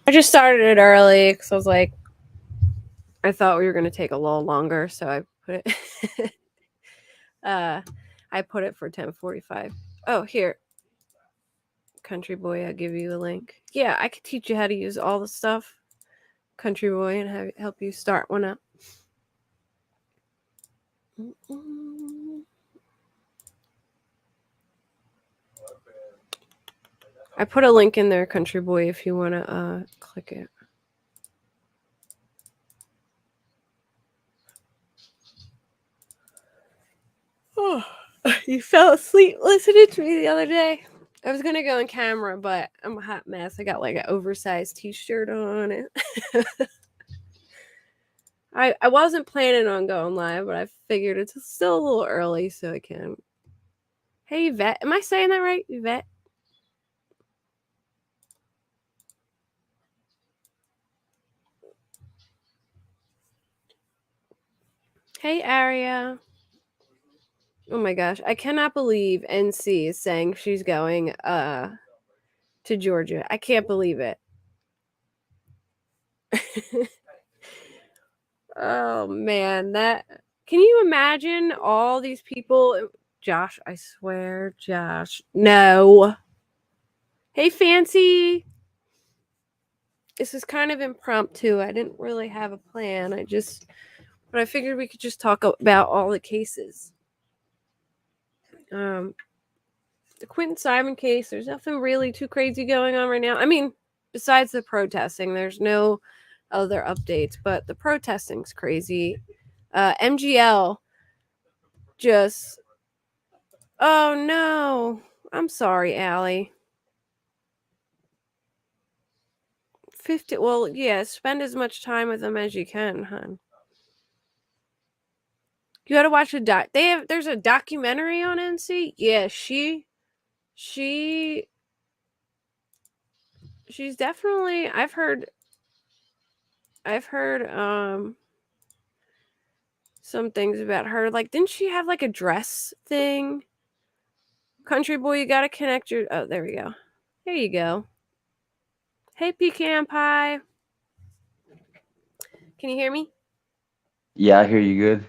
I just started it early because I was like, I thought we were gonna take a little longer, so I put it. uh, I put it for 10:45. Oh, here, Country Boy, I'll give you the link. Yeah, I could teach you how to use all the stuff, Country Boy, and help you start one up. I put a link in there, Country Boy, if you want to click it. Oh, you fell asleep listening to me the other day. I was gonna go on camera, but I'm a hot mess. I got like an oversized t-shirt on it. I wasn't planning on going live, but I figured it's still a little early, so I can. Hey, Yvette. Am I saying that right, Yvette? Hey, Aria. Oh my gosh, I cannot believe NC is saying she's going to Georgia. I can't believe it. Oh man, that can you imagine all these people? Josh, I swear, Josh. No. Hey, Fancy. This is kind of impromptu. I didn't really have a plan. But I figured we could just talk about all the cases. The Quentin Simon case, there's nothing really too crazy going on right now. I mean, besides the protesting, there's no other updates, but the protesting's crazy. MGL just. Oh no. I'm sorry, Allie. 50. Well, yeah, spend as much time with them as you can, hon. You gotta watch a doc. There's a documentary on NC. Yeah, she's definitely. I've heard some things about her. Like, didn't she have like a dress thing? Country Boy, you gotta connect your. Oh, there we go. There you go. Hey, pecan pie. Can you hear me? Yeah, I hear you good.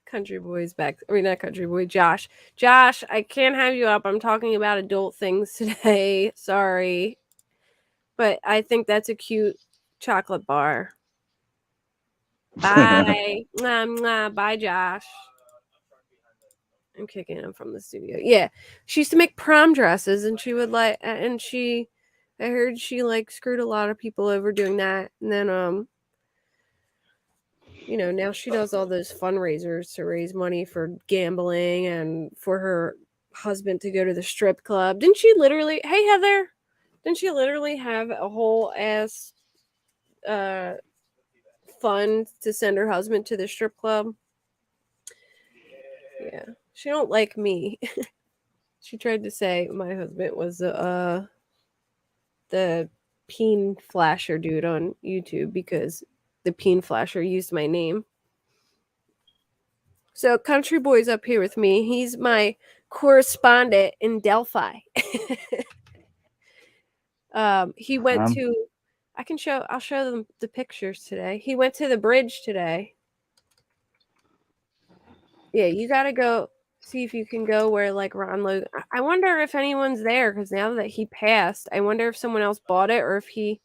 Country Boy's back. I mean, not Country Boy. Josh. Josh, I can't have you up. I'm talking about adult things today. Sorry. But I think that's a cute chocolate bar. Bye. Mwah, mwah. Bye, Josh. I'm kicking him from the studio. Yeah. She used to make prom dresses and she would like, and she, I heard she like screwed a lot of people over doing that. And then, now she does all those fundraisers to raise money for gambling and for her husband to go to the strip club. Didn't she literally, hey, Heather, didn't she literally have a whole ass uh, fund to send her husband to the strip club? Yeah. She don't like me. She tried to say my husband was the peen flasher dude on YouTube because the peen flasher used my name. So Country Boy's up here with me. He's my correspondent in Delphi. He went Um, to. I'll show them the pictures today. He went to the bridge today. Yeah, you gotta go see if you can go where like Ron Logan. I wonder if anyone's there because now that he passed, I wonder if someone else bought it or if he.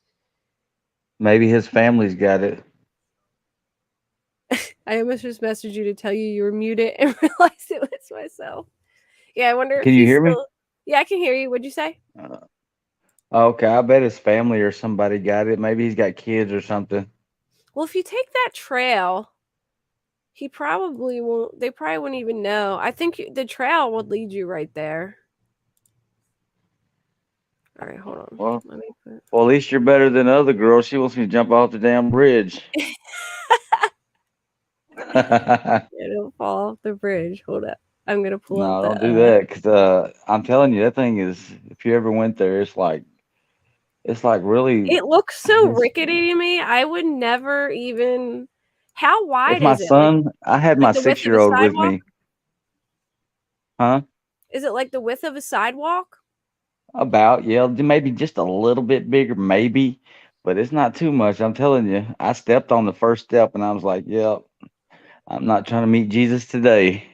maybe his family's got it. I almost just messaged you to tell you were muted and realized it was myself. Yeah, I wonder if Can you he's hear me? still. Yeah, I can hear you. What'd you say? Uh, okay, I bet his family or somebody got it. Maybe he's got kids or something. Well, if you take that trail, he probably won't. They probably wouldn't even know. I think the trail would lead you right there. All right, hold on. Well, Let me put. well, at least you're better than other girls. She wants me to jump off the damn bridge. Yeah, don't fall off the bridge. Hold up. I'm gonna pull up No, the. don't do that, because I'm telling you, that thing is. If you ever went there, it's like really. It looks so It's, rickety to me. I would never even. How if wide my is it? Like son, I had like my the width six of a year old with sidewalk? me, huh? Is it like the width of a sidewalk? About, yeah, maybe just a little bit bigger, maybe, but it's not too much. I'm telling you, I stepped on the first step and I was like, yep, I'm not trying to meet Jesus today.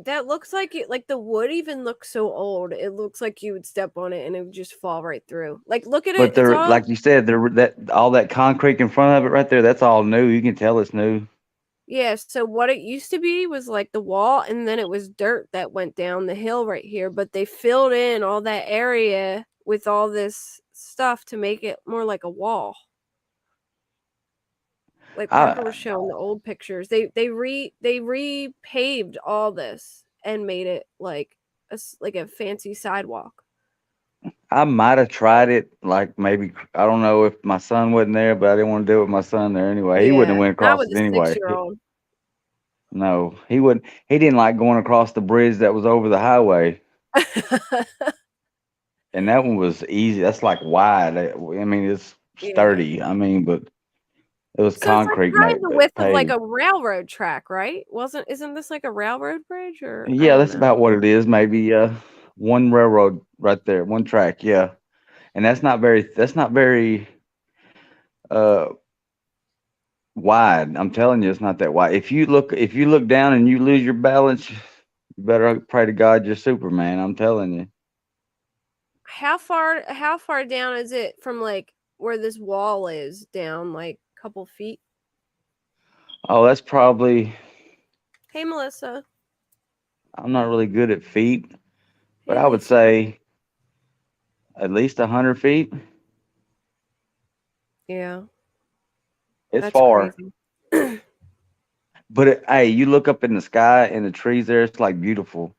That looks like it. Like the wood even looks so old. It looks like you would step on it and it would just fall right through. Like look at it. But It's there, all like you said, there that all that concrete in front of it right there, that's all new. You can tell it's new. yeah. So what it used to be was like the wall, and then it was dirt that went down the hill right here. But they filled in all that area with all this stuff to make it more like a wall. Like Parker I was showing the old pictures. They repaved all this and made it like like a fancy sidewalk. I might have tried it, like maybe I don't know if my son wasn't there, but I didn't want to do it with my son there anyway. He wouldn't have Yeah, went not across with it a anyway. 6-year-old. No, he wouldn't. He didn't like going across the bridge that was over the highway, and that one was easy. That's like wide. I mean, it's Yeah. sturdy. I mean, but it was So it's like concrete probably the width of like paved. a railroad track, right? Isn't this like a railroad bridge or I Yeah, don't that's know. about what it is. Maybe one railroad right there, one track. Yeah, and that's not very. That's not very uh wide. I'm telling you, it's not that wide. If you look down and you lose your balance, you better pray to God you're Superman. I'm telling you. How far down is it from like where this wall is down like a couple feet? Oh, that's probably. Hey Melissa. I'm not really good at feet, but Hey I would Lisa. say at least 100 feet. Yeah, It's that's far, crazy. but hey, you look up in the sky and the trees there. It's like beautiful.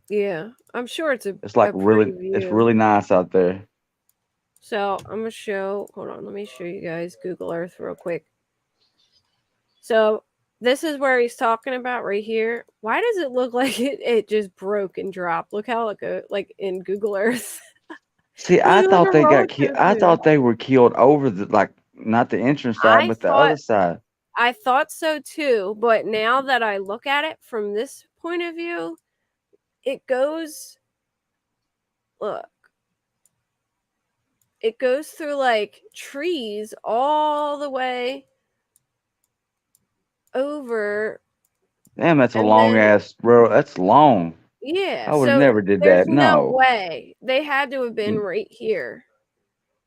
Yeah, I'm sure it's It's like a pretty it's view. really nice out there. So I'm gonna show. Hold on, let me show you guys Google Earth real quick. So this is where he's talking about right here. Why does it look like it just broke and dropped? Look how it go like in Google Earth. See, It I looks like thought a they roller got killed. I coaster. thought they were killed over the like not the entrance side, I but the thought other side. I thought so too, but now that I look at it from this point of view, it goes look, it goes through like trees all the way over Damn, that's a and long then ass road. That's long. yeah, I would have so never did there's that. no No. way. They had to have been Mm, right here.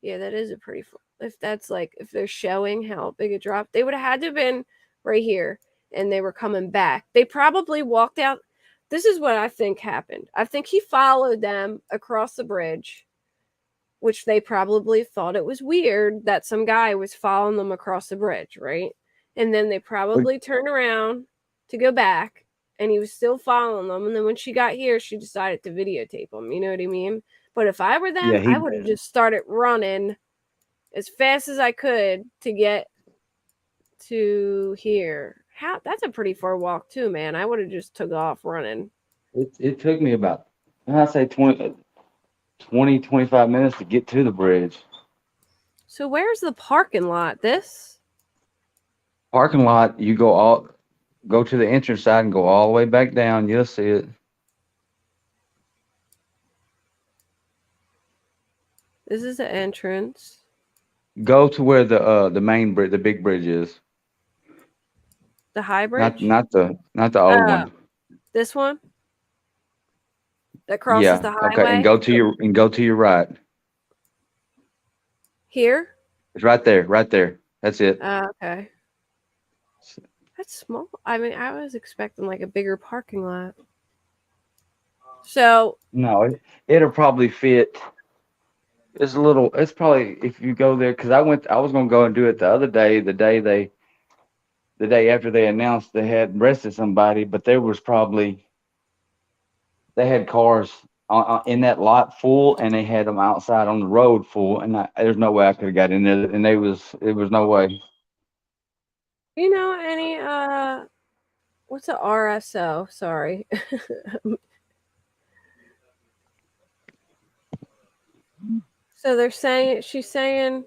Yeah, that is a pretty if that's like if they're showing how big it dropped, they would have had to have been right here and they were coming back. They probably walked out. This is what I think happened. I think he followed them across the bridge, which they probably thought it was weird that some guy was following them across the bridge, right? And then they but probably turned around to go back and he was still following them. And then when she got here, she decided to videotape him. You know what I mean? But if I were yeah, them, I he would have just started running as fast as I could to get to here. How that's a pretty far walk too, man. I would have just took off running. it took me about I say 25 minutes to get to the bridge. So where's the parking lot? This? Parking lot, you go to the entrance side and go all the way back down. You'll see it. This is the entrance. Go to where the main bridge, the big bridge is. The high Not bridge? not the old Oh, one. this one that crosses Yeah. the Okay. highway. And go to your right. Here? It's right there. Right there. That's it. Okay. That's small. I mean, I was expecting like a bigger parking lot. So, No, it'll probably fit. It's a little. It's probably if you go there because I went. I was gonna go and do it the other day. The day after they announced they had arrested somebody, but there was probably they had cars in that lot full, and they had them outside on the road full, and there's no way I could have got in there, and it was no way. you know any what's a RSO? Sorry. So they're saying she's saying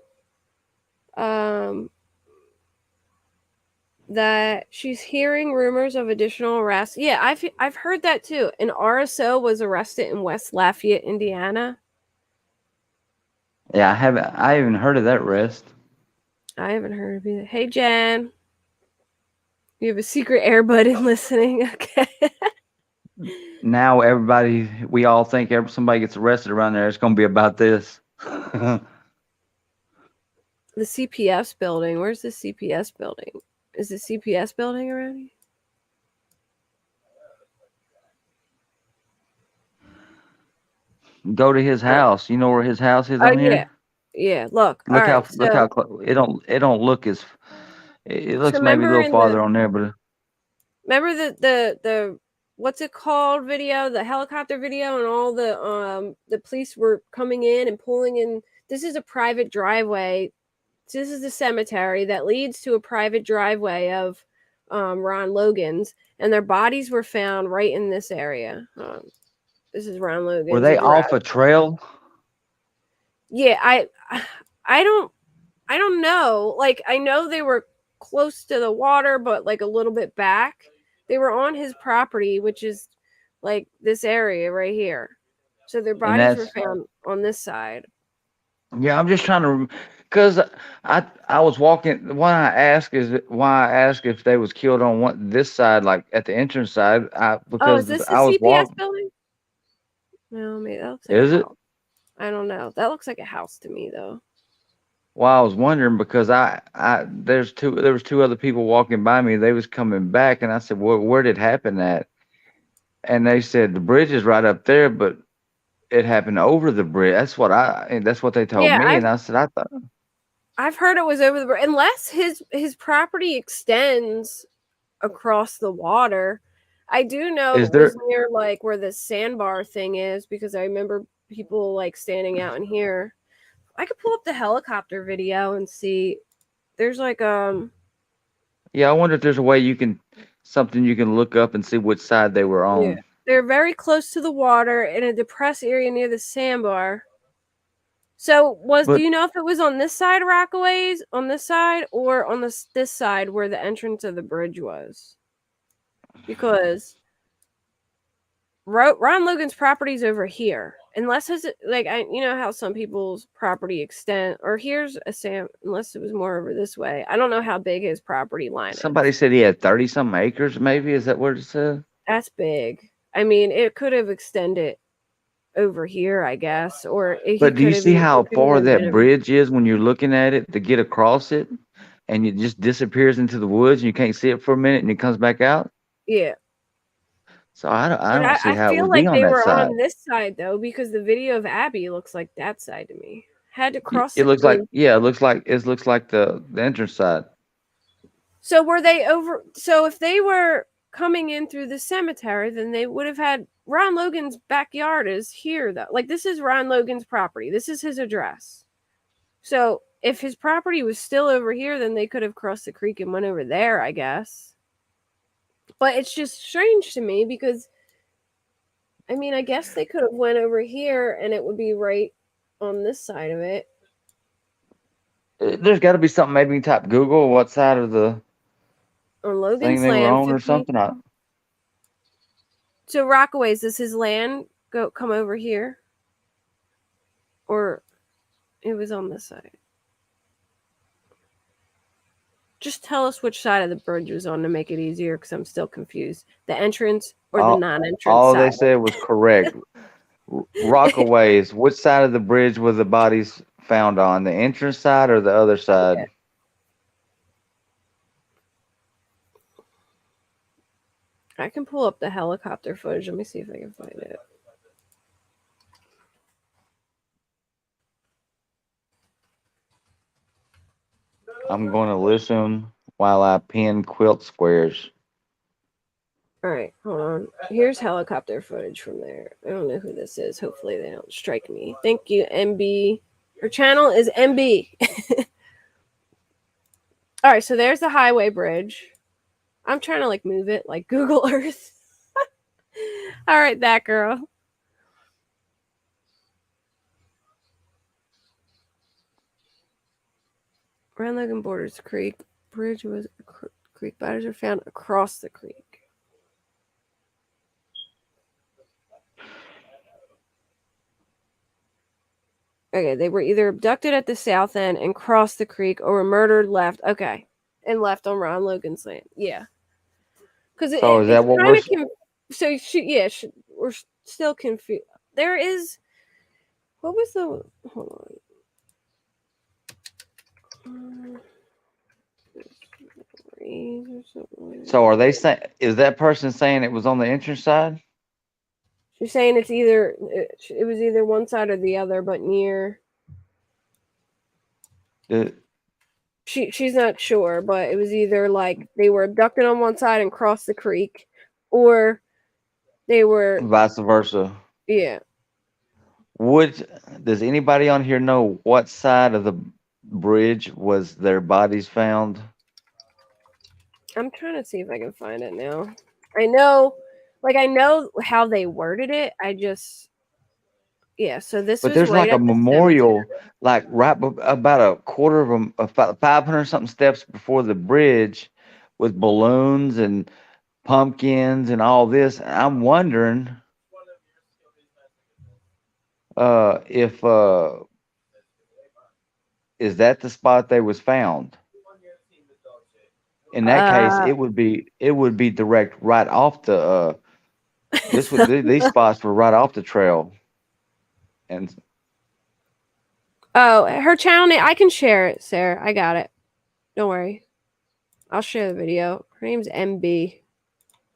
um that she's hearing rumors of additional arrests. Yeah, I've heard that too. An RSO was arrested in West Lafayette, Indiana. Yeah, I haven't heard of that rest. I haven't heard of either. Hey, Jen. You have a secret airbud in listening. Okay. Now we all think somebody gets arrested around there, it's going to be about this. The CPS building. Where's the CPS building? Is the CPS building around here? Go to his house. You know where his house is Oh on yeah, here? yeah. Look, all right. Look how So, it don't look as it so looks maybe a remember little in the farther on there, but remember the what's it called video, the helicopter video, and all the police were coming in and pulling in. This is a private driveway. This is the cemetery that leads to a private driveway of Ron Logan's, and their bodies were found right in this area. This is Ron were Logan's they garage. off a trail? Yeah, I don't know. Like, I know they were close to the water, but like a little bit back. They were on his property, which is like this area right here. So their And bodies were that's found on this side. yeah. I'm just trying to because I was walking. Why I ask if they was killed on this side, like at the entrance side. Oh, is Because this the I was CPS walking. building? No, maybe that looks like a Is it? house. I don't know. That looks like a house to me, though. Well, I was wondering because there was two other people walking by me. They was coming back, and I said, where did it happen at?" And they said the bridge is right up there, but it happened over the bridge. And that's what they told Yeah, me. And I said, I thought, I've heard it was over the bridge, unless his property extends across the water. I do know is it was there? near like where the sandbar thing is because I remember people like standing out in here. I could pull up the helicopter video and see. There's like Yeah, I wonder if there's a way something you can look up and see which side they were yeah. on. They're very close to the water in a depressed area near the sandbar. So do But you know if it was on this side of Rockaways, on this side, or on this side where the entrance of the bridge was? Because Ron Logan's property's over here. Unless it's like you know how some people's property extend, or here's a Sam. Unless it was more over this way, I don't know how big his property line somebody is. said he had 30 some acres. Maybe is that what it said? That's big. I mean, it could have extended over here, I guess, or he But do could you have. see how It could far even been that over. bridge is when you're looking at it to get across it, and it just disappears into the woods and you can't see it for a minute and it comes back out? Yeah, So I but don't see I how it feel would be like on they that were side. on this side though, because the video of Abby looks like that side to me. Had to cross It the looks like creek. yeah, it looks like the entrance side. So were they over? So if they were coming in through the cemetery, then they would have had Ron Logan's backyard is here though. Like this is Ron Logan's property. This is his address. So if his property was still over here, then they could have crossed the creek and went over there, I guess. But it's just strange to me because I mean, I guess they could have went over here and it would be right on this side of it. There's got to be something. Maybe you type Google what side of the On thing Logan's they were land, on or 50. something. So Rockaways, does his land come over here? Or it was on this side? Just tell us which side of the bridge was on to make it easier because I'm still confused. The entrance or the All, non-entrance all they side? said was correct. Rockaways. Which side of the bridge were the bodies found on? The entrance side or the other Yeah. side? I can pull up the helicopter footage. Let me see if I can find it. I'm going to listen while I pin quilt squares. All right, hold on. Here's helicopter footage from there. I don't know who this is. Hopefully they don't strike me. Thank you, MB. Her channel is MB. All right, so there's the highway bridge. I'm trying to like move it like Google Earth. All right, that girl. Grand Logan borders creek. Bridge was creek. Bodies are found across the creek. Okay, they were either abducted at the south end and crossed the creek, or were murdered, left. Okay, and left on Ron Logan's land. Yeah, because So is it's that what kind we're? of so we're still confused. There is what was the hold on. So are they saying? Is that person saying it was on the entrance side? She's saying it's either it was either one side or the other, but near. The, She's not sure, but it was either like they were abducted on one side and crossed the creek, or they were vice versa. yeah. Would does anybody on here know what side of the bridge was their bodies found? I'm trying to see if I can find it now. I know, I know how they worded it. I just yeah. So this But was there's right like a at the cemetery. memorial, like about a quarter of them, about 500 something steps before the bridge, with balloons and pumpkins and all this. I'm wondering if is that the spot they was found? In that case, Uh it would be direct right off the this would these spots were right off the trail. And oh, her channel name. I can share it, Sarah. I got it. Don't worry. I'll share the video. Her name's MB.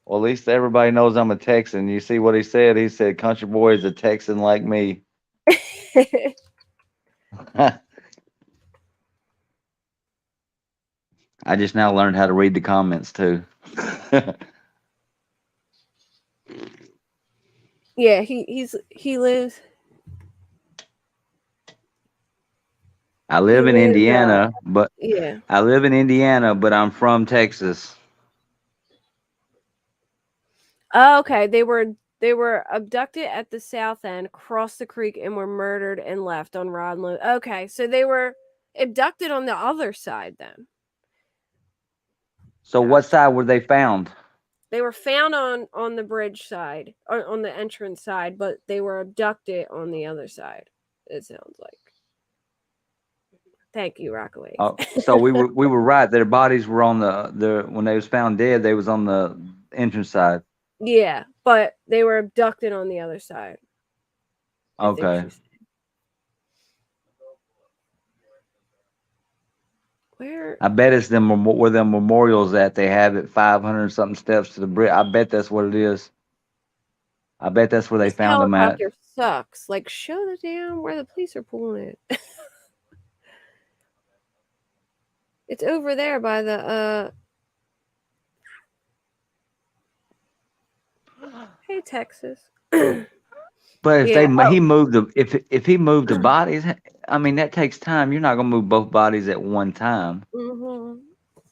well, at least everybody knows I'm a Texan. You see what he said? He said country boy is a Texan like me. I just now learned how to read the comments too. Yeah, he lives. I He live in lives. Indiana, but Yeah. I'm from Texas. Oh, okay. They were abducted at the south end, crossed the creek, and were murdered and left on Rod Lowe. Okay, so they were abducted on the other side then. So what Gotcha. side were they found? They were found on the bridge side, or on the entrance side, but they were abducted on the other side. It sounds like. Thank you, Rockaway. So we were right. Their bodies were on the when they was found dead. They was on the entrance side. Yeah, but they were abducted on the other side. I think Okay. she's saying. Where? I bet it's them where them memorials at. They have it 500 something steps to the bridge. I bet that's what it is. I bet that's where they This found them at. helicopter sucks. Like, show the damn where the police are pulling it. It's over there by the Hey Texas. But if Yeah. he moved the if he moved the bodies, I mean that takes time. You're not gonna move both bodies at one time. Mm-hmm.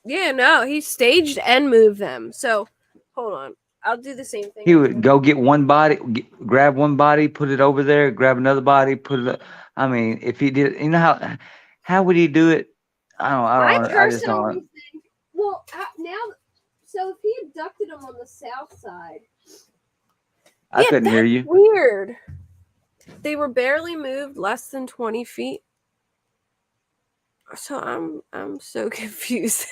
Yeah, no, he staged and moved them. So, hold on. I'll do the same thing. He would go get one body, grab one body, put it over there, grab another body, put it. I mean, if he did, you know how would he do it? I I just personally don't. think, well, now, so if he abducted him on the south side, I yeah, couldn't hear that's you. weird. They were barely moved less than 20 feet. So I'm so confused.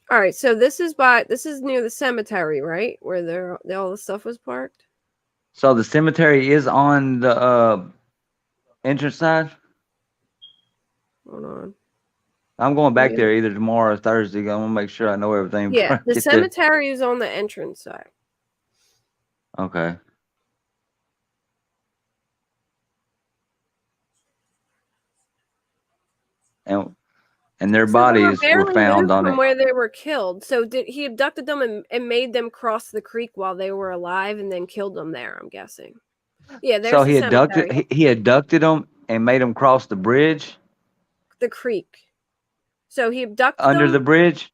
All right, so this is near the cemetery, right? Where all the stuff was parked. So the cemetery is on the entrance side. Hold on. I'm going back there either tomorrow or Thursday. I'm gonna make sure I know everything. Yeah, the Get cemetery is on the entrance side. Okay. And their So they were bodies were barely found moved on from it. where they were killed. So did he abducted them and made them cross the creek while they were alive and then killed them there, I'm guessing. Yeah, there's So the cemetery. he abducted them and made them cross the bridge The creek. So he abducted under them. the bridge.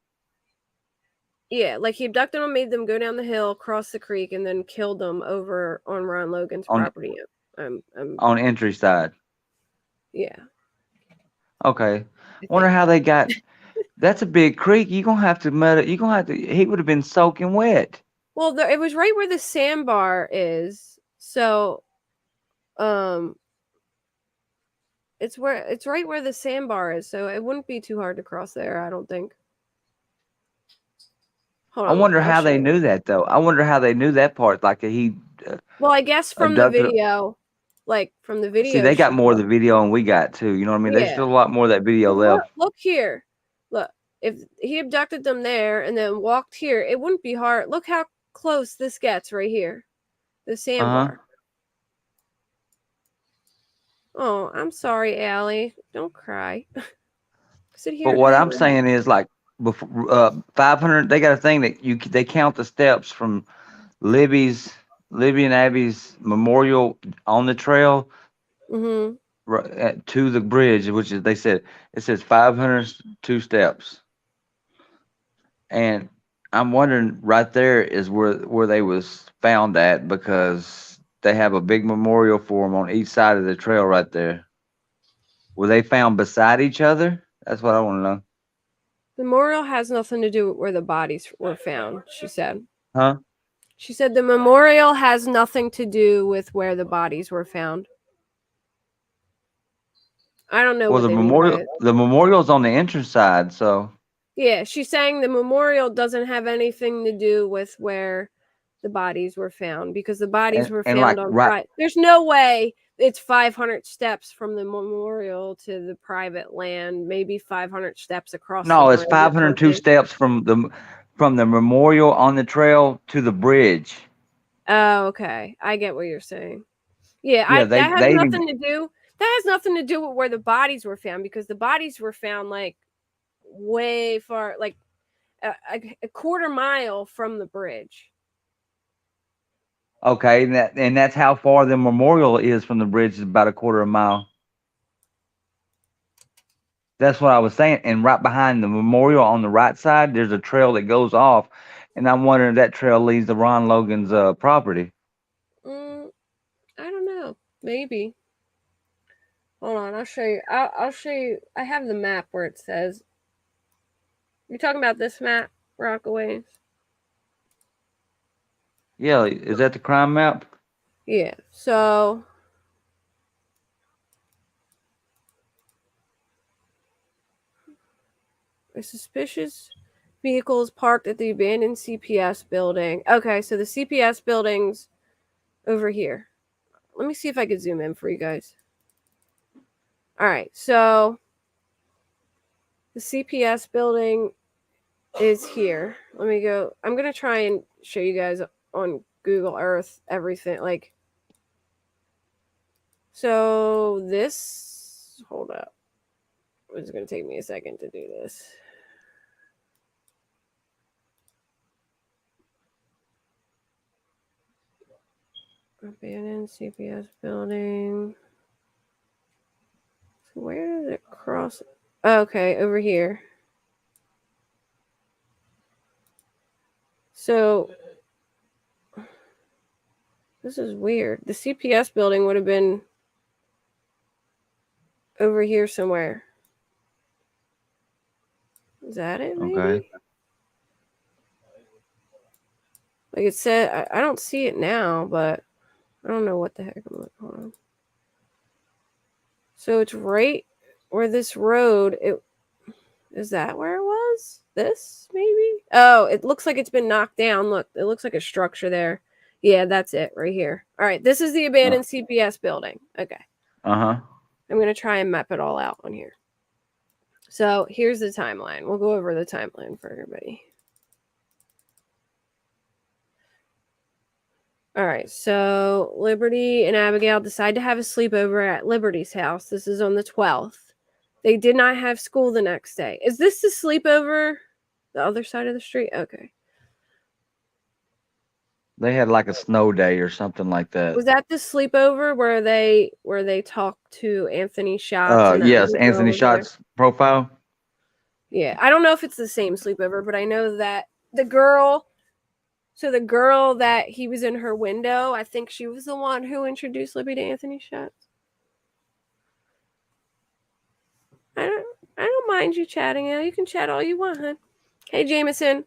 Yeah, like he abducted them, made them go down the hill, cross the creek, and then killed them over on Ron Logan's property. On entry side. Yeah. Okay. Wonder how they got. That's a big creek. You gonna have to mud it. You gonna have to. He would have been soaking wet. Well, it was right where the sandbar is. So, it's right where the sandbar is, so it wouldn't be too hard to cross there, I don't think. Hold I on, wonder I'll how show they you. knew that though. I wonder how they knew that part. Like he Well, I guess from the abducted. video, like from the See, video they got she more of the video than we got too. You know what I mean? There's yeah. still a lot more of that video Look, left. look here. Look, if he abducted them there and then walked here, it wouldn't be hard. Look how close this gets right here. The Uh huh. sandbar. Oh, I'm sorry, Allie. Don't cry. Sit here But and what hang I'm your head. saying is like before 500. They got a thing that they count the steps from Libby and Abby's memorial on the trail Mm-hmm. to the bridge, which is they said it says 502 steps, and I'm wondering right there is where they was found at because they have a big memorial for them on each side of the trail right there. Were they found beside each other? That's what I want to know. The memorial has nothing to do with where the bodies were found, she said. Huh? She said the memorial has nothing to do with where the bodies were found. I don't know Well, what they mean by it. the memorial's on the entrance side, so Yeah, she's saying the memorial doesn't have anything to do with where the bodies were found because the bodies were and found like on right. private. There's no way it's 500 steps from the memorial to the private land. Maybe 500 steps across the No, it's bridge or 502 something. steps from the memorial on the trail to the bridge. Oh, okay. I get what you're saying. Yeah, Yeah, that has they even nothing to do. That has nothing to do with where the bodies were found because the bodies were found like way far, like a quarter mile from the bridge. okay, and that's how far the memorial is from the bridge is about a quarter of a mile. That's what I was saying. And right behind the memorial on the right side, there's a trail that goes off, and I'm wondering if that trail leads to Ron Logan's property. Mm, I don't know. Maybe. Hold on, I'll show you. I'll show you. I have the map where it says. You're talking about this map, Rockaways? Yeah, is that the crime map? Yeah. So a suspicious vehicle is parked at the abandoned CPS building. Okay, so the CPS building's over here. Let me see if I can zoom in for you guys. All right, so the CPS building is here. Let me go. I'm going to try and show you guys on Google Earth everything. Like, so this, hold up. It's going to take me a second to do this. Abandoned CPS building. So where does it cross? Okay, over here. So this is weird. The CPS building would have been over here somewhere. Is that it, Okay. maybe? Like it said, I don't see it now, but I don't know what the heck I'm looking on. So it's right where this road, is that where it was? This, maybe? Oh, it looks like it's been knocked down. Look, it looks like a structure there. Yeah, that's it right here. All right, this is the abandoned CPS building. Okay. Uh-huh. I'm going to try and map it all out on here. So here's the timeline. We'll go over the timeline for everybody. All right, so Liberty and Abigail decide to have a sleepover at Liberty's house. This is on the 12th. They did not have school the next day. Is this the sleepover? The other side of the street? Okay. They had like a snow day or something like that. Was that the sleepover where they talked to Anthony Schatz and that Yes, little girl Anthony was there? Schott's profile. Yeah, I don't know if it's the same sleepover, but I know that the girl that he was in her window, I think she was the one who introduced Libby to Anthony Schatz. I don't mind you chatting, Al. You can chat all you want, hon. Hey, Jameson.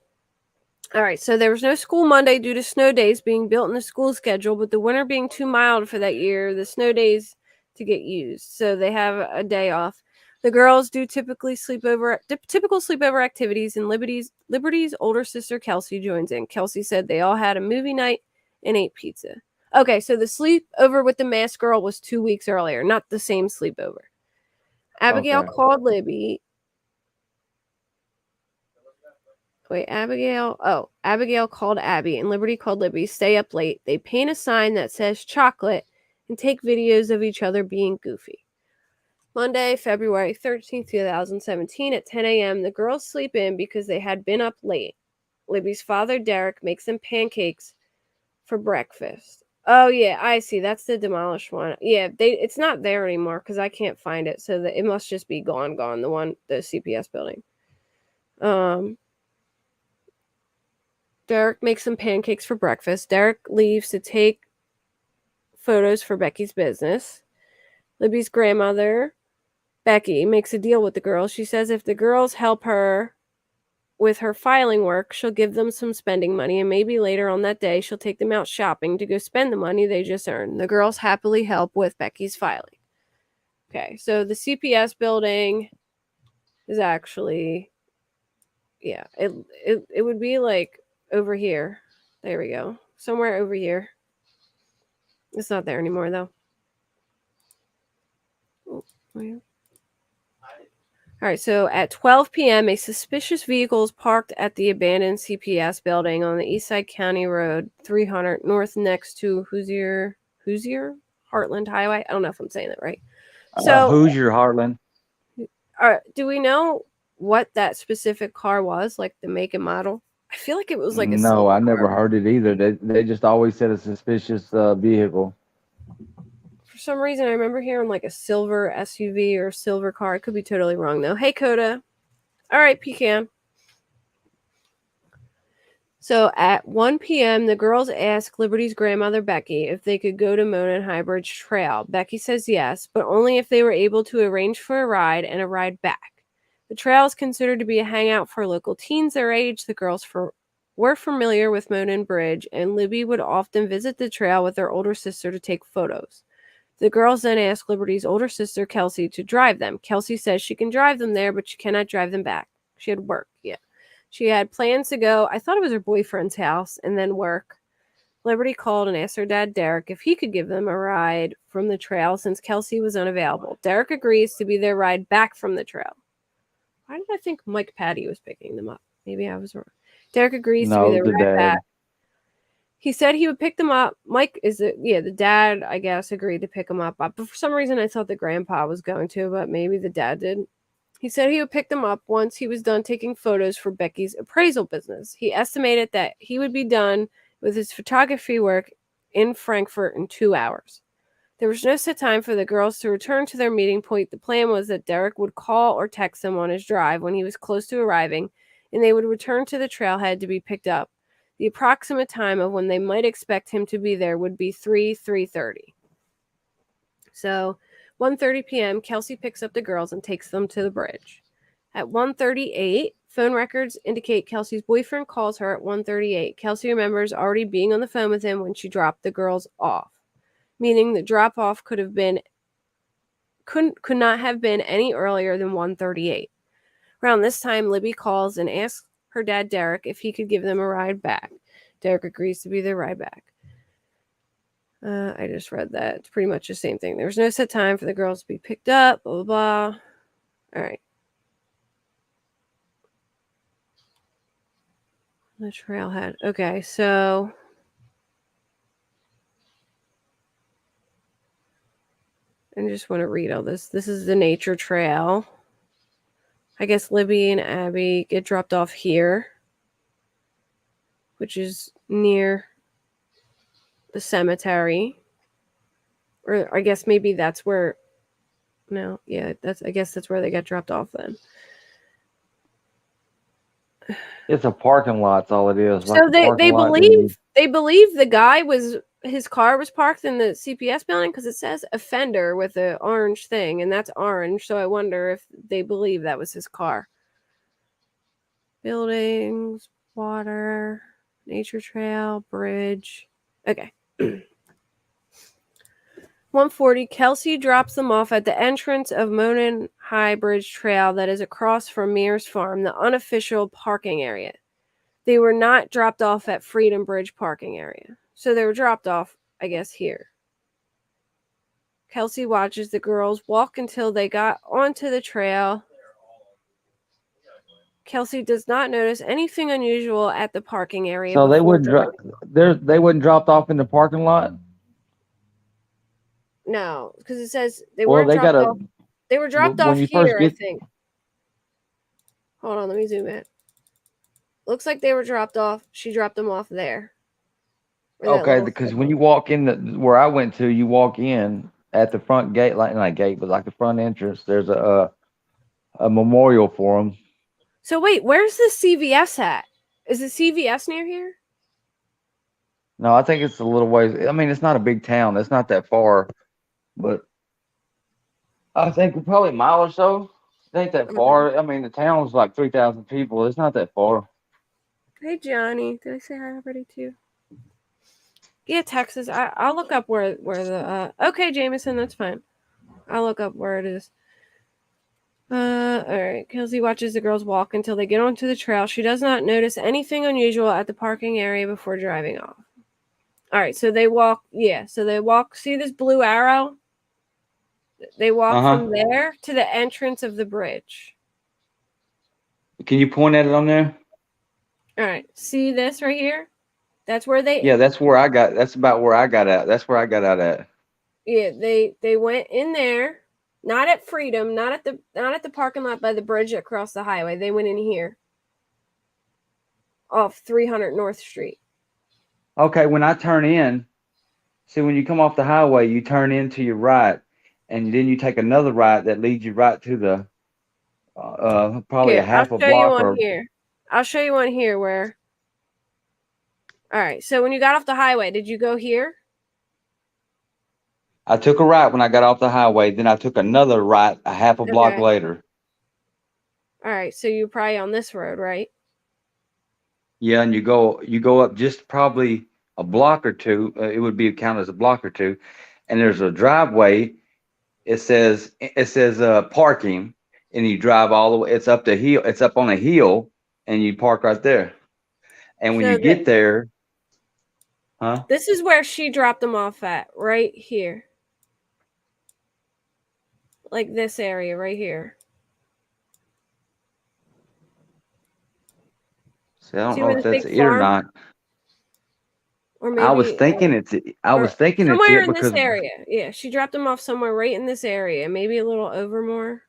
All right, so there was no school Monday due to snow days being built in the school schedule, but the winter being too mild for that year, the snow days to get used. So they have a day off. The girls do typical sleepover activities, and Liberty's older sister Kelsey joins in. Kelsey said they all had a movie night and ate pizza. Okay, so the sleepover with the masked girl was 2 weeks earlier, not the same sleepover. Abigail Okay. called Libby. Wait, Abigail. Oh, Abigail called Abby, and Liberty called Libby. Stay up late. They paint a sign that says chocolate and take videos of each other being goofy. Monday, February 13th, 2017, at 10 a.m., the girls sleep in because they had been up late. Libby's father, Derek, makes them pancakes for breakfast. Oh, yeah, I see. That's the demolished one. Yeah, it's not there anymore because I can't find it, so it must just be gone, the CPS building. Derek makes some pancakes for breakfast. Derek leaves to take photos for Becky's business. Libby's grandmother, Becky, makes a deal with the girls. She says if the girls help her with her filing work, she'll give them some spending money, and maybe later on that day, she'll take them out shopping to go spend the money they just earned. The girls happily help with Becky's filing. Okay, so the CPS building is actually, yeah, it would be like over here. There we go. Somewhere over here. It's not there anymore, though. Oh, all right, so at 12 p.m., a suspicious vehicle is parked at the abandoned CPS building on the Eastside County Road 300 north next to Hoosier Heartland Highway. I don't know if I'm saying that right. So, Hoosier Heartland. do we know what that specific car was, like the make and model? I feel like it was like a No, silver I never car. heard it either. They just always said a suspicious vehicle. For some reason, I remember hearing like a silver SUV or silver car. I could be totally wrong, though. Hey, Coda. All right, Pecan. So at 1 p.m., the girls ask Liberty's grandmother, Becky, if they could go to Mona and Highbridge Trail. Becky says yes, but only if they were able to arrange for a ride and a ride back. The trail is considered to be a hangout for local teens their age. The girls were familiar with Mona and Bridge, and Libby would often visit the trail with her older sister to take photos. The girls then ask Liberty's older sister, Kelsey, to drive them. Kelsey says she can drive them there, but she cannot drive them back. She had work, yeah. She had plans to go, I thought it was her boyfriend's house, and then work. Liberty called and asked her dad, Derek, if he could give them a ride from the trail since Kelsey was unavailable. Derek agrees to be their ride back from the trail. Why did I think Mike Patty was picking them up? Maybe I was wrong. Derek agrees to be No, their the ride back. dad. He said he would pick them up. Mike the dad, I guess, agreed to pick them up. But for some reason, I thought the grandpa was going to, but maybe the dad did. He said he would pick them up once he was done taking photos for Becky's appraisal business. He estimated that he would be done with his photography work in Frankfurt in 2 hours. There was no set time for the girls to return to their meeting point. The plan was that Derek would call or text them on his drive when he was close to arriving, and they would return to the trailhead to be picked up. The approximate time of when they might expect him to be there would be 3:30. So 1:30 p.m., Kelsey picks up the girls and takes them to the bridge. At 1:38, phone records indicate Kelsey's boyfriend calls her at 1:38. Kelsey remembers already being on the phone with him when she dropped the girls off, meaning the drop-off could not have been any earlier than 1:38. Around this time, Libby calls and asks her dad, Derek, if he could give them a ride back. Derek agrees to be their ride back. I just read that. It's pretty much the same thing. There was no set time for the girls to be picked up, blah, blah, blah. All right. The trailhead. Okay, so I just want to read all this. This is the nature trail. I guess Libby and Abby get dropped off here, which is near the cemetery. Or I guess maybe that's where. No, yeah, I guess that's where they got dropped off then. It's a parking lot's all it is. So Like they believe the guy his car was parked in the CPS building because it says offender with an orange thing, and that's orange. So I wonder if they believe that was his car. Buildings, Water, nature trail, bridge. Okay. 1:40, Kelsey drops them off at the entrance of Monon High Bridge Trail that is across from Mears Farm, the unofficial parking area. They were not dropped off at Freedom Bridge parking area. So they were dropped off, I guess, here. Kelsey watches the girls walk until they got onto the trail. Kelsey does not notice anything unusual at the parking area. So they before wouldn't driving. they wouldn't dropped off in the parking lot. No, because it says they Well, weren't they dropped gotta off. They were dropped when off you first here, I get. think. Hold on, let me zoom in. Looks like they were dropped off. She dropped them off there. Okay, because when you walk in where I went to, you walk in at the front gate, like not gate, but like the front entrance. There's a memorial for them. So wait, where's the CVS at? Is the CVS near here? No, I think it's a little ways. I mean, it's not a big town. It's not that far, but I think probably a mile or so. It ain't that far. I mean, the town's like 3,000 people. It's not that far. Hey, Johnny. Did I say hi already too? Yeah, Texas. I'll look up where the. Okay, Jameson, that's fine. I'll look up where it is. All right. Kelsey watches the girls walk until they get onto the trail. She does not notice anything unusual at the parking area before driving off. All right, so they walk. Yeah, so they walk. See this blue arrow? They walk from there to the entrance of the bridge. Can you point at it on there? All right. See this right here? That's where they. Yeah, that's where I got. That's about where I got out. That's where I got out at. Yeah, they went in there, not at Freedom, not at the parking lot by the bridge across the highway. They went in here, off 300 North Street. Okay, when I turn in, see when you come off the highway, you turn in to your right, and then you take another right that leads you right to the probably Here, a half I'll a show you block one or. here. I'll show you one here where. All right, so when you got off the highway, did you go here? I took a right when I got off the highway. Then I took another right a half a block later. All right, so you're probably on this road, right? Yeah, and you go up just probably a block or two. It would be counted as a block or two, and there's a driveway. It says parking, and you drive all the way. It's up the hill. It's up on a hill, and you park right there. And when you get there, huh? This is where she dropped them off at, right here. Like this area right here. See, I don't know if that's it or not. Or maybe I was thinking it's it somewhere in because this area. Yeah, she dropped them off somewhere right in this area. Maybe a little over more.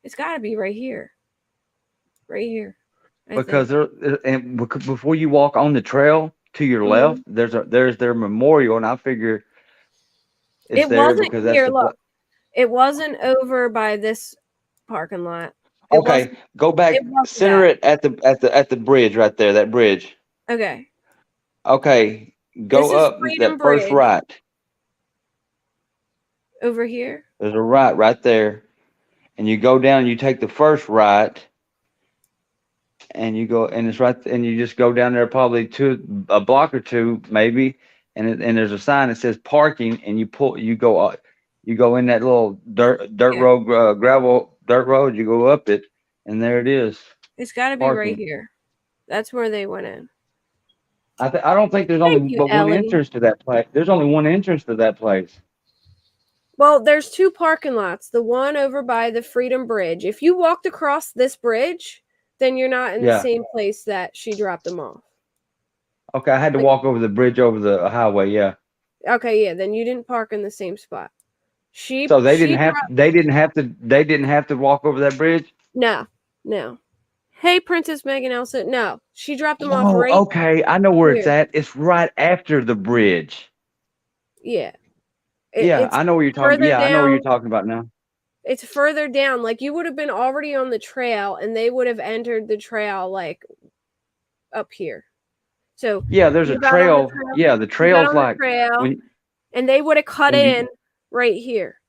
It's got to be right here. Right here. Because before you walk on the trail to your left, there's their memorial, and I figure it's there because that's look. It wasn't over by this parking lot. Okay, go back, center it at the bridge right there, that bridge. Okay. Okay, go up that first right. Over here? There's a right there. And you go down, you take the first right, and you go, and it's right, and you just go down there probably a block or two, maybe, and there's a sign that says parking, and you go in that little dirt road, gravel dirt road, you go up it, and there it is. It's got to be right here. That's where they went in. I don't think there's only one entrance to that place. There's only one entrance to that place. Well, there's two parking lots. The one over by the Freedom Bridge. If you walked across this bridge, then you're not in the same place that she dropped them off. Okay, I had to walk over the bridge over the highway. Yeah. Okay, yeah. Then you didn't park in the same spot. So they didn't have to walk over that bridge. No. Hey, Princess Megan Elsa. No, she dropped them off right. Okay, I know where it's at. It's right after the bridge. Yeah. I know where you're talking. Yeah, I know where you're talking about now. It's further down. Like you would have been already on the trail, and they would have entered the trail like up here. So yeah, there's a trail. Yeah, the trail's like and they would have cut in right here.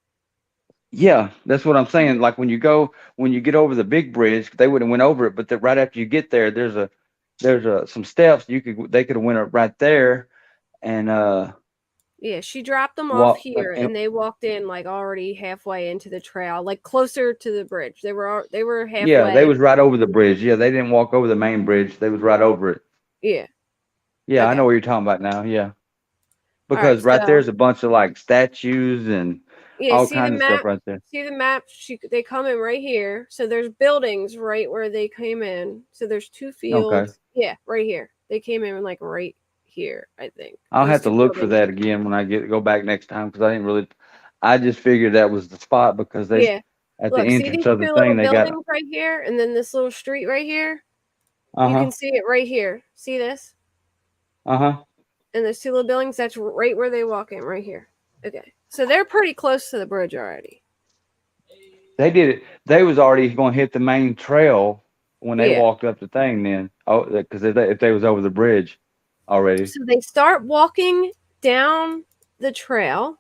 Yeah, that's what I'm saying. Like when you get over the big bridge, they would have went over it, but right after you get there, there's a there's some steps they could have went up right there and Yeah, she dropped them off walk here, and they walked in like already halfway into the trail, like closer to the bridge. They were yeah, they halfway. was right over the bridge. Yeah, they didn't walk over the main bridge. They was right over it. Yeah. Yeah, I know Okay. what you're talking about now. Yeah, All right. because right So there's a bunch of like statues and yeah, all see the kinds of stuff map. right there. See the map. They come in right here. So there's buildings right where they came in. So there's two Okay, fields. Yeah, right here. They came in like right here. I think I'll these have to two look for buildings. that again when I go back next time because I didn't really. I just figured that was the spot because they Yeah. at the Look, see entrance these of the two thing little they got. buildings right here, and then this little street right here. Uh You huh. can see it right here. See this? Uh huh. And those two little buildings. That's right where they walk in. Right here. Okay. So they're pretty close to the bridge already. They did it. They was already going to hit the main trail when they Yeah. walked up the thing. Then, oh, because if they was over the bridge already. So they start walking down the trail.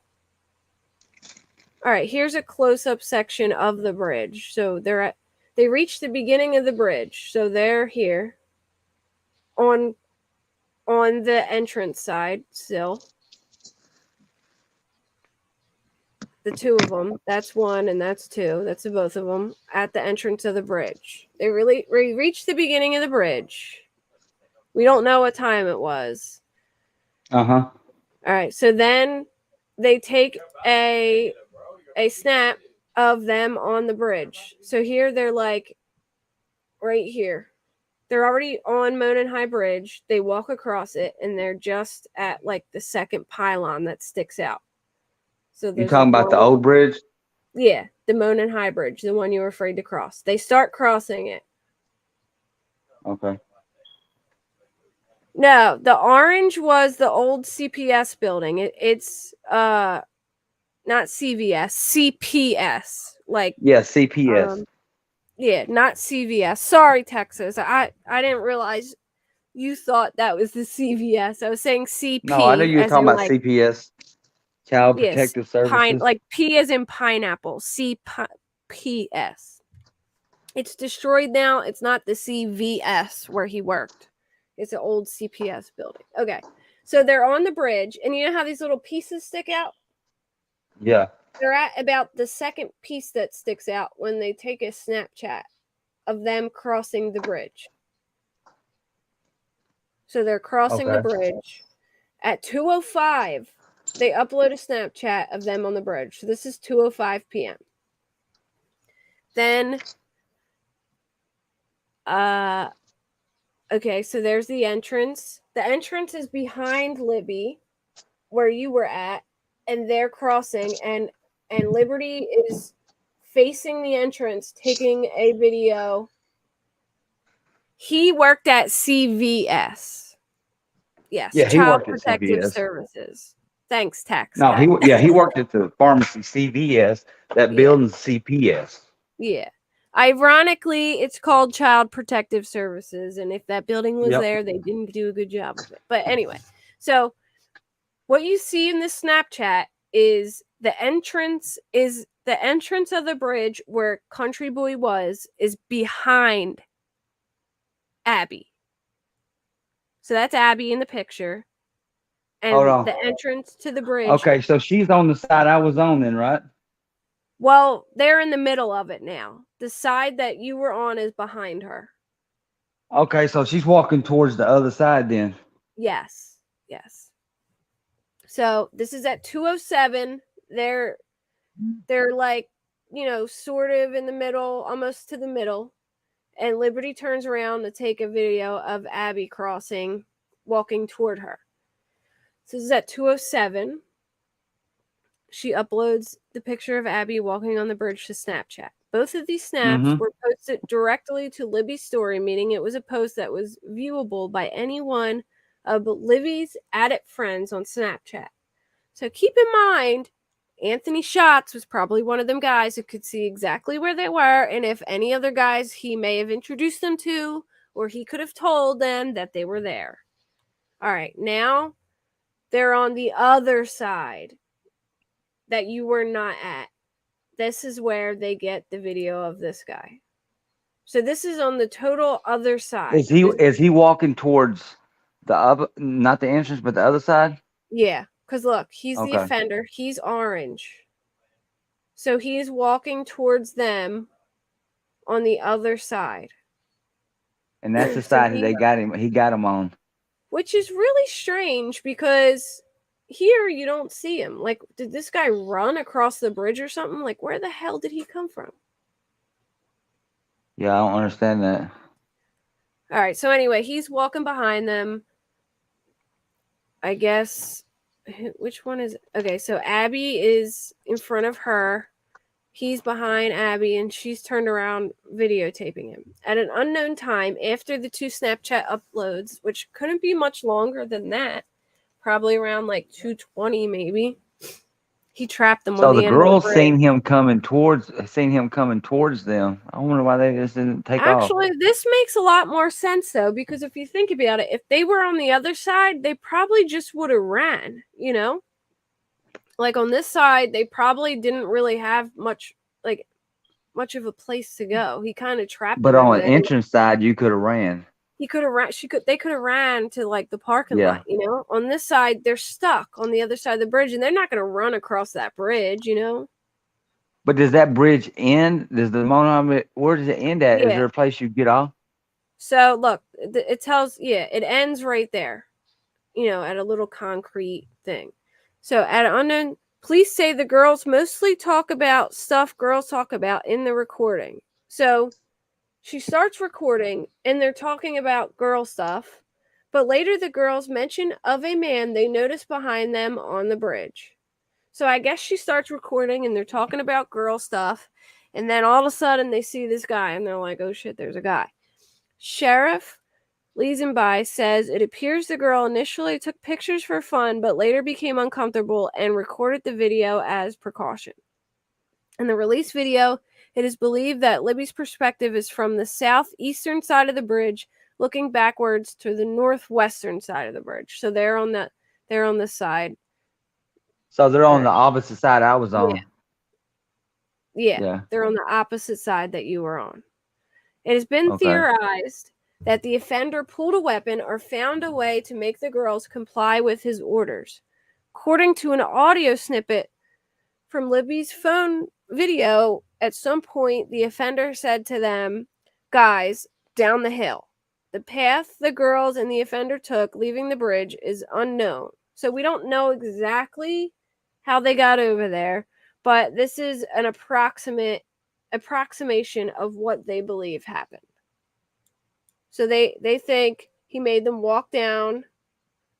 All right, here's a close-up section of the bridge. So they reach the beginning of the bridge. So they're here on the entrance side still. The two of them. That's one and that's two. That's the both of them at the entrance of the bridge. They reached the beginning of the bridge. We don't know what time it was. Uh huh. All right, so then they take a snap of them on the bridge. So here they're like right here. They're already on Monon High Bridge. They walk across it and they're just at like the second pylon that sticks out. So You there's a talking about the long, old bridge? yeah, the Monon High Bridge, the one you were afraid to cross. They start crossing it. Okay. No, the orange was the old CPS building. It's not CVS, CPS. Like Yeah, CPS. yeah, not CVS. Sorry, Texas. I didn't realize you thought that was the CVS. I was saying No, I know CP you were as talking in about like CPS, Child yes, Protective pine Services. like P as in pineapple. CPS. It's destroyed now. It's not the CVS where he worked. It's an old CPS building. Okay. So they're on the bridge, and you know how these little pieces stick out? Yeah. They're at about the second piece that sticks out when they take a Snapchat of them crossing the bridge. So they're crossing the Okay. bridge. At 2:05, they upload a Snapchat of them on the bridge. So this is 2:05 p.m. Then okay, so there's the entrance. The entrance is behind Libby where you were at, and they're crossing, and Liberty is facing the entrance taking a video. He worked at CVS. Yes, Yeah, he Child worked at Protective CVS. Services. Thanks, Tex No, Guy. he worked at the pharmacy CVS. That Yeah, building CPS. yeah. Ironically, it's called Child Protective Services, and if that building was Yep. there, they didn't do a good job of it. But anyway, so what you see in this Snapchat is the entrance of the bridge where Country Boy was is behind Abby. So that's Abby in the picture. Hold And on. the entrance to the bridge, Okay, so she's on the side I was on then, right? well, they're in the middle of it now. The side that you were on is behind her. Okay, so she's walking towards the other side then. Yes. Yes. So this is at 2:07. They're like, sort of in the middle, almost to the middle. And Liberty turns around to take a video of Abby crossing, walking toward her. So this is at 2:07. She uploads the picture of Abby walking on the bridge to Snapchat. Both of these snaps Mm-hmm. were posted directly to Libby's story, meaning it was a post that was viewable by any one of Libby's added friends on Snapchat. So keep in mind, Anthony Schatz was probably one of them guys who could see exactly where they were, and if any other guys he may have introduced them to, or he could have told them that they were there. All right, now they're on the other side that you were not at. This is where they get the video of this guy. So this is on the total other side. Is he walking towards the other, not the entrance, but the other side? Yeah, because look, he's the Okay. offender. He's orange. So he's walking towards them on the other side. And that's the So side they got him. He got him on. which is really strange because here you don't see him. Like, did this guy run across the bridge or something? Like, where the hell did he come from? Yeah, I don't understand that. All right, so anyway, he's walking behind them. I guess, which one is, okay, so Abby is in front of her. He's behind Abby, and she's turned around videotaping him. At an unknown time, after the 2 Snapchat uploads, which couldn't be much longer than that, probably around like 2:20 maybe, he trapped them on So the the end of the girls bridge. seen him coming towards them. I wonder why they just didn't take off. Actually, this makes a lot more sense though, because if you think about it, if they were on the other side, they probably just would have ran, you know? Like on this side, they probably didn't really have much of a place to go. He kind of trapped But them over on the there. entrance side, you could have ran. He could have ran. They could have ran to like the parking Yeah. lot. You know, on this side, they're stuck on the other side of the bridge, and they're not going to run across that bridge. You know. But does that bridge end? Does the monument? Where does it end at? Is Yeah. there a place you get off? So look, it tells. Yeah, it ends right there. You know, at a little concrete thing. So at unknown, police say the girls mostly talk about stuff girls talk about in the recording. So she starts recording and they're talking about girl stuff, but later the girls mention of a man they notice behind them on the bridge. So I guess she starts recording and they're talking about girl stuff, and then all of a sudden they see this guy and they're like, oh shit, there's a guy. Sheriff Leesenby says it appears the girl initially took pictures for fun, but later became uncomfortable and recorded the video as precaution. In the release video, it is believed that Libby's perspective is from the southeastern side of the bridge, looking backwards to the northwestern side of the bridge. So they're on the side. So they're on the opposite side I was on. Yeah, they're on the opposite side that you were on. It has been theorized that the offender pulled a weapon or found a way to make the girls comply with his orders. According to an audio snippet from Libby's phone video, at some point the offender said to them, guys, down the hill. The path the girls and the offender took leaving the bridge is unknown. So we don't know exactly how they got over there, but this is an approximation of what they believe happened. So they think he made them walk down,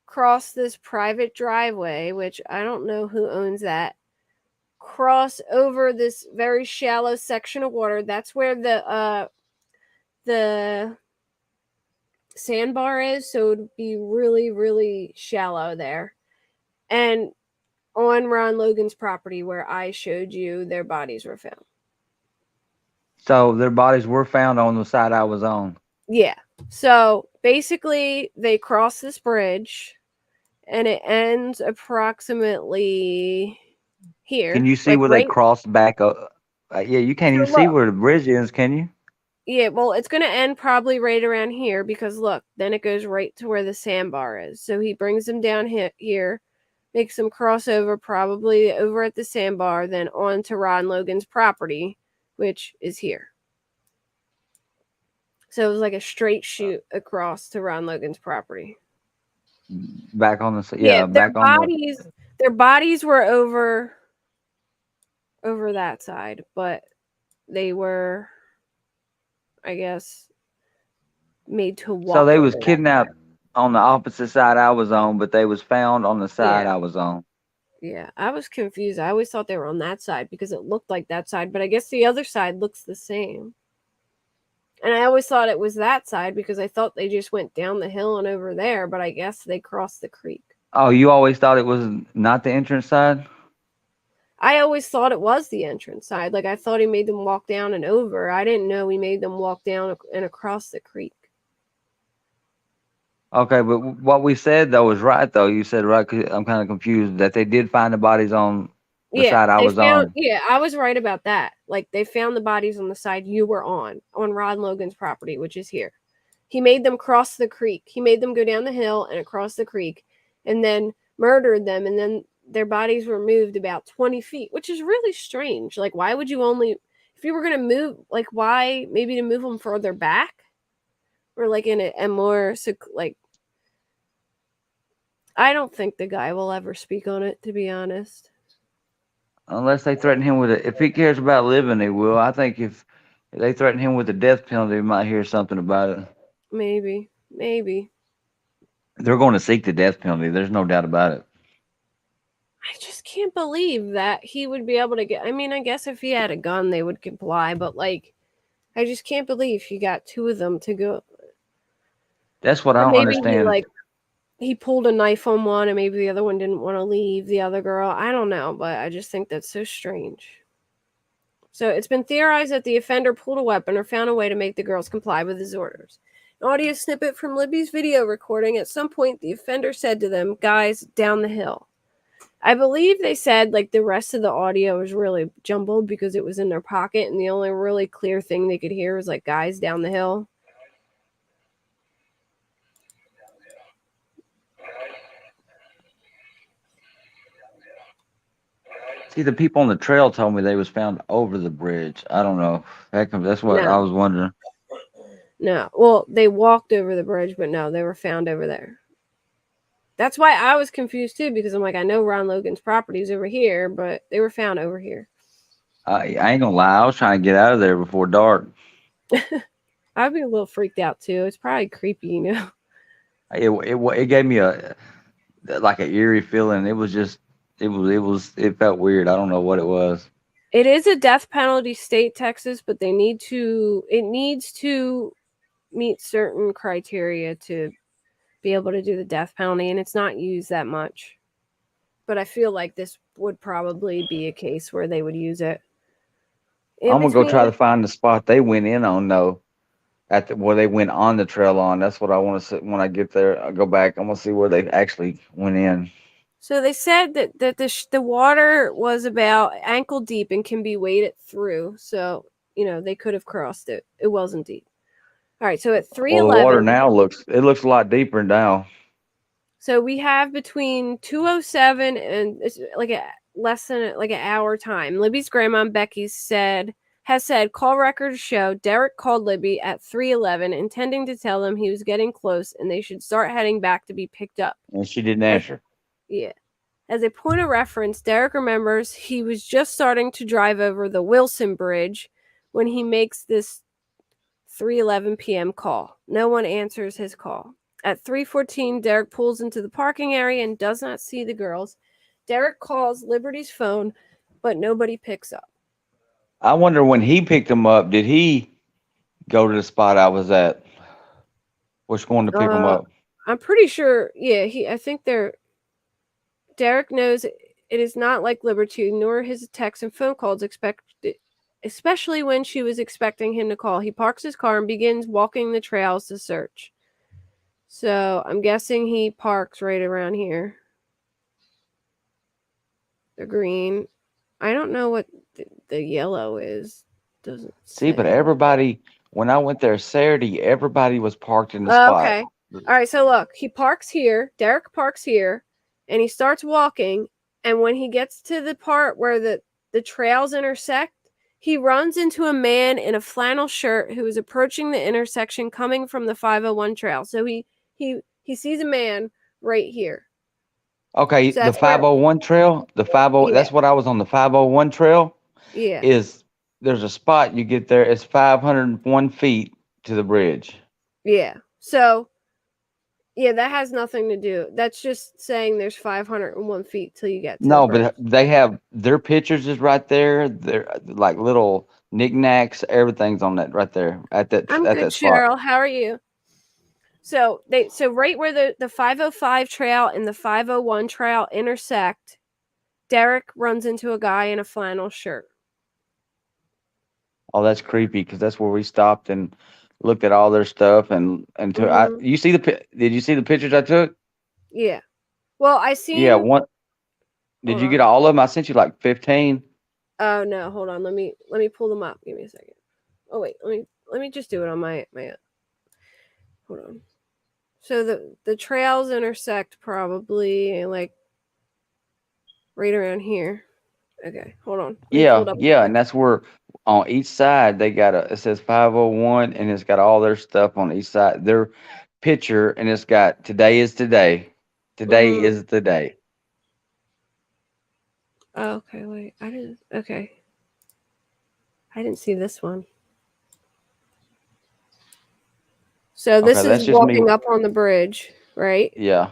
cross this private driveway, which I don't know who owns that, cross over this very shallow section of water. That's where the sandbar is, so it would be really, really shallow there. And on Ron Logan's property where I showed you, their bodies were found. So their bodies were found on the side I was on. Yeah. So basically, they cross this bridge, and it ends approximately here. Can you see where they crossed back up? Yeah, you can't even see where the bridge ends, can you? Yeah, well, it's going to end probably right around here because look, then it goes right to where the sandbar is. So he brings them down here, makes them cross over probably over at the sandbar, then on to Ron Logan's property, which is here. So it was like a straight shoot across to Ron Logan's property. Back on the their bodies were over that side, but they were, I guess, made to walk. So they was kidnapped on the opposite side I was on, but they was found on the side I was on. Yeah, I was confused. I always thought they were on that side because it looked like that side, but I guess the other side looks the same. And I always thought it was that side because I thought they just went down the hill and over there, but I guess they crossed the creek. Oh, you always thought it was not the entrance side? I always thought it was the entrance side. Like, I thought he made them walk down and over. I didn't know he made them walk down and across the creek. Okay, but what we said, though, was right, though. You said right, 'cause I'm kind of confused that they did find the bodies on The Yeah, side I they was found. on. Yeah, I was right about that. Like they found the bodies on the side you were on Ron Logan's property, which is here. He made them cross the creek. He made them go down the hill and across the creek, and then murdered them. And then their bodies were moved about 20 feet, which is really strange. Like, why would you only, if you were gonna move, like, why maybe to move them further back, or like in a more like. I don't think the guy will ever speak on it, to be honest. Unless they threaten him with it. If he cares about living, he will. I think if they threaten him with the death penalty, we might hear something about it. Maybe, maybe. They're going to seek the death penalty. There's no doubt about it. I just can't believe that he would be able to get. I mean, I guess if he had a gun, they would comply, but like, I just can't believe he got two of them to go. That's what I Or don't maybe he understand. like he pulled a knife on one, and maybe the other one didn't want to leave the other girl. I don't know, but I just think that's so strange. So it's been theorized that the offender pulled a weapon or found a way to make the girls comply with his orders. An audio snippet from Libby's video recording. At some point, the offender said to them, "Guys, down the hill." I believe they said like the rest of the audio was really jumbled because it was in their pocket, and the only really clear thing they could hear was like "guys down the hill." See, the people on the trail told me they was found over the bridge. I don't know. That's what I No, was wondering. no. Well, they walked over the bridge, but no, they were found over there. That's why I was confused too, because I'm like, I know Ron Logan's property is over here, but they were found over here. I ain't gonna lie. I was trying to get out of there before dark. I'd be a little freaked out too. It's probably creepy, you know. It gave me a like an eerie feeling. It was just it felt weird. I don't know what it was. It is a death penalty state, Texas, but it needs to meet certain criteria to be able to do the death penalty, and it's not used that much. But I feel like this would probably be a case where they would use it. In I'm gonna go between, try to find the spot they went in on though. Where they went on the trail on. That's what I want to see when I get there. I go back. I'm gonna see where they actually went in. so they said that the water was about ankle deep and can be waded through. So they could have crossed it. It wasn't deep. All right. So at Well, the water 3:11, now looks a lot deeper now. so we have between 2:07 and it's like a less than like an hour time. Libby's grandma Becky has said call records show Derek called Libby at 3:11, intending to tell them he was getting close and they should start heading back to be picked up. And she didn't As, answer. yeah. As a point of reference, Derek remembers he was just starting to drive over the Wilson Bridge when he makes this 3:11 p.m. call. No one answers his call. At 3:14, Derek pulls into the parking area and does not see the girls. Derek calls Liberty's phone, but nobody picks up. I wonder when he picked him up, did he go to the spot I was at? Which one to pick him Uh, up? I'm pretty sure. Yeah, I think they're. Derek knows it is not like Liberty, nor his texts and phone calls expected, especially when she was expecting him to call. He parks his car and begins walking the trails to search. So I'm guessing he parks right around here. The green. I don't know what the yellow is. Doesn't See, but say. everybody when I went there Saturday, everybody was parked in the Oh, spot. okay. All right. So look, he parks here. Derek parks here, and he starts walking. And when he gets to the part where the trails intersect, he runs into a man in a flannel shirt who is approaching the intersection coming from the 501 trail. So he sees a man right here. Okay, So the that's where. 501 trail, the 50 Yeah. that's what I was on the 501 trail Yeah. is there's a spot you get there, it's 501 feet to the bridge. Yeah. So yeah, that has nothing to do. That's just saying there's 501 feet till you get to the No, bridge. but they have their pictures is right there. They're like little knickknacks, everything's on that right there I'm at good, that spot. Cheryl. How are you? So right where the 505 trail and the 501 trail intersect, Derek runs into a guy in a flannel shirt. Oh, that's creepy because that's where we stopped and looked at all their stuff Mm-hmm. you see did you see the pictures I took? Yeah. Well, I Yeah, seen. one Did you get all of them? I sent you like 15. Oh no, hold on. Let me pull them up. Give me a second. Oh wait, let me just do it on my hold on. So the trails intersect probably like right around here. Okay, hold on. Let me pull it Yeah, up. yeah, and that's where on each side they got it says 501 and it's got all their stuff on each side. Their picture and it's got today is today. Today Mm-hmm. is the day. Oh, okay, wait. I didn't. Okay, I didn't see this one. So Okay, this that's is just me. walking up on the bridge, right? Yeah.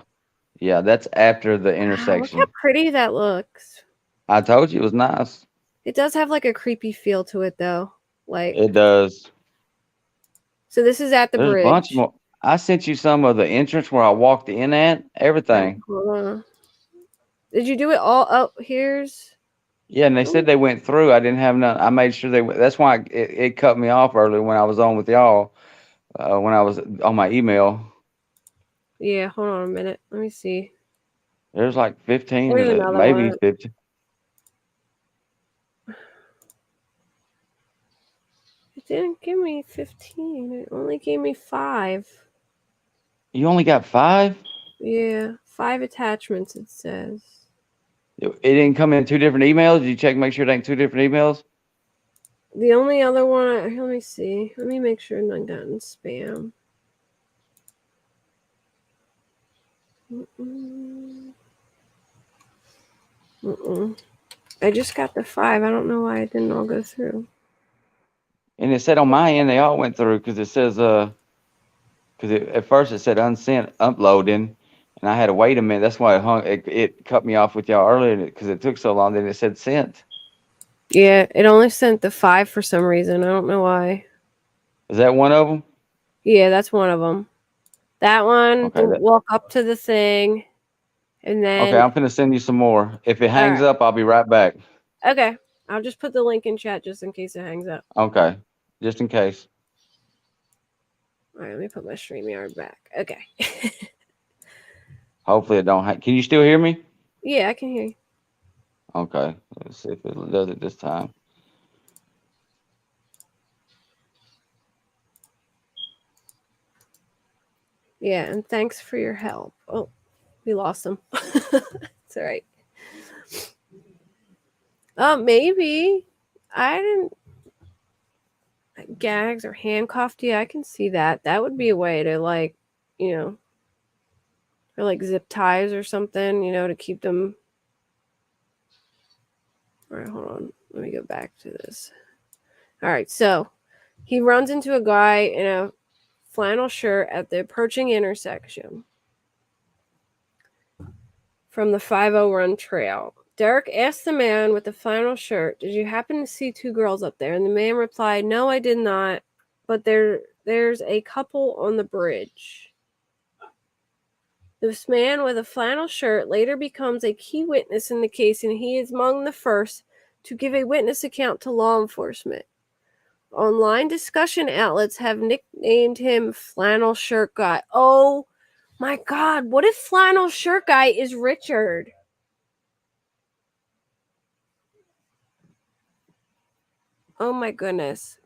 Yeah, that's after the Wow, look how intersection. pretty that looks. I told you it was nice. It does have like a creepy feel to it though. Like, It does. so this is at the There's a bunch bridge. more. I sent you some of the entrance where I walked in at, All right, everything. hold on. Did you do it all? Oh, here's. Yeah, and they Oh, said they went through. I didn't have none. I made sure they went. That's why it cut me off earlier when I was on with y'all, when I was on my email. yeah. Hold on a minute. Let me see. There's like 15 There's of it, another maybe one. 50. It didn't give me 15. It only gave me 5. You only got 5? Yeah, 5 attachments. It says. It didn't come in 2 different emails? Did you check, make sure it ain't 2 different emails? The only other one. Let me see. Let me make sure none got in spam. Mm-mm. Mm-mm. I just got the 5. I don't know why it didn't all go through. And it said on my end they all went through because it says because at first it said unsent uploading, and I had to wait a minute. That's why it cut me off with y'all earlier because it took so long. Then it said sent. Yeah, it only sent the 5 for some reason. I don't know why. Is that one of them? Yeah, that's one of them. That one, Okay, walk up to the thing, and okay. then I'm finna send you some more. If it all hangs right, up, I'll be right back. okay. I'll just put the link in chat just in case it hangs up. Okay, just in case. All right, let me put my StreamYard back. Okay. Hopefully it don't. Can you still hear me? Yeah, I can hear you. Okay, let's see if it does it this time. Yeah, and thanks for your help. Oh, we lost him. It's all right. Maybe I didn't gags or handcuffed you. I can see that. That would be a way to like, you know, or like zip ties or something, to keep them. All right, hold on. Let me go back to this. All right, so he runs into a guy in a flannel shirt at the approaching intersection from the 50 Run Trail. Derek asked the man with the flannel shirt, "Did you happen to see 2 girls up there?" And the man replied, "No, I did not, but there's a couple on the bridge." This man with a flannel shirt later becomes a key witness in the case, and he is among the first to give a witness account to law enforcement. Online discussion outlets have nicknamed him Flannel Shirt Guy. Oh my God, what if Flannel Shirt Guy is Richard? Oh my goodness.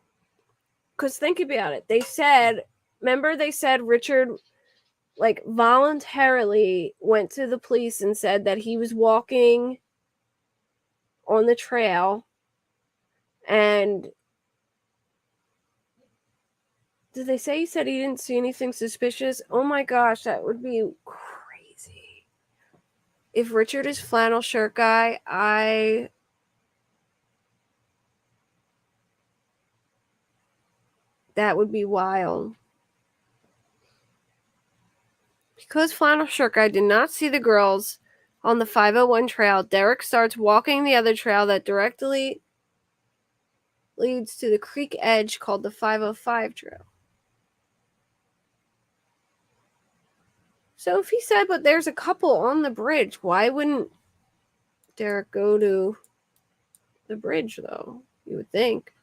Because think about it. Remember they said Richard like voluntarily went to the police and said that he was walking on the trail, and did they say he said he didn't see anything suspicious? Oh my gosh, that would be crazy. If Richard is Flannel Shirt Guy, that would be wild. Because Flannel Shirt Guy did not see the girls on the 501 trail, Derek starts walking the other trail that directly leads to the creek edge called the 505 trail. So if he said, but there's a couple on the bridge, why wouldn't Derek go to the bridge, though? You would think.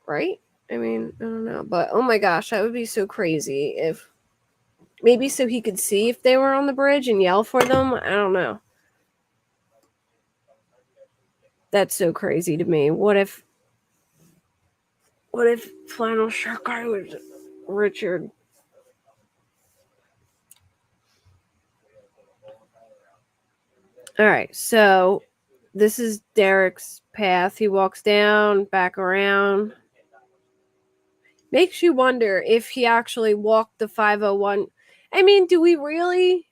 Right? I mean, I don't know. But oh my gosh, that would be so crazy if Maybe so he could see if they were on the bridge and yell for them. I don't know. That's so crazy to me. What if Flannel Shirt Guy was Richard? All right, so this is Derek's path. He walks down, back around. Makes you wonder if he actually walked the 501. I mean, do we really?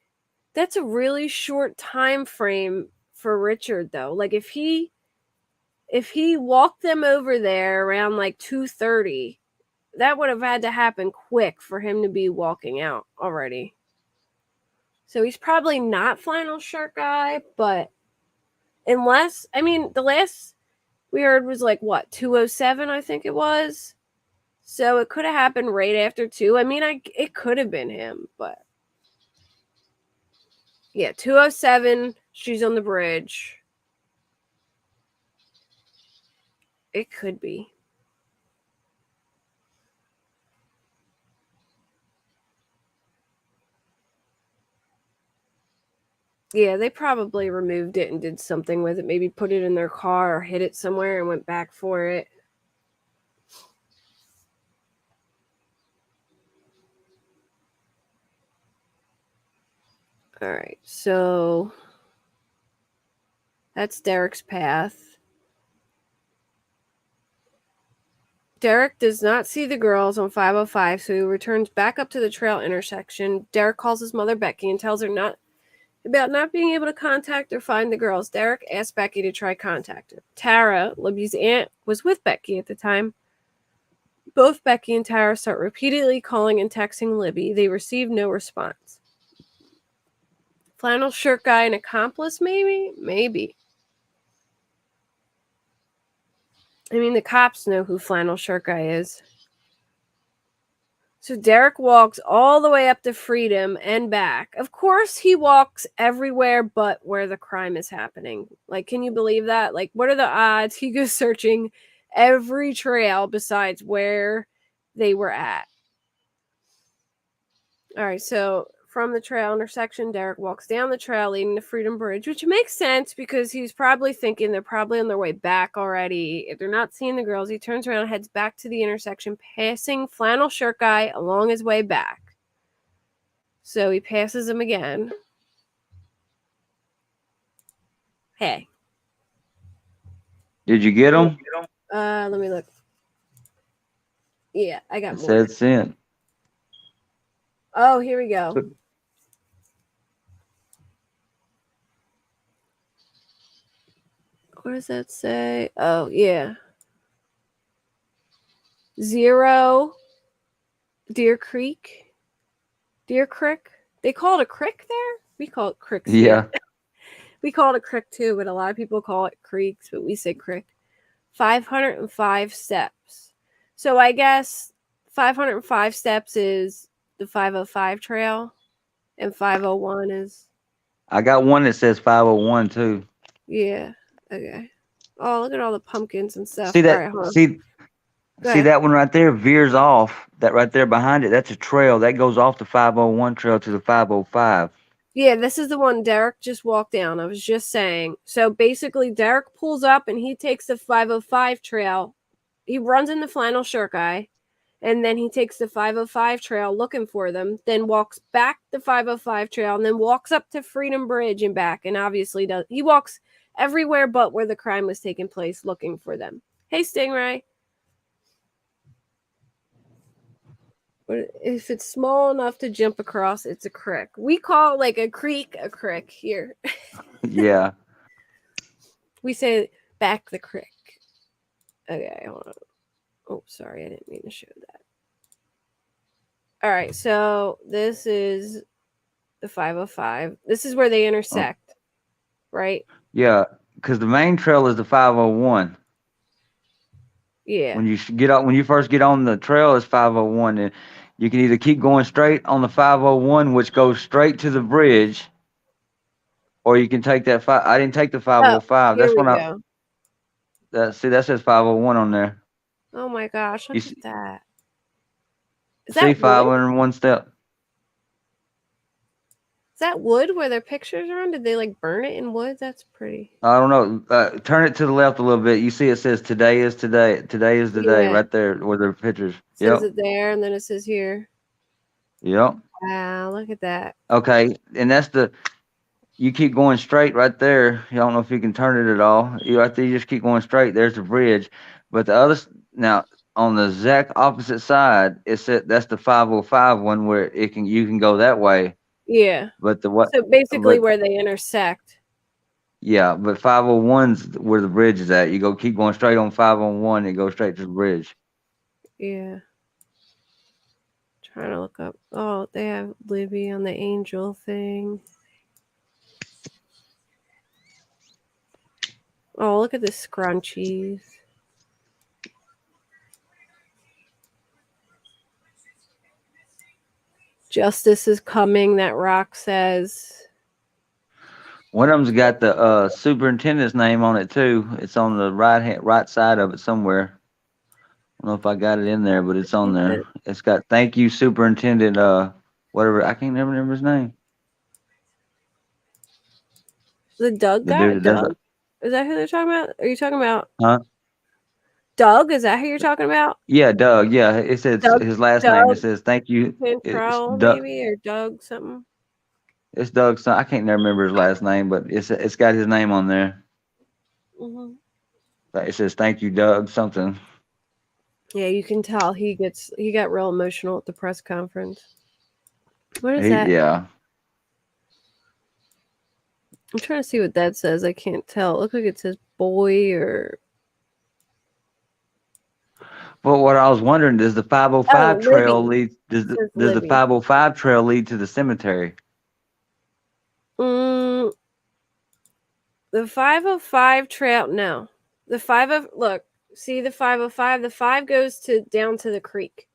That's a really short time frame for Richard, though. Like if he walked them over there around like 2:30, that would have had to happen quick for him to be walking out already. So he's probably not Flannel Shirt Guy, but unless, I mean, the last we heard was like what, 2:07, I think it was. So it could have happened right after 2. I mean, it could have been him, but yeah, 2:07, she's on the bridge. It could be. Yeah, they probably removed it and did something with it. Maybe put it in their car or hid it somewhere and went back for it. All right, so that's Derek's path. Derek does not see the girls on 505, so he returns back up to the trail intersection. Derek calls his mother Becky and tells her about not being able to contact or find the girls. Derek asks Becky to try contact her. Tara, Libby's aunt, was with Becky at the time. Both Becky and Tara start repeatedly calling and texting Libby. They receive no response. Flannel Shirt Guy, an accomplice, maybe? Maybe. I mean, the cops know who Flannel Shirt Guy is. So Derek walks all the way up to Freedom and back. Of course, he walks everywhere but where the crime is happening. Like, can you believe that? Like, what are the odds he goes searching every trail besides where they were at? All right, so from the trail intersection, Derek walks down the trail leading to Freedom Bridge, which makes sense because he's probably thinking they're probably on their way back already. If they're not seeing the girls, he turns around and heads back to the intersection, passing Flannel Shirt Guy along his way back. So he passes him again. Hey. Did you get them? Let me look. Yeah, I got It more. said sent. Oh, here we go. What does that say? Oh, yeah. 0 Deer Creek. Deer Creek. They call it a creek there? We call it cricks. Yeah. We call it a creek too, but a lot of people call it creeks, but we say creek. 505 steps. So I guess 505 steps is the 505 trail, and 501 is. I got one that says 501 too. Yeah. Okay. Oh, look at all the pumpkins and stuff. See that? All right, hold on. See that one right there veers off. That right there behind it, that's a trail that goes off the 501 trail to the 505. Yeah, this is the one Derek just walked down. I was just saying. So basically, Derek pulls up and he takes the 505 trail. He runs into Flannel Shirt Guy, and then he takes the 505 trail looking for them, then walks back the 505 trail, and then walks up to Freedom Bridge and back, and obviously he walks everywhere but where the crime was taking place looking for them. Hey, Stingray. If it's small enough to jump across, it's a creek. We call like a creek here. Yeah. We say back the creek. Okay, hold on. Oh, sorry, I didn't mean to show that. All right, so this is the 505. This is where they intersect, right? Yeah, because the main trail is the 501. Yeah. When you first get on the trail, it's 501, and you can either keep going straight on the 501, which goes straight to the bridge, or you can take that I didn't take the 505. That's when go. That says 501 on there. Oh my gosh, look at that. Is See that 501 step. Is that wood where their pictures are on? Did they like burn it in wood? That's pretty. I don't know. Turn it to the left a little bit. You see, it says "Today is today." Today is the day, Yeah. right there where the pictures. It says Yep. it there, and then it says here. Yep. Wow, look at that. Okay, and that's the. You keep going straight right there. You don't know if you can turn it at all. You right there. You just keep going straight. There's the bridge, but the other now on the exact opposite side, it said that's the 505 one where it can you can go that way. Yeah. But the what? So basically, But where they intersect. yeah, but 501's where the bridge is at. You go keep going straight on 501 and go straight to the bridge. Yeah. Trying to look up. Oh, they have Libby on the angel thing. Oh, look at the scrunchies. Justice is coming, that rock says. One of them's got the superintendent's name on it too. It's on the right side of it somewhere. I don't know if I got it in there, but it's on there. It's got "Thank you, Superintendent." Whatever. I can't never remember his name. The Doug The guy? dude that does Doug? it. Is that who they're talking about? Are you talking about Huh? Doug? Is that who you're talking about? Yeah, Doug. Yeah, it says Doug his last name. It Doug says "Thank you." It's Cantrell, Doug. maybe? Or Doug something? It's Doug's son. I can't never remember his last name, but it's got his name on there. Hmm. It says "Thank you, Doug." Something. Yeah, you can tell he got real emotional at the press conference. What is that? Yeah. I'm trying to see what that says. I can't tell. It looks like it says boy or But what I was wondering, does the 505 oh, trail Libby. lead? It says Does the Libby. 505 trail lead to the cemetery? Mm, the 505 trail. No, the 50 look. See the 505. The 5 goes to down to the creek.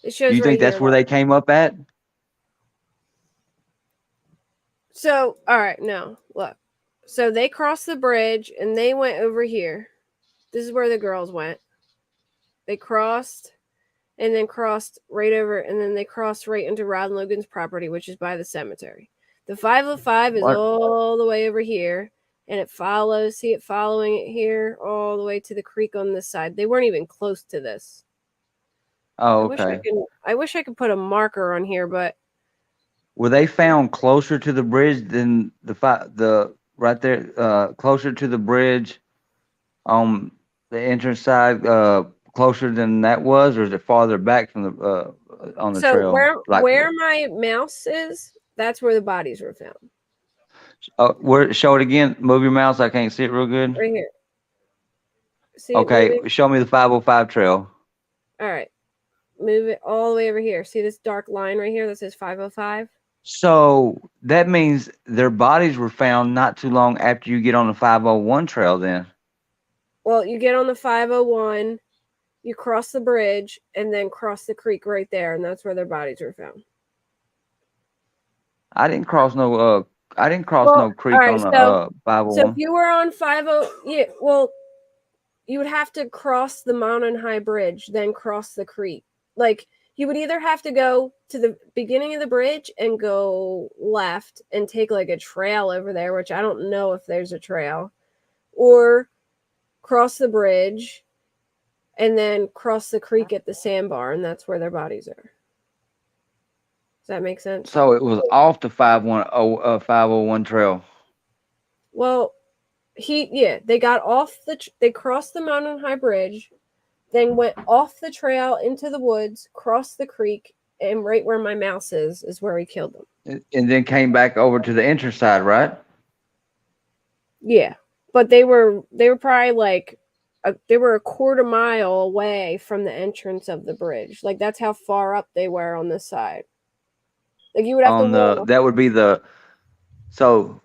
It Do shows you right think here. that's where Look. they came up at? So all right, no, look. So they crossed the bridge and they went over here. This is where the girls went. They crossed and then crossed right over, and then they crossed right into Rod Logan's property, which is by the cemetery. The 505 is What? all the way over here, and it follows. See it following it here all the way to the creek on this side. They weren't even close to this. Oh, I wish I okay. could. I wish I could put a marker on here, but Were they found closer to the bridge than the right there, closer to the bridge on the entrance side, closer than that was, or is it farther back from the on the so trail? Like, where my mouse is, that's where the bodies were found. where? Show it again. Move your mouse. I can't see it real good. Right here. See it Okay, moving? show me the 505 trail. All right. Move it all the way over here. See this dark line right here that says 505? So that means their bodies were found not too long after you get on the 501 trail. Then Well, you get on the 501, you cross the bridge, and then cross the creek right there, and that's where their bodies were found. I didn't cross no Well, no all creek right. on the So if 501. you were on 50, yeah, well, you would have to cross the Mountain High Bridge, then cross the creek. Like you would either have to go to the beginning of the bridge and go left and take like a trail over there, which I don't know if there's a trail, or cross the bridge and then cross the creek at the sandbar, and that's where their bodies are. Does that make sense? So it was off the 501 trail. Well, they got off they crossed the Mountain High Bridge, then went off the trail into the woods, crossed the creek, and right where my mouse is where he killed them. And then came back over to the entrance side, right? Yeah, but they were probably like they were a quarter mile away from the entrance of the bridge. Like that's how far up they were on this side. Like you would have to On the walk. that would be the so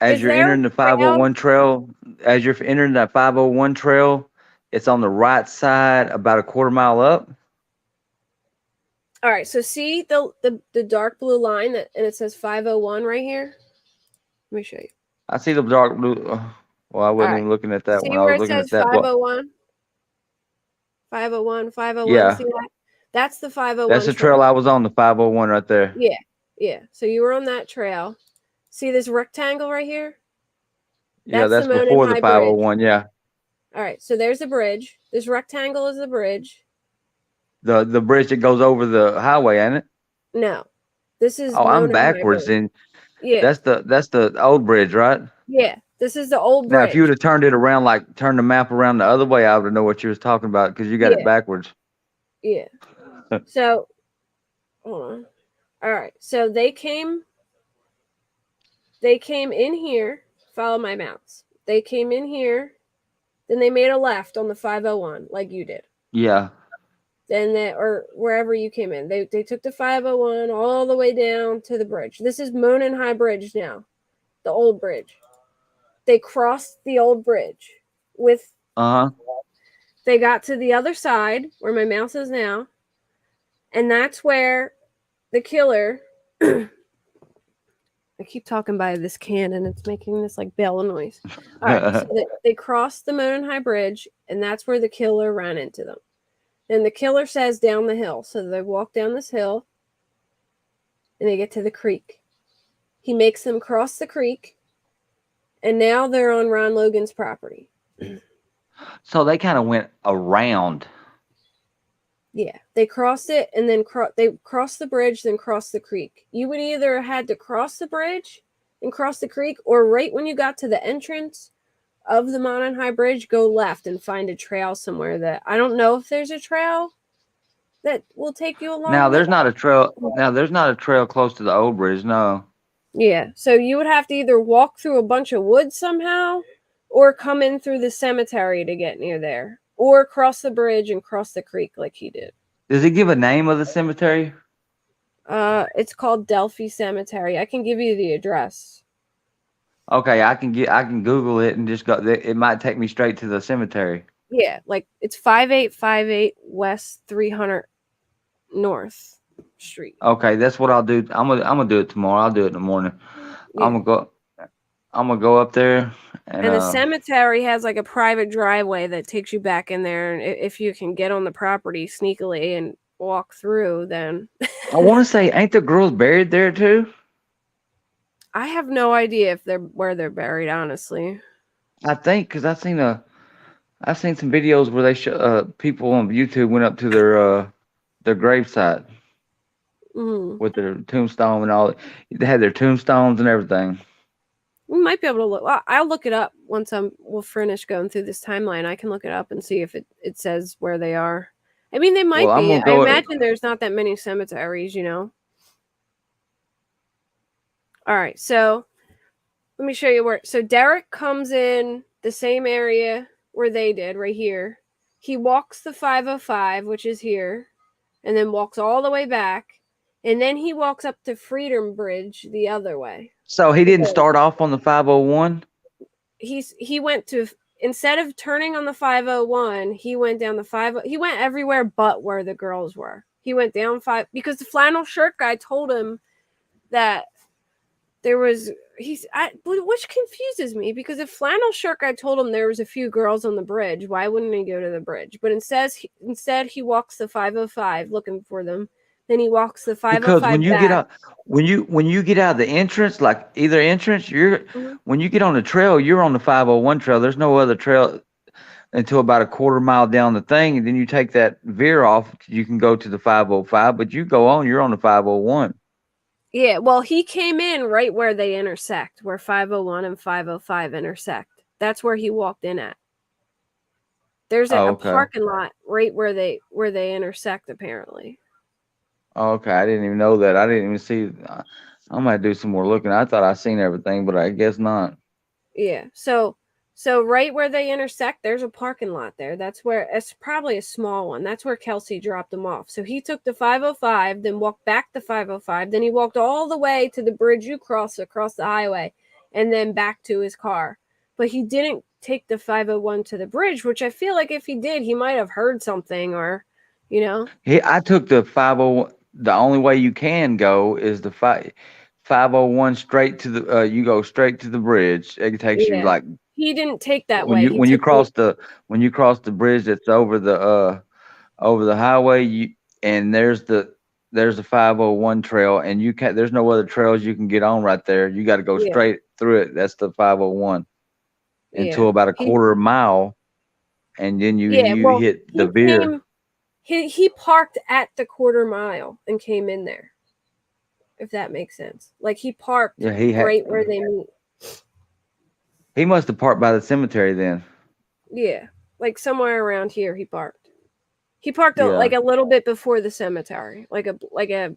as Is you're there entering the a trail? 501 trail, as you're entering that 501 trail, it's on the right side about a quarter mile up. All right, so see the dark blue line that and it says 501 right here. Let me show you. I see the dark blue. Well, I All wasn't right, even looking at that see one. I where was it looking at says that. Well, 501, 501, 501. yeah, See that? That's the 501 that's the trail trail. I was on, the 501 right there. Yeah, Yeah. So you were on that trail. See this rectangle right here? Yeah, That's the that's Monon before the High Bridge. 501. Yeah, All right. So there's the bridge. This rectangle is the bridge. the bridge that goes over the highway, ain't it? No, this is Oh, I'm Monon High backwards. Bridge. And Yeah. that's the old bridge, right? Yeah. This is the old Now, if you would bridge. have turned it around, like turned the map around the other way, I would have know what you was talking about because you got it Yeah. backwards. Yeah. So, hold on. All right. So they came in here. Follow my mouse. They came in here. Then they made a left on the 501 like you did. Yeah. Then they, or wherever you came in. They took the 501 all the way down to the bridge. This is Monon High Bridge now. The old bridge. They crossed the old bridge with Uh huh. they got to the other side where my mouse is now. And that's where the killer I keep talking by this can and it's making this like bell noise. All right, so they crossed the Monon High Bridge, and that's where the killer ran into them. And the killer says down the hill. So they walk down this hill and they get to the creek. He makes them cross the creek, and now they're on Ron Logan's property. So they kind of went around. Yeah, they crossed it and then they crossed the bridge, then crossed the creek. You would either had to cross the bridge and cross the creek, or right when you got to the entrance of the Monon High Bridge, go left and find a trail somewhere that I don't know if there's a trail that will take you along Now the. there's not a trail. Now there's not a trail close to the old bridge. No. Yeah, so you would have to either walk through a bunch of woods somehow, or come in through the cemetery to get near there, or cross the bridge and cross the creek like he did. Does it give a name of the cemetery? It's called Delphi Cemetery. I can give you the address. Okay, I can Google it and just go. It might take me straight to the cemetery. Yeah, like it's 5858 West 300 North Street. Okay, that's what I'll do. I'm gonna do it tomorrow. I'll do it in the morning. Yeah. I'm gonna go up there And the cemetery has like a private driveway that takes you back in there. And if you can get on the property sneakily and walk through, then I want to say, ain't the girls buried there too? I have no idea if they're where they're buried. Honestly, I think because I've seen some videos where they show people on YouTube went up to their gravesite with their tombstone and all. They had their tombstones and everything. we might be able to look. Well, I'll look it up once we'll finish going through this timeline. I can look it up and see if it says where they are. I mean, they might Well, I'm be. gonna I go. imagine there's not that many cemeteries, you know. All right, so let me show you where. So Derek comes in the same area where they did, right here. He walks the 505, which is here, and then walks all the way back, and then he walks up to Freedom Bridge the other way. So he didn't start off on the 501. He went to, instead of turning on the 501, he went down the 50. He went everywhere but where the girls were. He went down 5 because the flannel shirt guy told him that there was which confuses me, because if flannel shirt guy told him there was a few girls on the bridge, why wouldn't he go to the bridge? But instead he walks the 505 looking for them. Then he walks the Because 505 when you get back. out, when you get out of the entrance, like either entrance, when you get on the trail, you're on the 501 trail. There's no other trail until about a quarter mile down the thing, and then you take that veer off. You can go to the 505, but you go on, you're on the 501. Yeah, well, he came in right where they intersect, where 501 and 505 intersect. That's where he walked in at. There's a Okay. parking lot right where they intersect, apparently. Okay, I didn't even know that. I didn't even see. I might do some more looking. I thought I seen everything, but I guess not. Yeah. So right where they intersect, there's a parking lot there. That's where it's probably a small one. That's where Kelsey dropped him off. So he took the 505, then walked back the 505, then he walked all the way to the bridge you cross across the highway, and then back to his car. But he didn't take the 501 to the bridge, which I feel like if he did, he might have heard something, or, you know. I took the 501. The only way you can go is the 501 straight to the. You go straight to the bridge. It takes you like. He didn't take that way. When you cross the bridge that's over the highway, and there's the there's a 501 trail, and you can't. There's no other trails you can get on right there. You got to go Yeah, straight through it. That's the 501 until yeah. about a quarter mile, and then Yeah, you well, hit the he veer. came he parked at the quarter mile and came in there, if that makes sense. Like he parked Yeah, right where they meet. he must have parked by the cemetery then. Yeah, like somewhere around here he parked. He parked like Yeah, a little bit before the cemetery, like a probably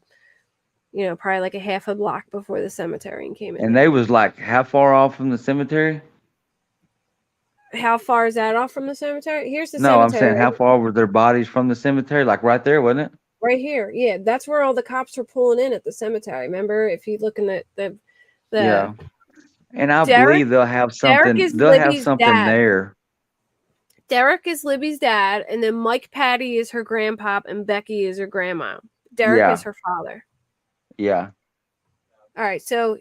like a half a block before the cemetery and came in and there. they was like how far off from the cemetery? How far is that off from the cemetery? Here's the No, I'm cemetery saying right how far were their bodies from the cemetery? Like right there, wasn't it? right here. Yeah, that's where all the cops were pulling in at the cemetery. Remember, if you look in the Yeah, and I Derek believe they'll have Derek something. is They'll have Libby's something dad. there. Derek is Libby's dad, and then Mike Patty is her grandpop, and Becky is her grandma. Derek is Yeah, her father. yeah, All right, so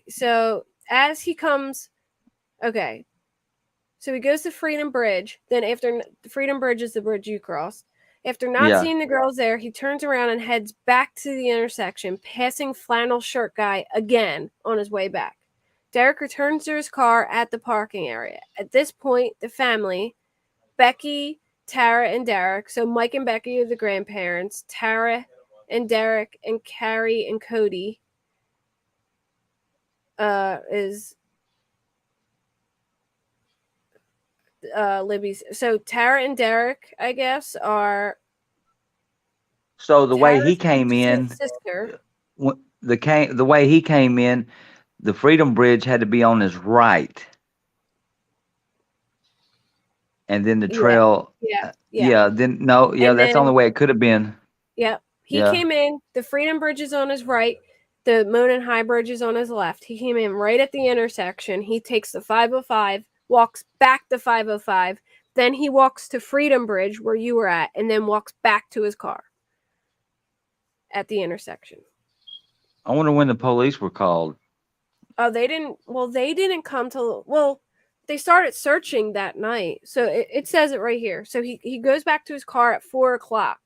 as he comes, okay, so he goes to Freedom Bridge. Then after Freedom Bridge is the bridge you cross. After not yeah. seeing the girls there, he turns around and heads back to the intersection, passing flannel shirt guy again on his way back. Derek returns to his car at the parking area. At this point, the family, Becky, Tara, and Derek. So Mike and Becky are the grandparents. Tara and Derek and Carrie and Cody is Libby's. So Tara and Derek, I guess, are So the way he Tara's came in, sister. the way he came in, the Freedom Bridge had to be on his right, and then the Yeah, trail. yeah, yeah. Yeah, then no, yeah, And that's the only then, way it could have been. yeah, he Yeah, came in. The Freedom Bridge is on his right. The Monon High Bridge is on his left. He came in right at the intersection. He takes the 505, walks back the 505. Then he walks to Freedom Bridge where you were at, and then walks back to his car at the intersection. I wonder when the police were called. Oh, they didn't. Well, they didn't come to. Well, they started searching that night. So it says it right here. So he goes back to his car at 4 o'clock.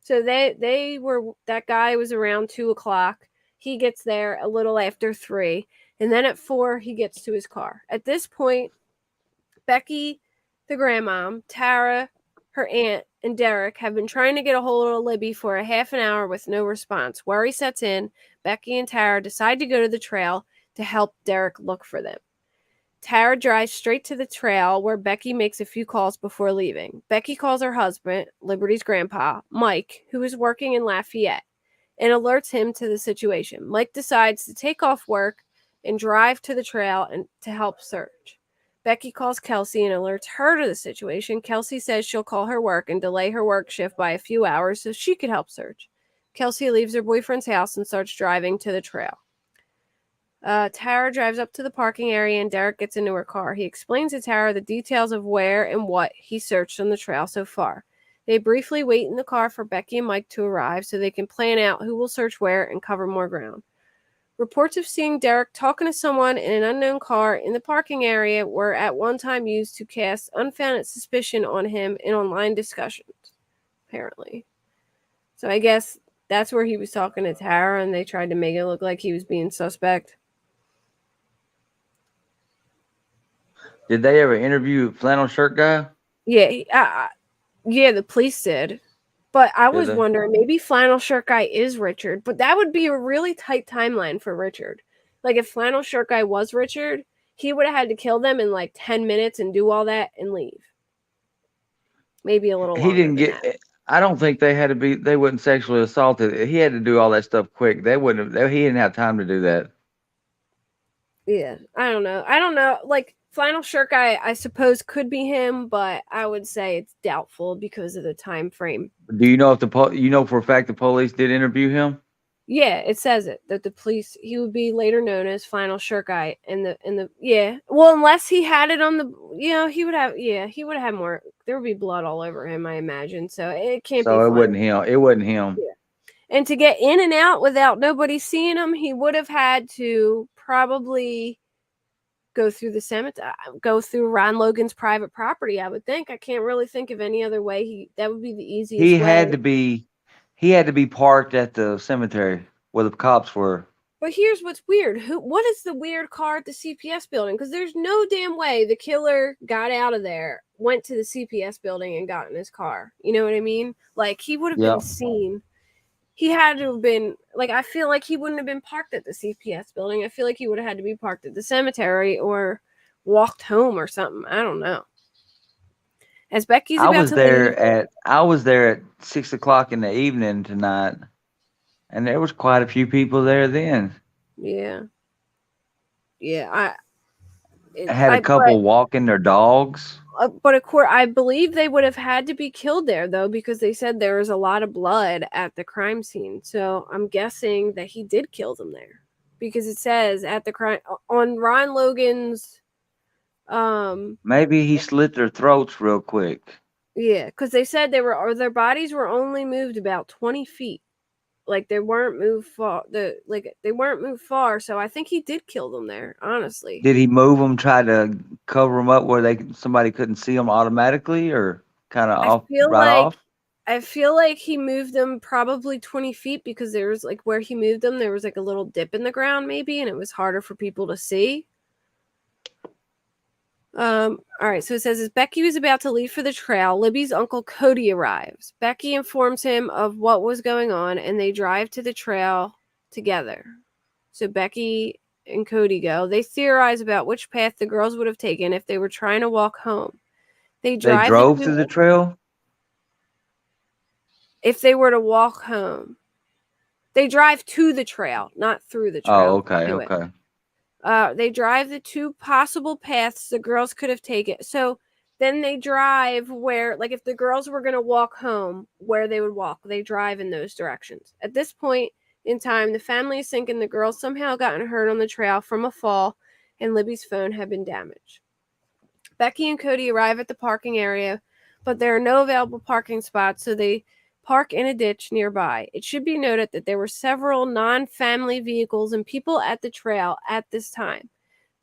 So they were that guy was around 2 o'clock. He gets there a little after 3, and then at 4 he gets to his car. At this point, Becky, the grandmom, Tara, her aunt, and Derek have been trying to get a hold of Libby for a half an hour with no response. Worry sets in. Becky and Tara decide to go to the trail to help Derek look for them. Tara drives straight to the trail where Becky makes a few calls before leaving. Becky calls her husband, Liberty's grandpa, Mike, who is working in Lafayette, and alerts him to the situation. Mike decides to take off work and drive to the trail and to help search. Becky calls Kelsey and alerts her to the situation. Kelsey says she'll call her work and delay her work shift by a few hours so she could help search. Kelsey leaves her boyfriend's house and starts driving to the trail. Tara drives up to the parking area and Derek gets into her car. He explains to Tara the details of where and what he searched on the trail so far. They briefly wait in the car for Becky and Mike to arrive so they can plan out who will search where and cover more ground. Reports of seeing Derek talking to someone in an unknown car in the parking area were at one time used to cast unfounded suspicion on him in online discussions, apparently. So I guess that's where he was talking to Tara and they tried to make it look like he was being suspect. Did they ever interview Flannel Shirt Guy? Yeah, yeah, the police did. But I Did was they? wondering, maybe Flannel Shirt Guy is Richard, but that would be a really tight timeline for Richard. Like if Flannel Shirt Guy was Richard, he would have had to kill them in like 10 minutes and do all that and leave. Maybe a little He longer didn't than get. that. I don't think they had to be. They wasn't sexually assaulted. He had to do all that stuff quick. They wouldn't have. He didn't have time to do that. Yeah, I don't know. I don't know. Like Flannel Shirt Guy, I suppose could be him, but I would say it's doubtful because of the time frame. Do you know if you know for a fact the police did interview him? Yeah, it says it that the police he would be later known as Flannel Shirt Guy in the yeah. Well, unless he had it on the he would have he would have more. There would be blood all over him, I imagine. So it can't be So it Flannel. wasn't him. It wasn't him. Yeah. And to get in and out without nobody seeing him, he would have had to probably go through the cemetery, go through Ron Logan's private property. I would think. I can't really think of any other way. That would be the easiest He way. had to be. He had to be parked at the cemetery where the cops were. But here's what's weird. What is the weird car at the CPS building? Because there's no damn way the killer got out of there, went to the CPS building, and got in his car. You know what I mean? Like, he would have Yeah. been seen. He had to have been, like, I feel like he wouldn't have been parked at the CPS building. I feel like he would have had to be parked at the cemetery or walked home or something. I don't know. As Becky's about to leave. I was there at 6 o'clock in the evening tonight, and there was quite a few people there then. Yeah. Yeah. I had a couple walking their dogs. But of course, I believe they would have had to be killed there, though, because they said there was a lot of blood at the crime scene. So I'm guessing that he did kill them there, because it says at the crime on Ron Logan's. Maybe he slit their throats real quick. Yeah, because they said their bodies were only moved about 20 feet. Like, they weren't moved far. They weren't moved far. So I think he did kill them there. Honestly. Did he move them, try to cover them up where somebody couldn't see them automatically, or kind of off right off? I feel like he moved them probably 20 feet, because there was, like, where he moved them, there was like a little dip in the ground maybe, and it was harder for people to see. All right, so it says, as Becky was about to leave for the trail, Libby's uncle Cody arrives. Becky informs him of what was going on, and they drive to the trail together. So Becky and Cody go. They theorize about which path the girls would have taken if they were trying to walk home. They drove to the trail? If they were to walk home. They drive to the trail, not through the trail. Oh, okay, okay. They drive the two possible paths the girls could have taken. So then they drive where, like, if the girls were going to walk home, where they would walk, they drive in those directions. At this point in time, the family is thinking the girls somehow gotten hurt on the trail from a fall, and Libby's phone had been damaged. Becky and Cody arrive at the parking area, but there are no available parking spots, so they park in a ditch nearby. It should be noted that there were several non-family vehicles and people at the trail at this time.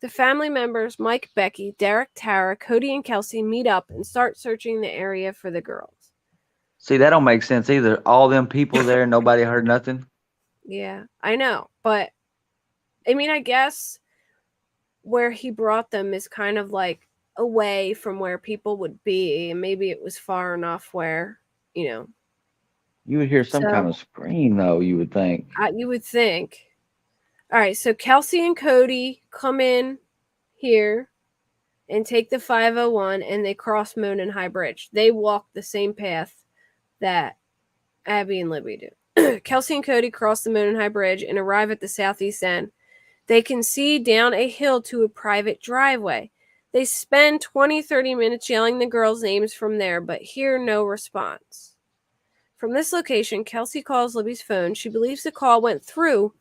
The family members, Mike, Becky, Derek, Tara, Cody, and Kelsey, meet up and start searching the area for the girls. See, that don't make sense either. All them people there, nobody heard nothing. Yeah, I know. But, I mean, I guess where he brought them is kind of like away from where people would be. And maybe it was far enough where, you know. You would hear some kind of scream, though, you would think. You would think. All right, so Kelsey and Cody come in here and take the 501, and they cross Moon and High Bridge. They walk the same path that Abby and Libby do. Kelsey and Cody cross the Moon and High Bridge and arrive at the southeast end. They can see down a hill to a private driveway. They spend 20-30 minutes yelling the girls' names from there, but hear no response. From this location, Kelsey calls Libby's phone. She believes the call went through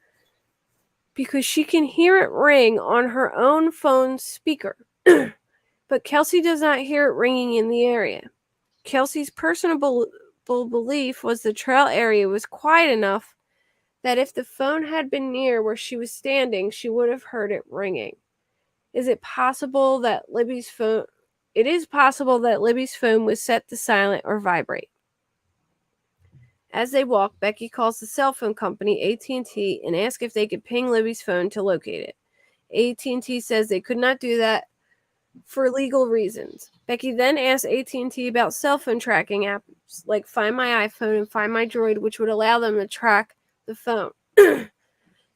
because she can hear it ring on her own phone's speaker. But Kelsey does not hear it ringing in the area. Kelsey's personal belief was the trail area was quiet enough that if the phone had been near where she was standing, she would have heard it ringing. Is it possible that Libby's phone... It is possible that Libby's phone was set to silent or vibrate. As they walk, Becky calls the cell phone company, AT&T, and asks if they could ping Libby's phone to locate it. AT&T says they could not do that for legal reasons. Becky then asks AT&T about cell phone tracking apps like Find My iPhone and Find My Droid, which would allow them to track the phone.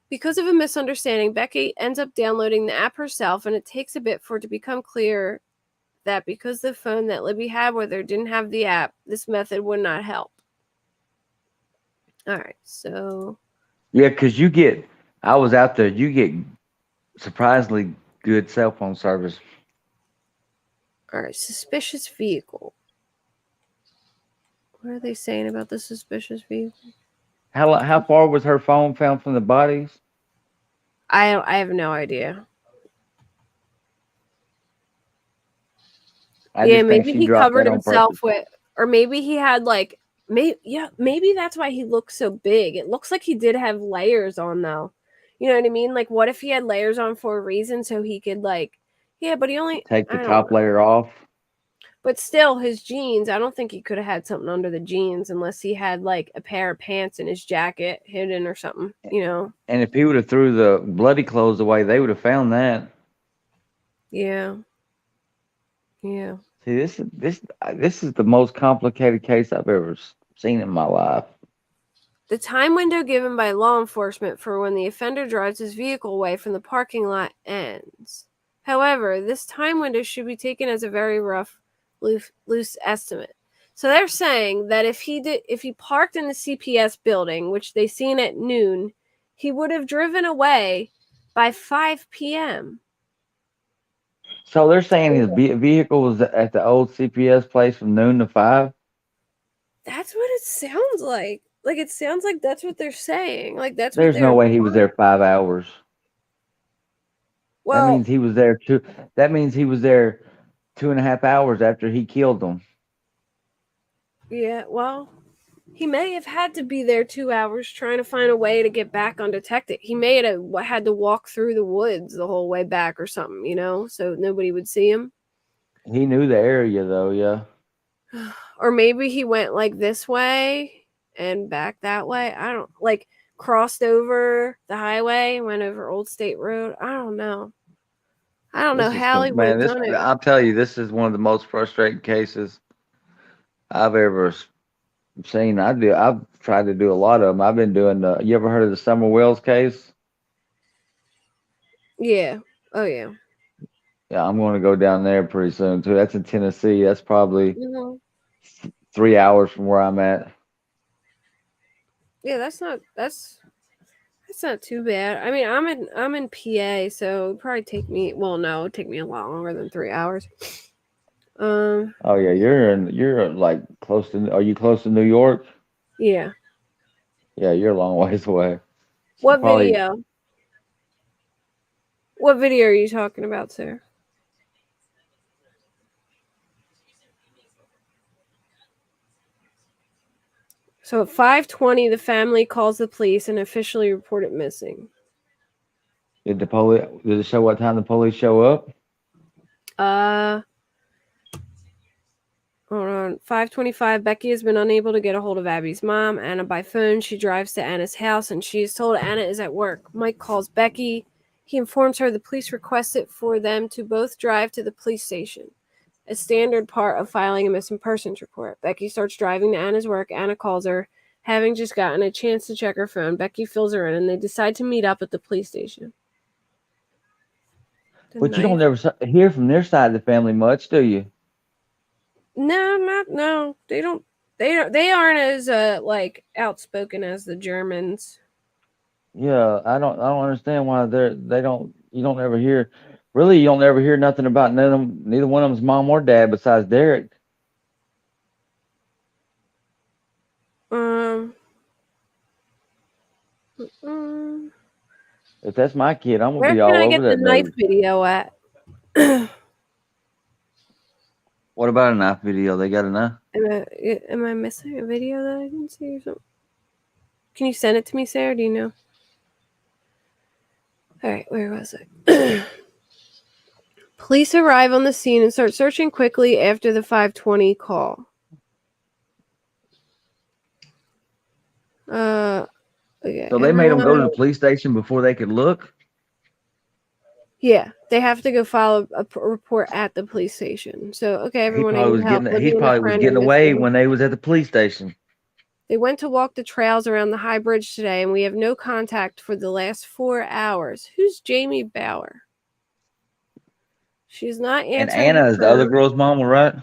Because of a misunderstanding, Becky ends up downloading the app herself, and it takes a bit for it to become clear that because the phone that Libby had with her didn't have the app, this method would not help. All right, so... Yeah, because I was out there, you get surprisingly good cell phone service. All right, suspicious vehicle. What are they saying about the suspicious vehicle? How far was her phone found from the bodies? I have no idea. Maybe he covered himself with, or maybe he had like, maybe that's why he looks so big. It looks like he did have layers on though. You know what I mean? Like, what if he had layers on for a reason so he could like, but he only take the top layer off. But still, his jeans, I don't think he could have had something under the jeans unless he had like a pair of pants in his jacket hidden or something, you know? And if he would have threw the bloody clothes away, they would have found that. Yeah. Yeah. See, this is the most complicated case I've ever seen in my life. The time window given by law enforcement for when the offender drives his vehicle away from the parking lot ends. However, this time window should be taken as a very rough, loose estimate. So they're saying that if he parked in the CPS building, which they seen at noon, he would have driven away by 5 p.m. So they're saying his vehicle was at the old CPS place from noon to 5. That's what it sounds like. Like it sounds like that's what they're saying. Like that's what There's they're no way he was there 5 hours. That well, means he was there two. That means he was there 2.5 hours after he killed them. yeah, well, he may have had to be there 2 hours trying to find a way to get back undetected. He may have had to walk through the woods the whole way back or something, you know, so nobody would see him. He knew the area though, yeah. Or maybe he went like this way and back that way. I don't like crossed over the highway, went over Old State Road. I don't know. I don't know This is how he would man. have This done it. I'll tell you, this is one of the most frustrating cases I've ever seen. I've tried to do a lot of them. I've been doing the. You ever heard of the Summer Wells case? Yeah. Oh yeah. Yeah, I'm going to go down there pretty soon too. That's in Tennessee. That's probably Mm-hmm. 3 hours from where I'm at. Yeah, that's not too bad. I mean, I'm in PA, so it'd probably take me. Well, no, it'd take me a lot longer than 3 hours. Oh yeah, you're like close to. Are you close to New York? Yeah. Yeah, you're a long ways away. So What probably video? What video are you talking about, sir? So at 5:20, the family calls the police and officially report it missing. did the police? Did it show what time the police show up? Uh, Hold on. 5:25. Becky has been unable to get a hold of Abby's mom, Anna, by phone. She drives to Anna's house and she is told Anna is at work. Mike calls Becky. He informs her the police requested for them to both drive to the police station, a standard part of filing a missing persons report. Becky starts driving to Anna's work. Anna calls her, having just gotten a chance to check her phone. Becky fills her in and they decide to meet up at the police station. But you don't ever hear from their side of the family much, do you? No. They don't. They aren't as like outspoken as the Germans. Yeah, I don't understand why they don't. You don't ever hear. Really, you don't ever hear nothing about neither one of them's mom or dad besides Derek. If that's my kid, I'm gonna Where be can all I over get the that knife news. video at? What about a knife video? They got a knife? Am I missing a video that I didn't see or something? Can you send it to me, Sarah? Do you know? All right, where was it? Police arrive on the scene and start searching quickly after the 5:20 call. Okay, So they made them go to the police station before they could look? Yeah, they have to go file a report at the police station. So, okay, everyone, I need help. He Libby and a probably was friend getting are away missing. when they was at the police station. They went to walk the trails around the high bridge today, and we have no contact for the last 4 hours. Who's Jamie Bauer? She's not And answering. Anna is the other girl's mama, right?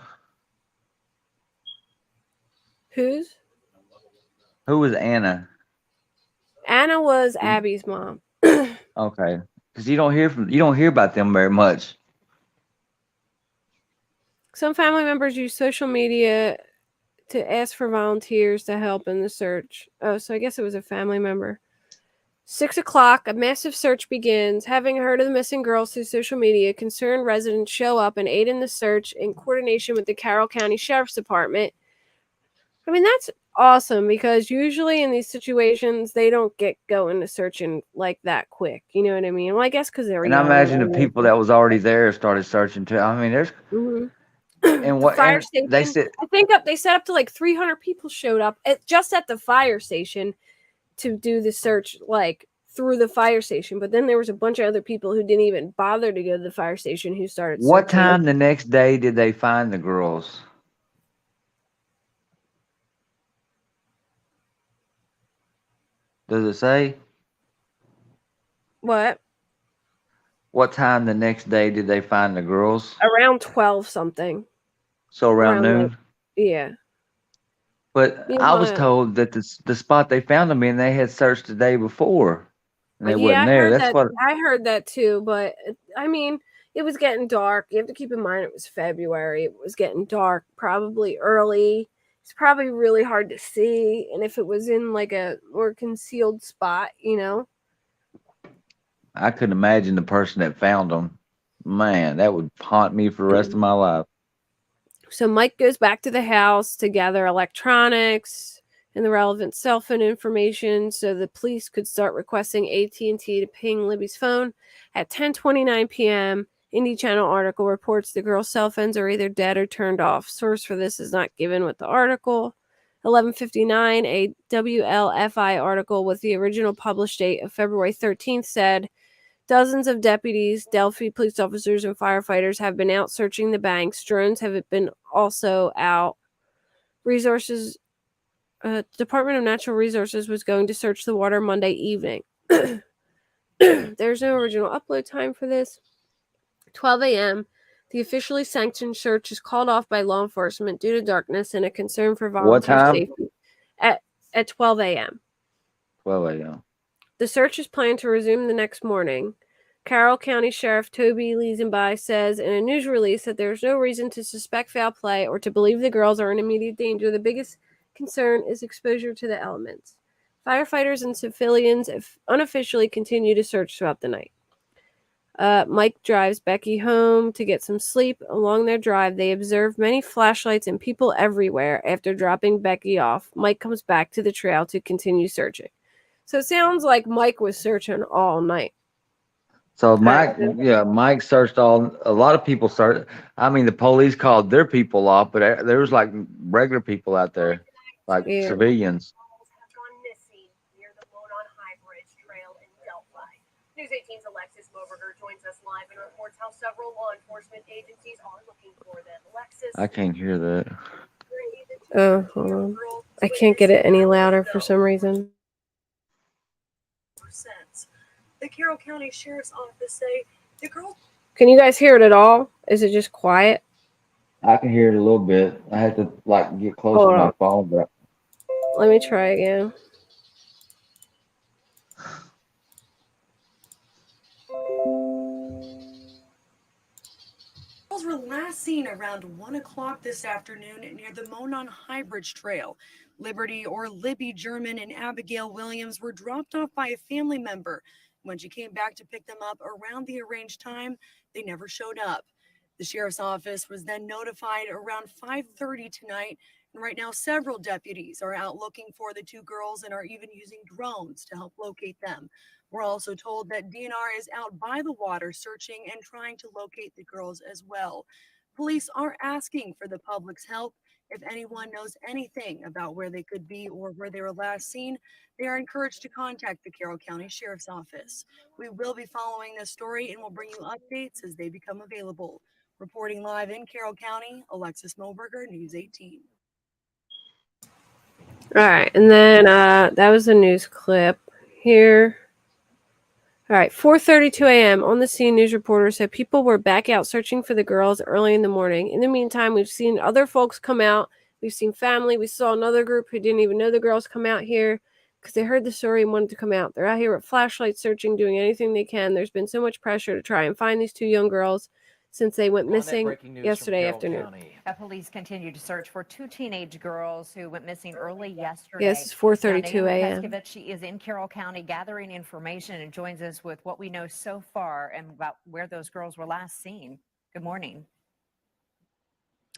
Whose? Who was Anna? Anna was Abby's mom. Okay, because you don't hear about them very much. Some family members use social media to ask for volunteers to help in the search. Oh, so I guess it was a family member. 6 o'clock, a massive search begins. Having heard of the missing girls through social media, concerned residents show up and aid in the search in coordination with the Carroll County Sheriff's Department. I mean, that's awesome because usually in these situations, they don't get going to searching like that quick. You know what I mean? Well, I guess because they were And I young. imagine the people that was already there started searching too. I mean, there's Mm-hmm. And The what? fire And they station. said I think they set up to like 300 people showed up just at the fire station to do the search, like through the fire station. But then there was a bunch of other people who didn't even bother to go to the fire station who started what searching. time the next day did they find the girls? Does it say? What? What time the next day did they find the girls? Around 12 something. So around Around like, noon. yeah. But I was Meanwhile, told that the spot they found them in, they had searched the day before, and they yeah, wasn't there. That's what I heard that too, but I mean, it was getting dark. You have to keep in mind it was February. It was getting dark, probably early. It's probably really hard to see, and if it was in like a more concealed spot, you know. I couldn't imagine the person that found them. Man, that would haunt me for the rest of my life. So Mike goes back to the house to gather electronics and the relevant cell phone information so the police could start requesting AT&T to ping Libby's phone. At 10:29 p.m., Indie Channel article reports the girls' cell phones are either dead or turned off. Source for this is not given with the article. 11:59, a WLFI article with the original published date of February 13th said dozens of deputies, Delphi police officers, and firefighters have been out searching the banks. Drones have been also out. Resources, Department of Natural Resources was going to search the water Monday evening. There's no original upload time for this. 12 a.m. The officially sanctioned search is called off by law enforcement due to darkness and a concern for What volunteer time? safety. At 12 a.m. 12 a.m. The search is planned to resume the next morning. Carroll County Sheriff Toby Leesenby says in a news release that there is no reason to suspect foul play or to believe the girls are in immediate danger. The biggest concern is exposure to the elements. Firefighters and civilians unofficially continue to search throughout the night. Mike drives Becky home to get some sleep. Along their drive, they observe many flashlights and people everywhere. After dropping Becky off, Mike comes back to the trail to continue searching. So it sounds like Mike was searching all night. So Right. Mike searched all. A lot of people searched. I mean, the police called their people off, but there was like regular people out there, like Yeah. civilians. Have gone missing near the Monon High Bridge Trail in Delphi. News 18's Alexis Moberger joins us live and reports how several law enforcement agencies are looking for them. Alexis, I can't hear that. Oh, hold on. I can't get it any louder for some reason. The Carroll County Sheriff's Office say the girl. Can you guys hear it at all? Is it just quiet? I can hear it a little bit. I had to like get close Hold to my on. phone, but Let me try again. Girls were last seen around 1 o'clock this afternoon near the Monon High Bridge Trail. Liberty, or Libby German, and Abigail Williams were dropped off by a family member. When she came back to pick them up around the arranged time, they never showed up. The sheriff's office was then notified around 5:30 tonight, and right now several deputies are out looking for the two girls and are even using drones to help locate them. We're also told that DNR is out by the water searching and trying to locate the girls as well. Police are asking for the public's help. If anyone knows anything about where they could be or where they were last seen, they are encouraged to contact the Carroll County Sheriff's Office. We will be following this story and will bring you updates as they become available. Reporting live in Carroll County, Alexis Moberger, News 18. All right, and then that was a news clip here. All right, 4:32 a.m. on the scene, news reporter said people were back out searching for the girls early in the morning. In the meantime, we've seen other folks come out. We've seen family. We saw another group who didn't even know the girls come out here because they heard the story and wanted to come out. They're out here with flashlights searching, doing anything they can. There's been so much pressure to try and find these two young girls since they went missing yesterday afternoon. Police continue to search for two teenage girls who went missing early yesterday. Yes, it's 4:32 a.m. She is in Carroll County gathering information and joins us with what we know so far and about where those girls were last seen. Good morning.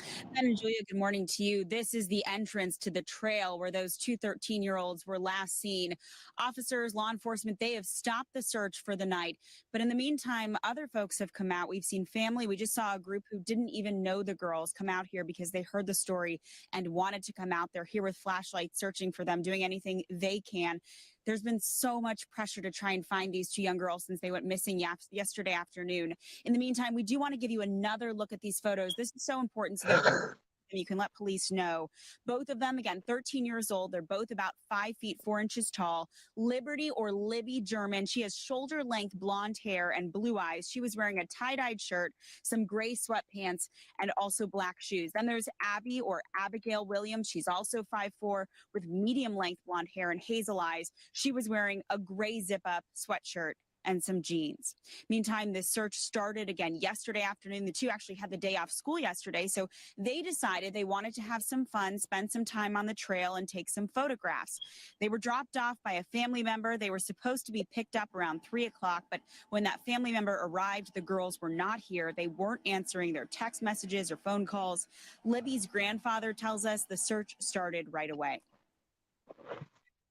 Ben and Julia, good morning to you. This is the entrance to the trail where those two 13-year-olds were last seen. Officers, law enforcement, they have stopped the search for the night. But in the meantime, other folks have come out. We've seen family. We just saw a group who didn't even know the girls come out here because they heard the story and wanted to come out. They're here with flashlights, searching for them, doing anything they can. There's been so much pressure to try and find these two young girls since they went missing yesterday afternoon. In the meantime, we do want to give you another look at these photos. This is so important so that you can let police know. Both of them, again, 13 years old. They're both about 5 feet 4 inches tall. Liberty or Libby German. She has shoulder-length blonde hair and blue eyes. She was wearing a tie-dyed shirt, some gray sweatpants, and also black shoes. Then there's Abby or Abigail Williams. She's also 5'4", with medium-length blonde hair and hazel eyes. She was wearing a gray zip-up sweatshirt and some jeans. Meantime, this search started again yesterday afternoon. The two actually had the day off school yesterday, so they decided they wanted to have some fun, spend some time on the trail, and take some photographs. They were dropped off by a family member. They were supposed to be picked up around 3 o'clock, but when that family member arrived, the girls were not here. They weren't answering their text messages or phone calls. Libby's grandfather tells us the search started right away.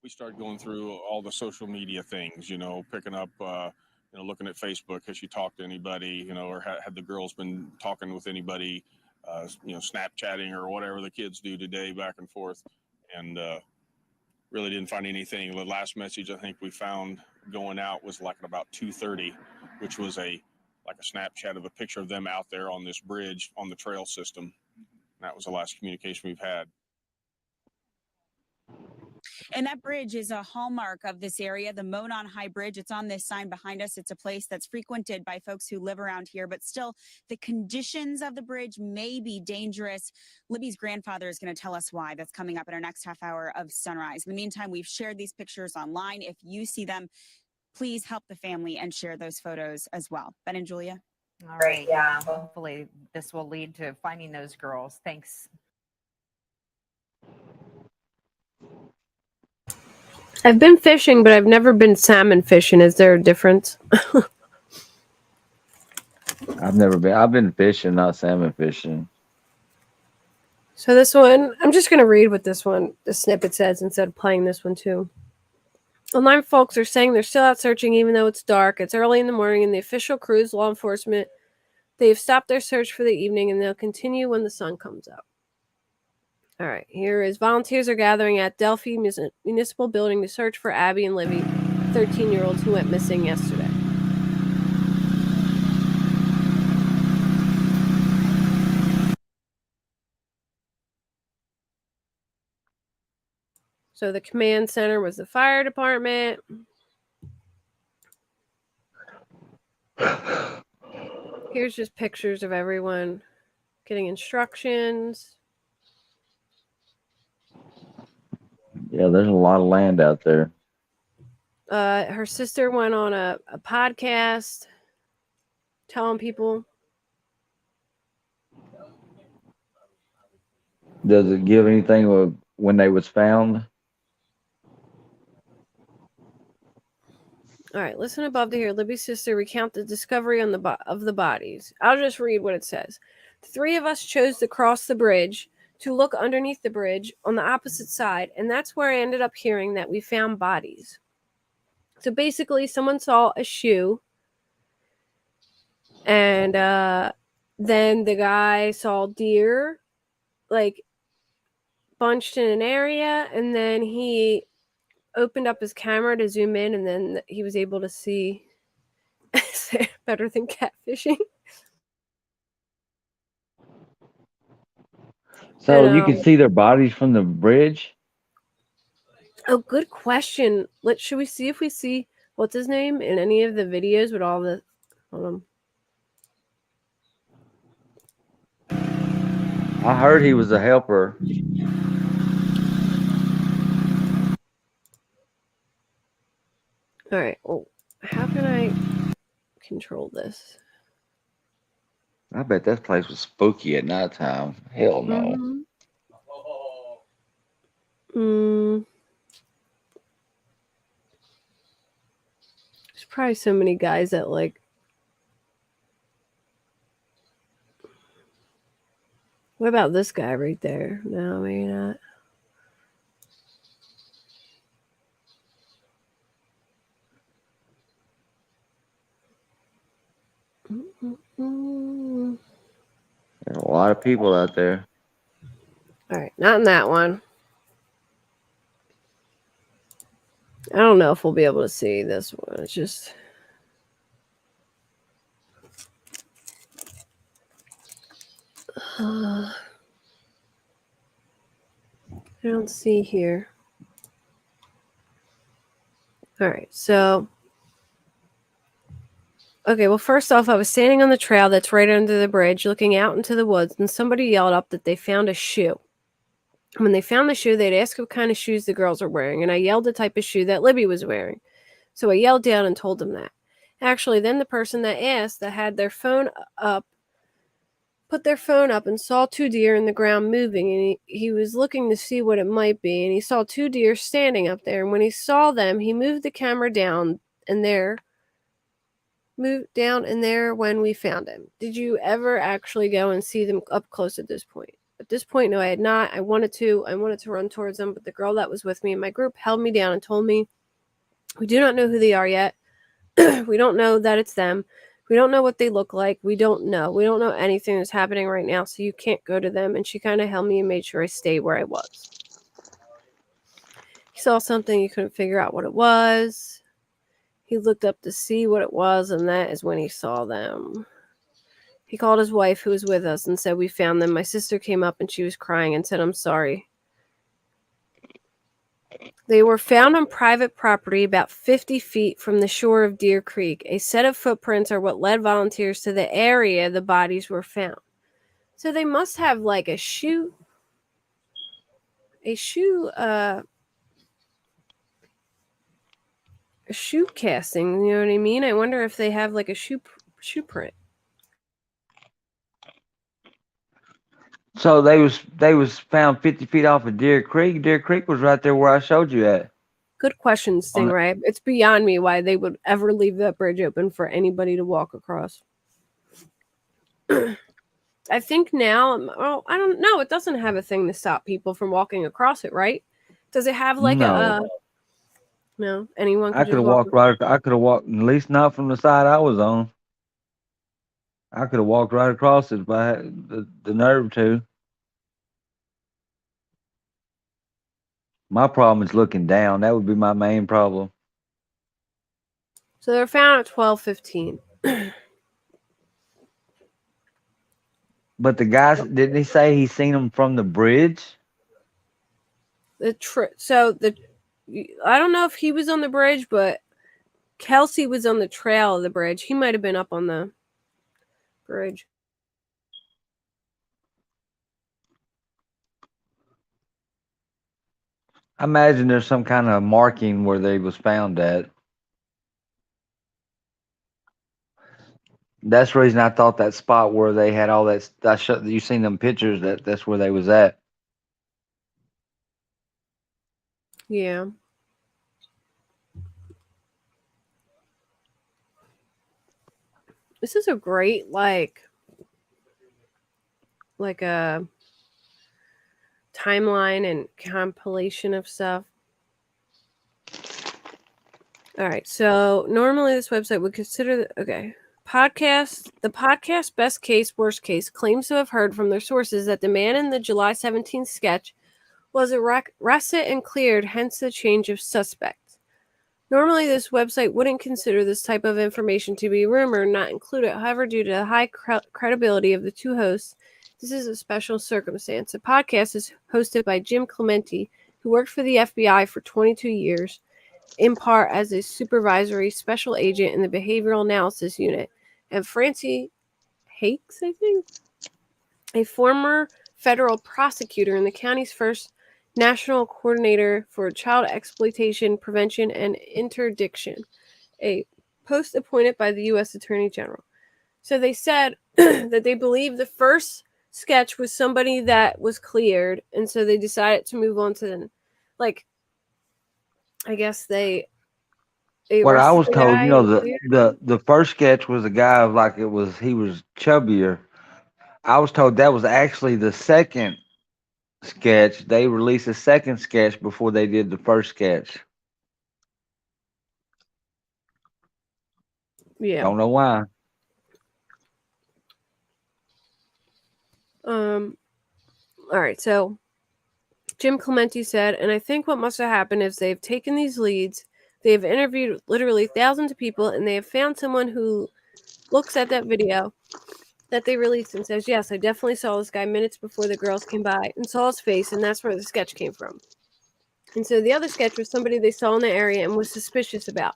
We started going through all the social media things, picking up, looking at Facebook. Has she talked to anybody, or had the girls been talking with anybody, Snapchatting or whatever the kids do today back and forth. And really didn't find anything. The last message I think we found going out was like at about 2:30, which was like a Snapchat of a picture of them out there on this bridge on the trail system. And that was the last communication we've had. And that bridge is a hallmark of this area, the Monon High Bridge. It's on this sign behind us. It's a place that's frequented by folks who live around here, but still the conditions of the bridge may be dangerous. Libby's grandfather is going to tell us why. That's coming up in our next half hour of Sunrise. In the meantime, we've shared these pictures online. If you see them, please help the family and share those photos as well. Ben and Julia. All right. Yeah. Hopefully this will lead to finding those girls. Thanks. I've been fishing, but I've never been salmon fishing. Is there a difference? I've been fishing, not salmon fishing. So this one, I'm just going to read what the snippet says instead of playing this one too. Online folks are saying they're still out searching even though it's dark. It's early in the morning and the official crews, law enforcement, they've stopped their search for the evening and they'll continue when the sun comes up. All right, here is volunteers are gathering at Delphi Municipal Building to search for Abby and Libby, 13-year-olds who went missing yesterday. So the command center was the fire department. Here's just pictures of everyone getting instructions. Yeah, there's a lot of land out there. Her sister went on a podcast telling people. Does it give anything of when they was found? All right, listen above to hear Libby's sister recount the discovery of the bodies. I'll just read what it says. The three of us chose to cross the bridge to look underneath the bridge on the opposite side, and that's where I ended up hearing that we found bodies. So basically, someone saw a shoe, and then the guy saw deer, like, bunched in an area, and then he opened up his camera to zoom in, and then he was able to see better than catfishing. So you can see their bodies from the bridge? Oh, good question. Should we see if we see what's his name in any of the videos with all the... Hold on. I heard he was a helper. All right. Well, how can I control this? I bet that place was spooky at nighttime. Hell no. There's probably so many guys that like... What about this guy right there? No, maybe not. Mm-mm-mm. There's a lot of people out there. All right, not in that one. I don't know if we'll be able to see this one. It's just. I don't see here. All right, so. Okay, well, first off, I was standing on the trail that's right under the bridge looking out into the woods, and somebody yelled up that they found a shoe. When they found the shoe, they'd asked what kind of shoes the girls were wearing, and I yelled the type of shoe that Libby was wearing. So I yelled down and told them that. Actually, then the person that asked that had their phone up put their phone up and saw 2 deer in the ground moving, and he was looking to see what it might be, and he saw 2 deer standing up there, and when he saw them, he moved the camera down and there when we found him. Did you ever actually go and see them up close at this point? At this point, no, I had not. I wanted to run towards them, but the girl that was with me in my group held me down and told me, "We do not know who they are yet. We don't know that it's them. We don't know what they look like. We don't know. We don't know anything that's happening right now, so you can't go to them." And she kind of held me and made sure I stayed where I was. He saw something, he couldn't figure out what it was. He looked up to see what it was, and that is when he saw them. He called his wife, who was with us, and said, "We found them." My sister came up, and she was crying and said, "I'm sorry." They were found on private property about 50 feet from the shore of Deer Creek. A set of footprints are what led volunteers to the area the bodies were found. So they must have like a shoe casting, you know what I mean? I wonder if they have like a shoe print. So they was found 50 feet off of Deer Creek. Deer Creek was right there where I showed you at. Good question, Stingray. It's beyond me why they would ever leave that bridge open for anybody to walk across. I think now, well, I don't know. It doesn't have a thing to stop people from walking across it, right? Does it have like no? Anyone I could have walked right. I could have walked, at least not from the side I was on. I could have walked right across it if I had the nerve to. My problem is looking down. That would be my main problem. So they're found at 12:15. But the guys, didn't he say he seen them from the bridge? I don't know if he was on the bridge, but Kelsey was on the trail of the bridge. He might have been up on the bridge. I imagine there's some kind of marking where they was found at. That's the reason I thought that spot where they had all that. You seen them pictures? That's where they was at. Yeah. This is a great like a timeline and compilation of stuff. All right, so normally this website would consider the podcast Best Case Worst Case claims to have heard from their sources that the man in the July 17th sketch was arrested and cleared, hence the change of suspect. Normally, this website wouldn't consider this type of information to be rumor, not include it. However, due to the high credibility of the two hosts, this is a special circumstance. The podcast is hosted by Jim Clemente, who worked for the FBI for 22 years, in part as a supervisory special agent in the Behavioral Analysis Unit, and Francie Hakes, I think, a former federal prosecutor and the county's first National Coordinator for Child Exploitation Prevention and Interdiction, a post appointed by the U.S. Attorney General. So they said that they believe the first sketch was somebody that was cleared, and so they decided to move on to, I guess they what I was told, the the first sketch was a guy he was chubbier. I was told that was actually the second sketch. They released a second sketch before they did the first sketch. Yeah. Don't know why. All right, so Jim Clementi said, and I think what must have happened is they've taken these leads, they've interviewed literally thousands of people, and they have found someone who looks at that video that they released and says, yes, I definitely saw this guy minutes before the girls came by and saw his face, and that's where the sketch came from. And so the other sketch was somebody they saw in the area and was suspicious about.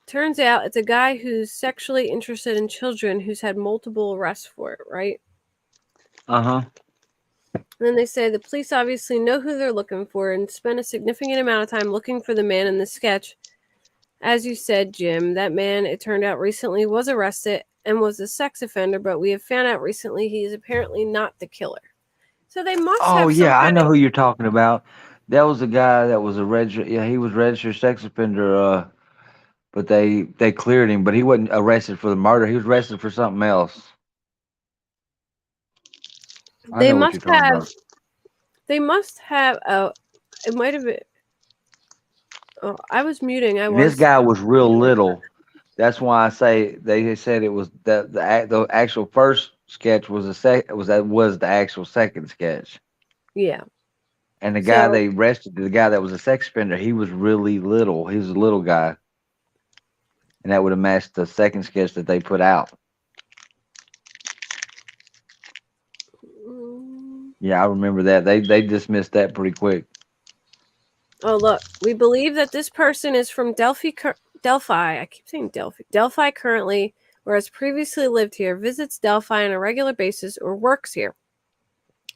Turns out it's a guy who's sexually interested in children who's had multiple arrests for it, right? Uh-huh. And then they say the police obviously know who they're looking for and spend a significant amount of time looking for the man in the sketch. As you said, Jim, that man, it turned out recently, was arrested and was a sex offender, but we have found out recently he is apparently not the killer. So they must Oh have some yeah, I kind know of... who you're talking about. That was a guy that was a registered. Yeah, he was registered sex offender. But they cleared him. But he wasn't arrested for the murder. He was arrested for something else. I They know what you're must talking have... about. They must have... it might have been... Oh, I was muting. And this guy was real little. That's why I say they said it was the actual first sketch was the actual second sketch. Yeah. And the guy they arrested, the guy that was a sex offender, he was really little. He was a little guy, and that would have matched the second sketch that they put out. Yeah, I remember that. They dismissed that pretty quick. Oh, look. We believe that this person is from Delphi. I keep saying Delphi. Delphi currently, or has previously lived here, visits Delphi on a regular basis, or works here.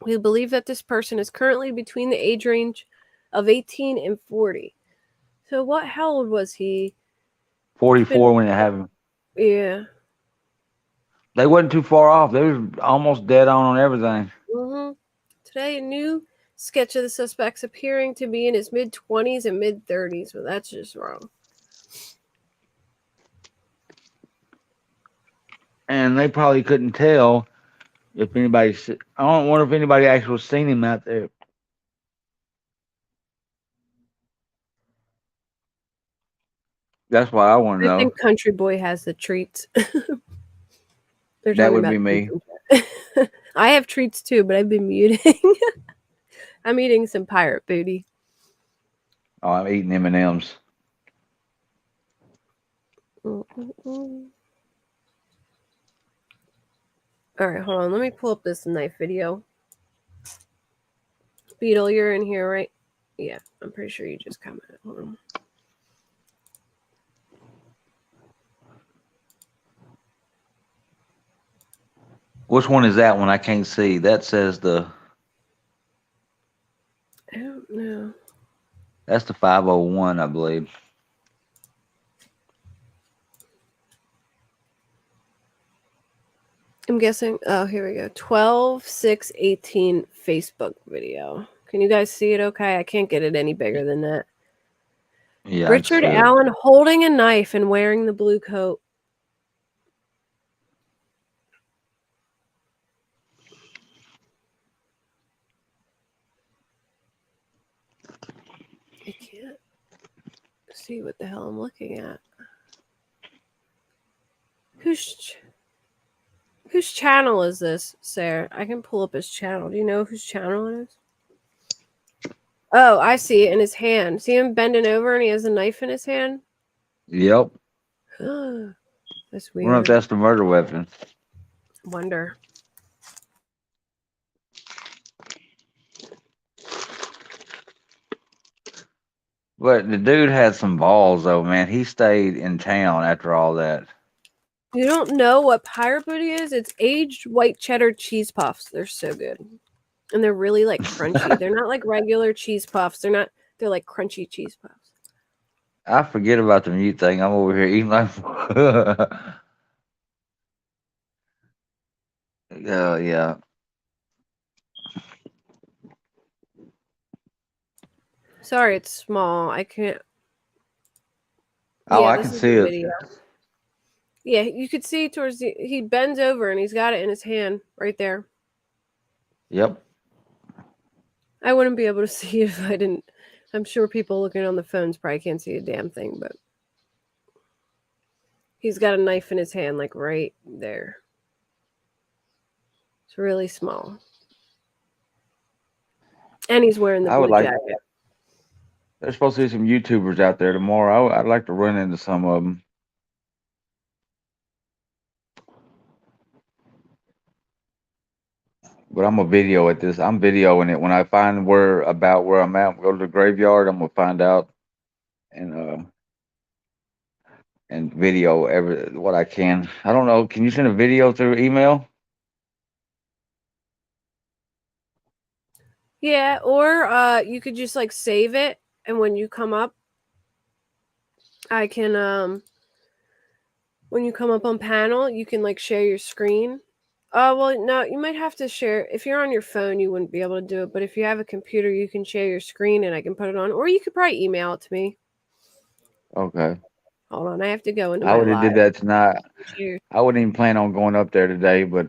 We believe that this person is currently between the age range of 18 and 40. So how old was he? 44 when it happened. Yeah. They wasn't too far off. They was almost dead on everything. Mm-hmm. Today, a new sketch of the suspects appearing to be in his mid-20s and mid-30s. Well, that's just wrong. And they probably couldn't tell if anybody. I don't wonder if anybody actually seen him out there. That's what I want to know. I think Country Boy has the treats. That would be me. I have treats too, but I've been muting. I'm eating some pirate booty. Oh, I'm eating M&Ms. All right, hold on. Let me pull up this knife video. Beetle, you're in here, right? Yeah, I'm pretty sure you just commented. Hold on. Which one is that one? I can't see. That says the. I don't know. That's the 501, I believe. I'm guessing. Oh, here we go. 12/6/18 Facebook video. Can you guys see it okay? I can't get it any bigger than that. Yeah. Richard Allen holding a knife and wearing the blue coat. I can't see what the hell I'm looking at. Whose channel is this, Sarah? I can pull up his channel. Do you know whose channel it is? Oh, I see it in his hand. See him bending over and he has a knife in his hand? Yep. That's I wonder if weird. that's the murder weapon. Wonder. But the dude had some balls, though, man. He stayed in town after all that. You don't know what pirate booty is? It's aged white cheddar cheese puffs. They're so good. And they're really like crunchy. They're not like regular cheese puffs. They're like crunchy cheese puffs. I forget about the mute thing. I'm over here eating like. Yeah. Sorry, it's small. I can't. Oh, Yeah, I this can is see the it. video. Yeah, you could see towards he bends over and he's got it in his hand right there. Yep. I wouldn't be able to see it if I didn't. I'm sure people looking on the phones probably can't see a damn thing, but he's got a knife in his hand, like right there. It's really small. And he's wearing the I would blue like. jacket. There's supposed to be some YouTubers out there tomorrow. I'd like to run into some of them. But I'm gonna video at this. I'm videoing it when I find where I'm at. Go to the graveyard. I'm gonna find out and video every what I can. I don't know. Can you send a video through email? Yeah, or you could just like save it, and when you come up, I can when you come up on panel, you can like share your screen. Well, no, you might have to share. If you're on your phone, you wouldn't be able to do it. But if you have a computer, you can share your screen and I can put it on. Or you could probably email it to me. Okay. Hold on, I have to go into I my would have live. did that tonight. Share. I wouldn't even plan on going up there today, but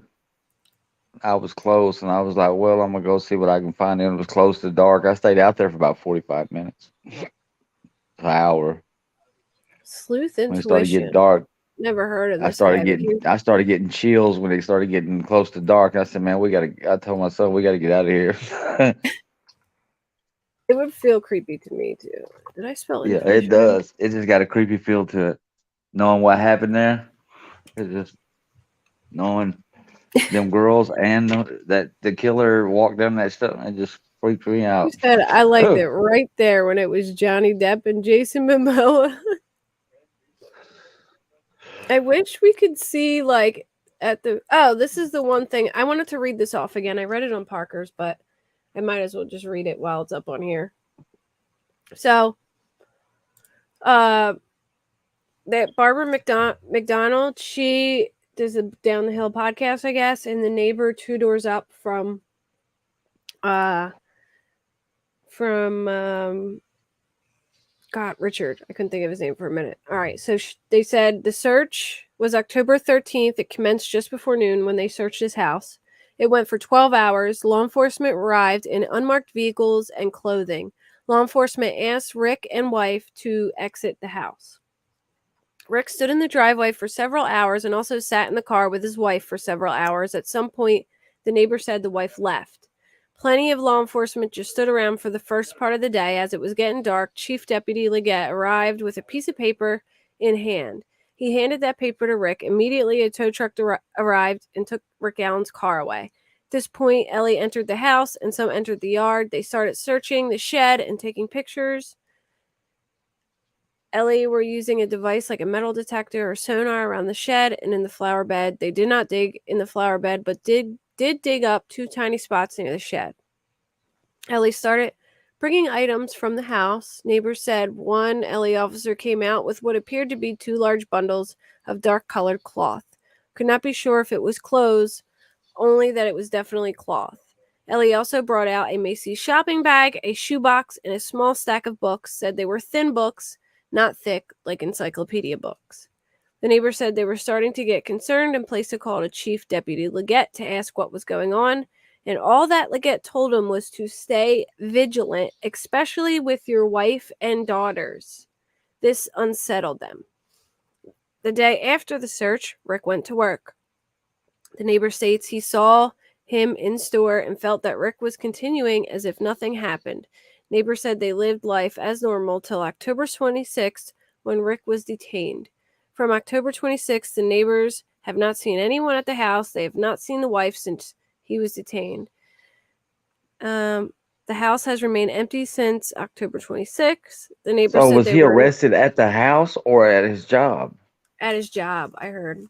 I was close and I was like, well, I'm gonna go see what I can find. And it was close to dark. I stayed out there for about 45 minutes, an hour. Sleuth When it started getting intuition. dark, Never heard of this guy. But I started getting chills when it started getting close to dark. I said, man, I told my son we gotta get out of here. it would feel creepy to me too. Did I spell Yeah, intuition? it does. It just got a creepy feel to it. Knowing what happened there, it's just knowing them girls and that the killer walked down that stuff. It just freaked me You out. said I liked it right there when it was Johnny Depp and Jason Momoa. I wish we could see like at the this is the one thing I wanted to read this off again. I read it on Parker's, but I might as well just read it while it's up on here. So that Barbara McDonald, she does a Down the Hill podcast, I guess, and the neighbor 2 doors up from Richard. I couldn't think of his name for a minute. All right. So they said the search was October 13th. It commenced just before noon when they searched his house. It went for 12 hours. Law enforcement arrived in unmarked vehicles and clothing. Law enforcement asked Rick and wife to exit the house. Rick stood in the driveway for several hours and also sat in the car with his wife for several hours. At some point, the neighbor said the wife left. Plenty of law enforcement just stood around for the first part of the day. As it was getting dark, Chief Deputy Leggett arrived with a piece of paper in hand. He handed that paper to Rick. Immediately, a tow truck arrived and took Rick Allen's car away. At this point, Ellie entered the house and some entered the yard. They started searching the shed and taking pictures. Ellie were using a device like a metal detector or sonar around the shed and in the flower bed. They did not dig in the flower bed, but did dig up 2 tiny spots near the shed. Ellie started bringing items from the house. Neighbors said one Ellie officer came out with what appeared to be 2 large bundles of dark-colored cloth. Could not be sure if it was clothes, only that it was definitely cloth. Ellie also brought out a Macy's shopping bag, a shoebox, and a small stack of books. Said they were thin books, not thick like encyclopedia books. The neighbor said they were starting to get concerned and placed a call to Chief Deputy Leggett to ask what was going on. And all that Leggett told him was to stay vigilant, especially with your wife and daughters. This unsettled them. The day after the search, Rick went to work. The neighbor states he saw him in store and felt that Rick was continuing as if nothing happened. Neighbor said they lived life as normal till October 26th when Rick was detained. From October 26th, the neighbors have not seen anyone at the house. They have not seen the wife since he was detained. The house has remained empty since October 26th. The neighbor So said was they he were arrested at the house or at his job? at his job, I heard.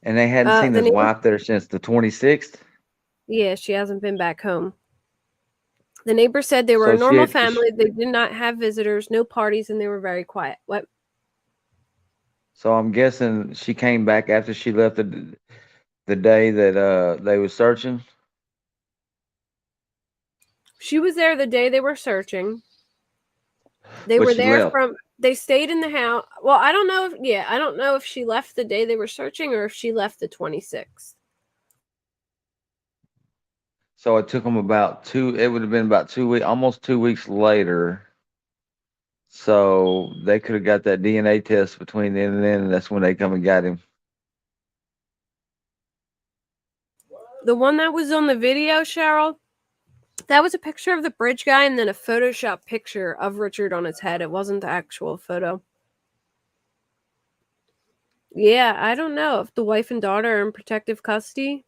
And they hadn't seen The his neighbor, wife there since the 26th. yeah, she hasn't been back home. The neighbor said they were So a normal family. They did not have visitors, no parties, and they were very quiet. What? So I'm guessing she came back after she left the day that they were searching. She was there the day they were searching. They But were she there left. from They stayed in the house. Well, I don't know I don't know if she left the day they were searching or if she left the 26th. So it took them about it would have been about 2 weeks, almost 2 weeks later. So they could have got that DNA test between then and then, and that's when they come and got him. The one that was on the video, Cheryl, that was a picture of the bridge guy and then a Photoshop picture of Richard on his head. It wasn't the actual photo. Yeah, I don't know if the wife and daughter are in protective custody.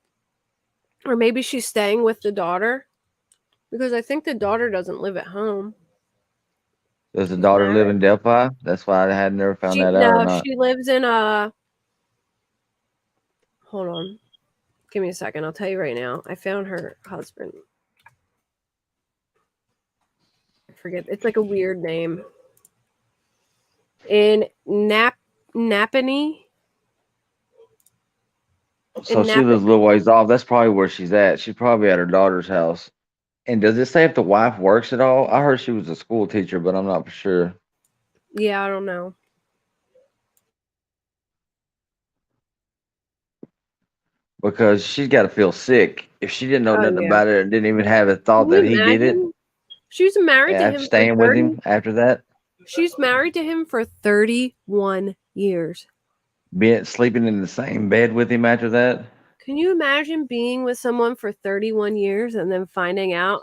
Or maybe she's staying with the daughter. Because I think the daughter doesn't live at home. Does the daughter live in Delphi? That's why I had never found that out or not. She lives in hold on. Give me a second. I'll tell you right now. I found her husband. I forget. It's like a weird name. In Napanee. So she lives a little ways off. That's probably where she's at. She's probably at her daughter's house. And does it say if the wife works at all? I heard she was a school teacher, but I'm not for sure. Yeah, I don't know. Because she's got to feel sick. If she didn't know nothing about it and didn't even have a thought that he did it. She was married to him. Staying with him after that. She's married to him for 31 years. Sleeping in the same bed with him after that. Can you imagine being with someone for 31 years and then finding out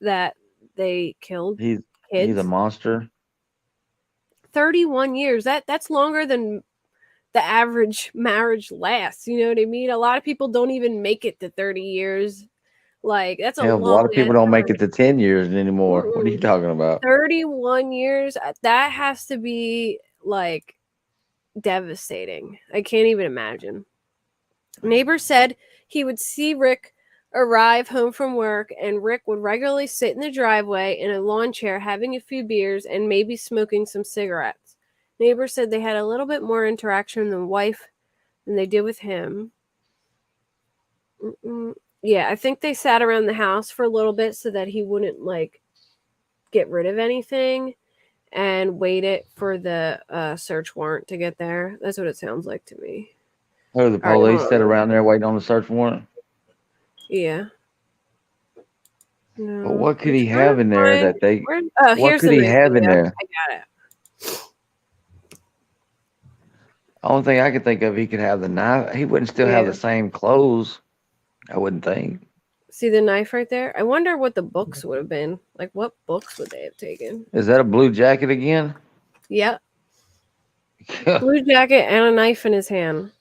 that they killed kids? He's a monster. 31 years. That's longer than the average marriage lasts. You know what I mean? A lot of people don't even make it to 30 years. Like, that's a lot of people don't make it to 10 years anymore. Mm-mm. What are you talking about? 31 years. That has to be like devastating. I can't even imagine. Neighbors said he would see Rick arrive home from work, and Rick would regularly sit in the driveway in a lawn chair having a few beers and maybe smoking some cigarettes. Neighbors said they had a little bit more interaction than wife than they did with him. Yeah, I think they sat around the house for a little bit so that he wouldn't like get rid of anything and waited for the search warrant to get there. That's what it sounds like to me. Oh, the police sat around there waiting on the search warrant? Yeah. No. But what could he have in there that they... what could he have in there? I got it. The only thing I could think of, he could have the knife. He wouldn't still have the same clothes, I wouldn't think. See the knife right there? I wonder what the books would have been. Like, what books would they have taken? Is that a blue jacket again? Yep. Blue jacket and a knife in his hand.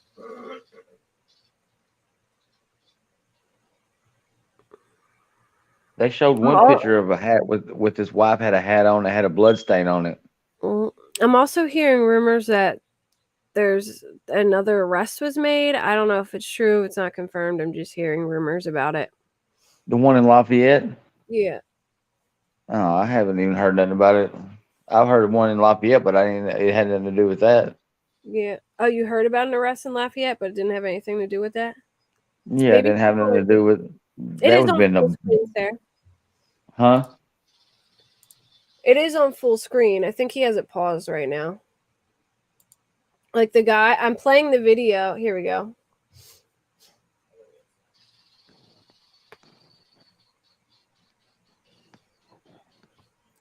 They showed one picture of a hat with his wife had a hat on that had a blood stain on it. I'm also hearing rumors that there's another arrest was made. I don't know if it's true. It's not confirmed. I'm just hearing rumors about it. The one in Lafayette? Yeah. Oh, I haven't even heard nothing about it. I've heard of one in Lafayette, but it had nothing to do with that. Yeah. Oh, you heard about an arrest in Lafayette, but it didn't have anything to do with that? Yeah, it didn't have nothing to do with it. Is on full screen there. Huh? It is on full screen. I think he has it paused right now. Like the guy, I'm playing the video. Here we go.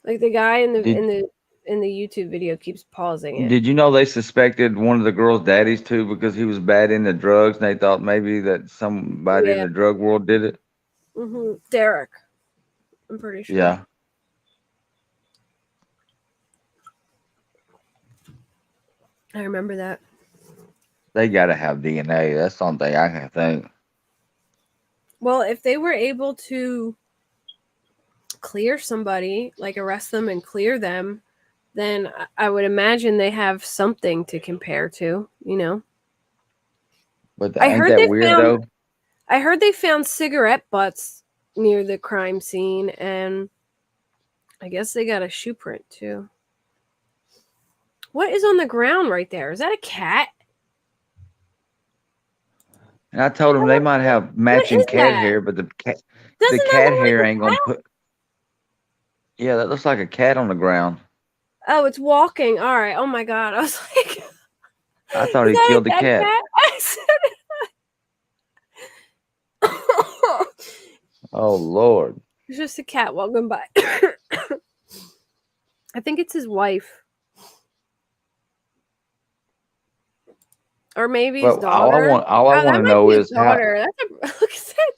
Like the guy in the YouTube video keeps pausing it. Did you know they suspected one of the girls' daddies too because he was bad into drugs, and they thought maybe that somebody in the drug world did it? Derek, I'm pretty sure. Yeah. I remember that. They got to have DNA. That's something I can think. Well, if they were able to clear somebody, like arrest them and clear them, then I would imagine they have something to compare to, you know? But ain't that weird, though? I heard they found cigarette butts near the crime scene, and I guess they got a shoe print, too. What is on the ground right there? Is that a cat? And I told them they might have matching cat hair, but the cat hair ain't gonna put. Yeah, that looks like a cat on the ground. Oh, it's walking. All right. Oh my god. I was like, I thought is he that killed a the dead cat. cat? I said, Oh Lord. it's just a cat walking by. I think it's his wife. Or maybe his Well, all I daughter. want That to might know be his is how. daughter. Look at that.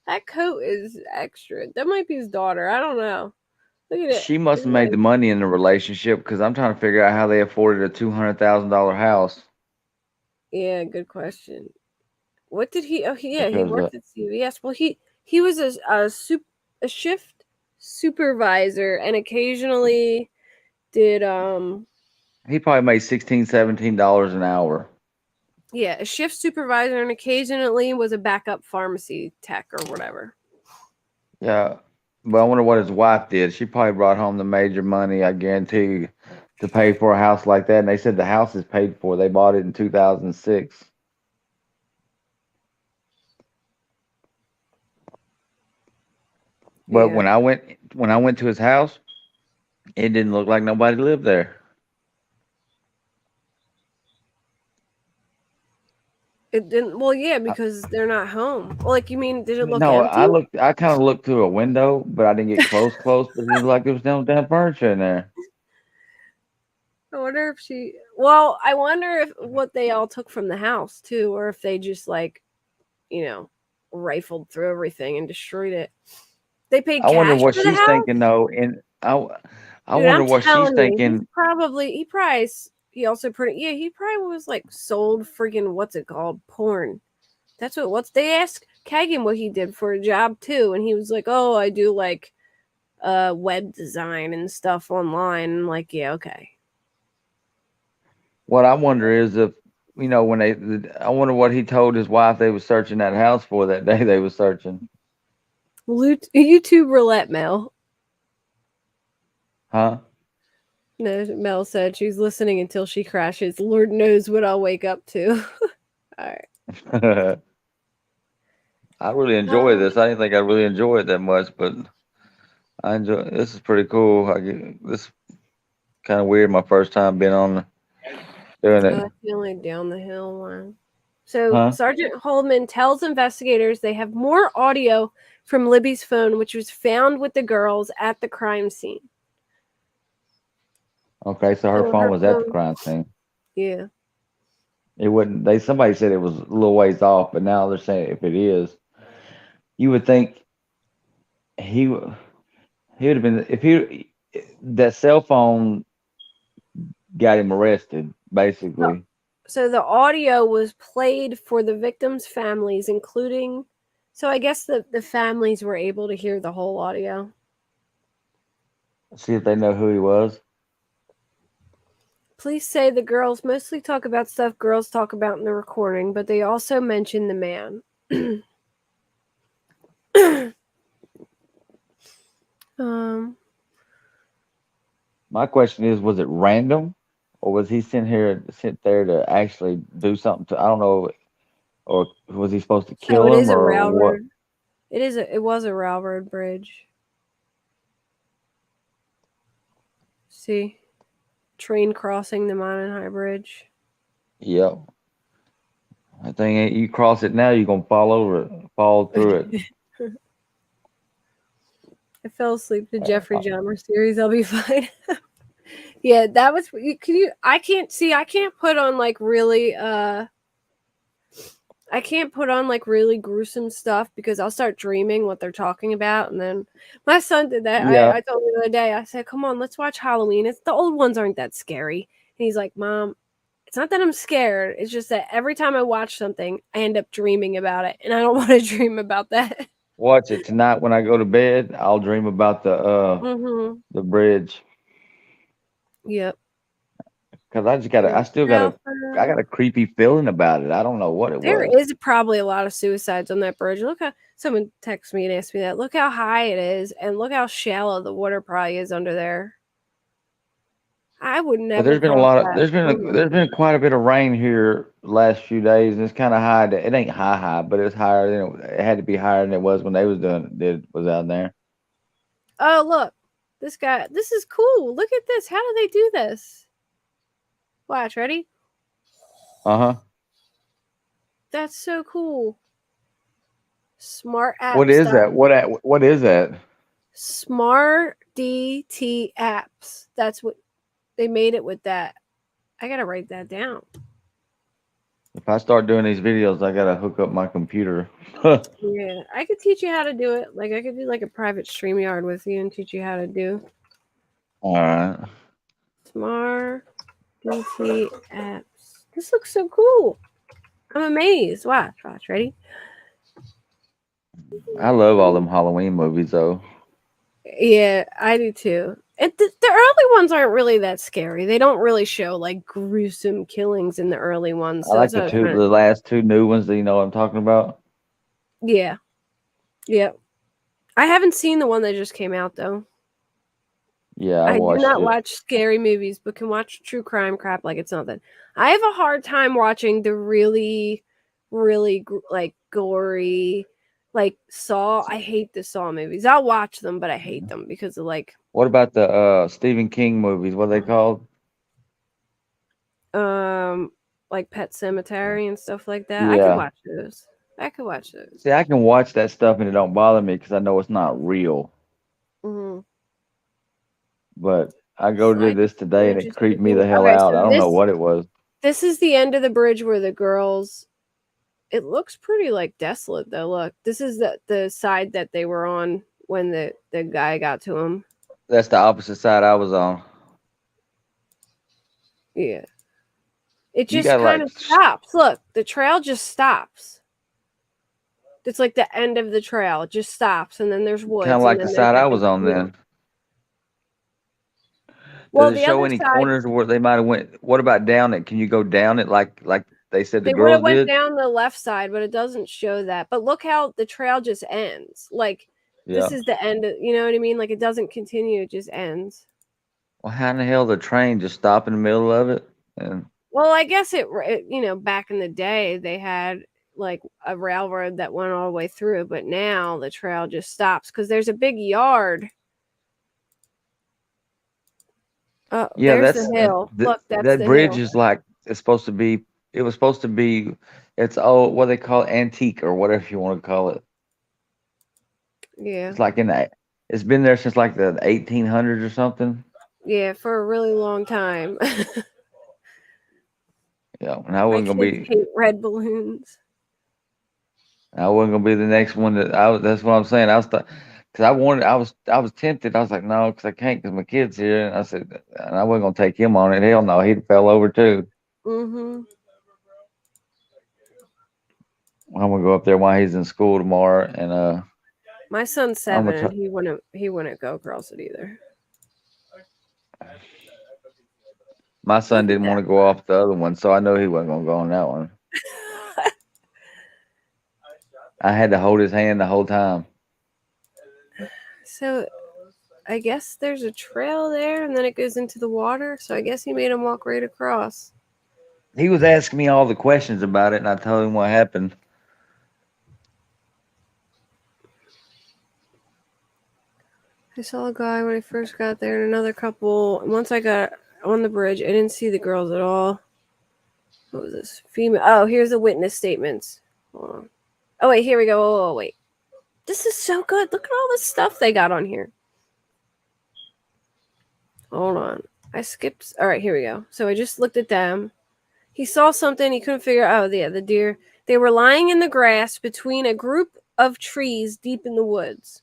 That coat is extra. That might be his daughter. I don't know. Look at it. She must It's have made the like, money in the relationship because I'm trying to figure out how they afforded a $200,000 house. yeah, good question. What did he? Oh, he Because worked at CVS. Well, he was a shift supervisor and occasionally did he probably made $16, $17 an hour. yeah, a shift supervisor and occasionally was a backup pharmacy tech or whatever. Yeah, but I wonder what his wife did. She probably brought home the major money, I guarantee, to pay for a house like that. And they said the house is paid for. They bought it in 2006. But Yeah. when I went to his house, it didn't look like nobody lived there. It didn't. Well, yeah, because they're not home. Well, like you mean, did it look No, empty? I kind of looked through a window, but I didn't get close, but it looked like there was no damn furniture in there. I wonder if she. Well, I wonder if what they all took from the house too, or if they just like, rifled through everything and destroyed it. They paid I wonder cash what for the she's house. thinking though, and I Dude, wonder I'm what she's telling you, thinking. he also he probably was like sold freaking what's it called? Porn. That's what's they asked Kagan what he did for a job too, and he was like, "Oh, I do like web design and stuff online." I'm like, yeah, okay. What I wonder is if when I wonder what he told his wife they was searching that house for that day they was searching. YouTube roulette mail. Huh? No, Mel said she's listening until she crashes. Lord knows what I'll wake up to. All right. I really enjoy this. I didn't think I'd really enjoy it that much, but I enjoy. This is pretty cool. This kind of weird. My first time being on doing it. That's the only down the hill one. So Huh? Sergeant Holdman tells investigators they have more audio from Libby's phone, which was found with the girls at the crime scene. Okay, so her So phone her was at the phone, crime scene. yeah. It wouldn't. Somebody said it was a little ways off, but now they're saying if it is, you would think he would have been if he that cell phone got him arrested basically. So the audio was played for the victims' families, including. So I guess the families were able to hear the whole audio. See if they know who he was. Police say the girls mostly talk about stuff girls talk about in the recording, but they also mention the man. My question is, was it random, or was he sent there to actually do something to? I don't know, or was he supposed to So kill it him is a or what? railroad. It was a railroad bridge. See, train crossing the Mountain High Bridge. Yep. I think you cross it now, you're gonna fall through it. I fell asleep to Jeffrey Dahmer series. I'll be fine. Yeah, that was. I can't see. I can't put on like really. I can't put on like really gruesome stuff because I'll start dreaming what they're talking about, and then my son did that. Yeah. I told him the other day. I said, "Come on, let's watch Halloween. It's the old ones aren't that scary." And he's like, "Mom, it's not that I'm scared. It's just that every time I watch something, I end up dreaming about it, and I don't want to dream about that." Watch it tonight when I go to bed. I'll dream about Mm-hmm. the bridge Yep. because I got a creepy feeling about it. I don't know what it There was. is probably a lot of suicides on that bridge. Look how someone texted me and asked me that. Look how high it is, and look how shallow the water probably is under there. I would But never there's been a cross lot of that. there's been quite a bit of rain here the last few days, and it's kind of high. It ain't high, but it's higher than it had to be higher than it was when they was out there. Oh, look. This guy, this is cool. Look at this. How do they do this? Watch, ready? Uh-huh. That's so cool. Smart app What is style. that? What is that? Smart DT apps. That's what they made it with that. I gotta write that down. If I start doing these videos, I gotta hook up my computer. Yeah, I could teach you how to do it. Like I could do like a private StreamYard with you and teach you how to do All right. Smart DT apps. This looks so cool. I'm amazed. Watch, ready? I love all them Halloween movies though. Yeah, I do too. The early ones aren't really that scary. They don't really show like gruesome killings in the early ones. I So like that's the last two new ones. Do you know what I'm talking about? yeah, yep. I haven't seen the one that just came out though. Yeah, I I do watched not it. watch scary movies, but can watch true crime crap like it's nothing. I have a hard time watching the really, really like gory, like Saw. I hate the Saw movies. I'll watch them, but I hate them because of like What about the Stephen King movies? What are they called? like Pet Cemetery and stuff like that. I could Yeah. watch those. I could watch those. See, I can watch that stuff and it don't bother me because I know it's not real. Mm-hmm. But I go to this today and it creeped me the hell Okay, out. so I don't know what it was. this is the end of the bridge where the girls. It looks pretty like desolate though. Look, this is the side that they were on when the guy got to him. That's the opposite side I was on. Yeah. It You just got kind like of stops. Look, the trail just stops. It's like the end of the trail. It just stops, and then there's woods. kind of like and the then side there's I like was on then. Well, Does it the show other any side, corners where they might have went? What about down it? Can you go down it like they said the they would have girls went did? down the left side, but it doesn't show that. But look how the trail just ends. Like Yeah. this is the end. You know what I mean? Like it doesn't continue; it just ends. Well, how in the hell the train just stop in the middle of it? And Well, I guess it back in the day they had like a railroad that went all the way through, but now the trail just stops because there's a big yard. Oh, yeah, there's that's the hill. Look, that's that the bridge hill. is like it's supposed to be. It was supposed to be. It's old, what they call antique or whatever you want to call it. Yeah. It's like it's been there since like the 1800s or something. Yeah, for a really long time. Yeah, and I My wasn't gonna kids be. hate red balloons. I wasn't gonna be the next one that I was. That's what I'm saying. I was because I wanted. I was tempted. I was like, no, because I can't because my kid's here. And I said, and I wasn't gonna take him on it. Hell no, he fell over too. Mm-hmm. I'm gonna go up there while he's in school tomorrow, and My son's I'm 7 gonna and he wouldn't go across it either. My son Look at didn't want to go off the other one, so I know he wasn't gonna go on that one. I had to hold his hand the whole time. So I guess there's a trail there and then it goes into the water. So I guess he made him walk right across. He was asking me all the questions about it, and I told him what happened. I saw a guy when I first got there and another couple. Once I got on the bridge, I didn't see the girls at all. What was this? Female. Oh, here's the witness statements. Hold on. Oh, wait, here we go. Oh, wait. This is so good. Look at all the stuff they got on here. Hold on. I skipped. All right, here we go. So I just looked at them. He saw something. He couldn't figure out. Oh, yeah, the deer. They were lying in the grass between a group of trees deep in the woods.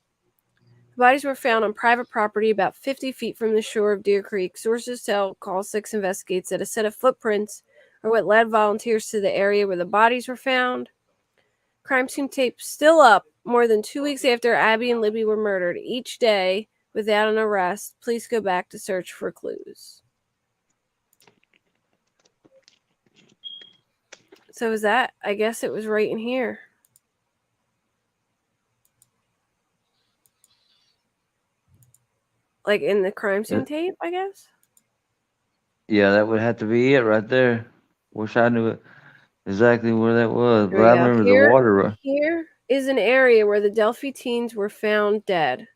The bodies were found on private property about 50 feet from the shore of Deer Creek. Sources tell Call 6 investigates that a set of footprints are what led volunteers to the area where the bodies were found. Crime scene tape still up more than 2 weeks after Abby and Libby were murdered. Each day, without an arrest, police go back to search for clues. So is that? I guess it was right in here. Like in the crime scene tape, I guess? Yeah, that would have to be it right there. Wish I knew exactly where that was, Here but we I go. remember the water. Here is an area where the Delphi teens were found dead.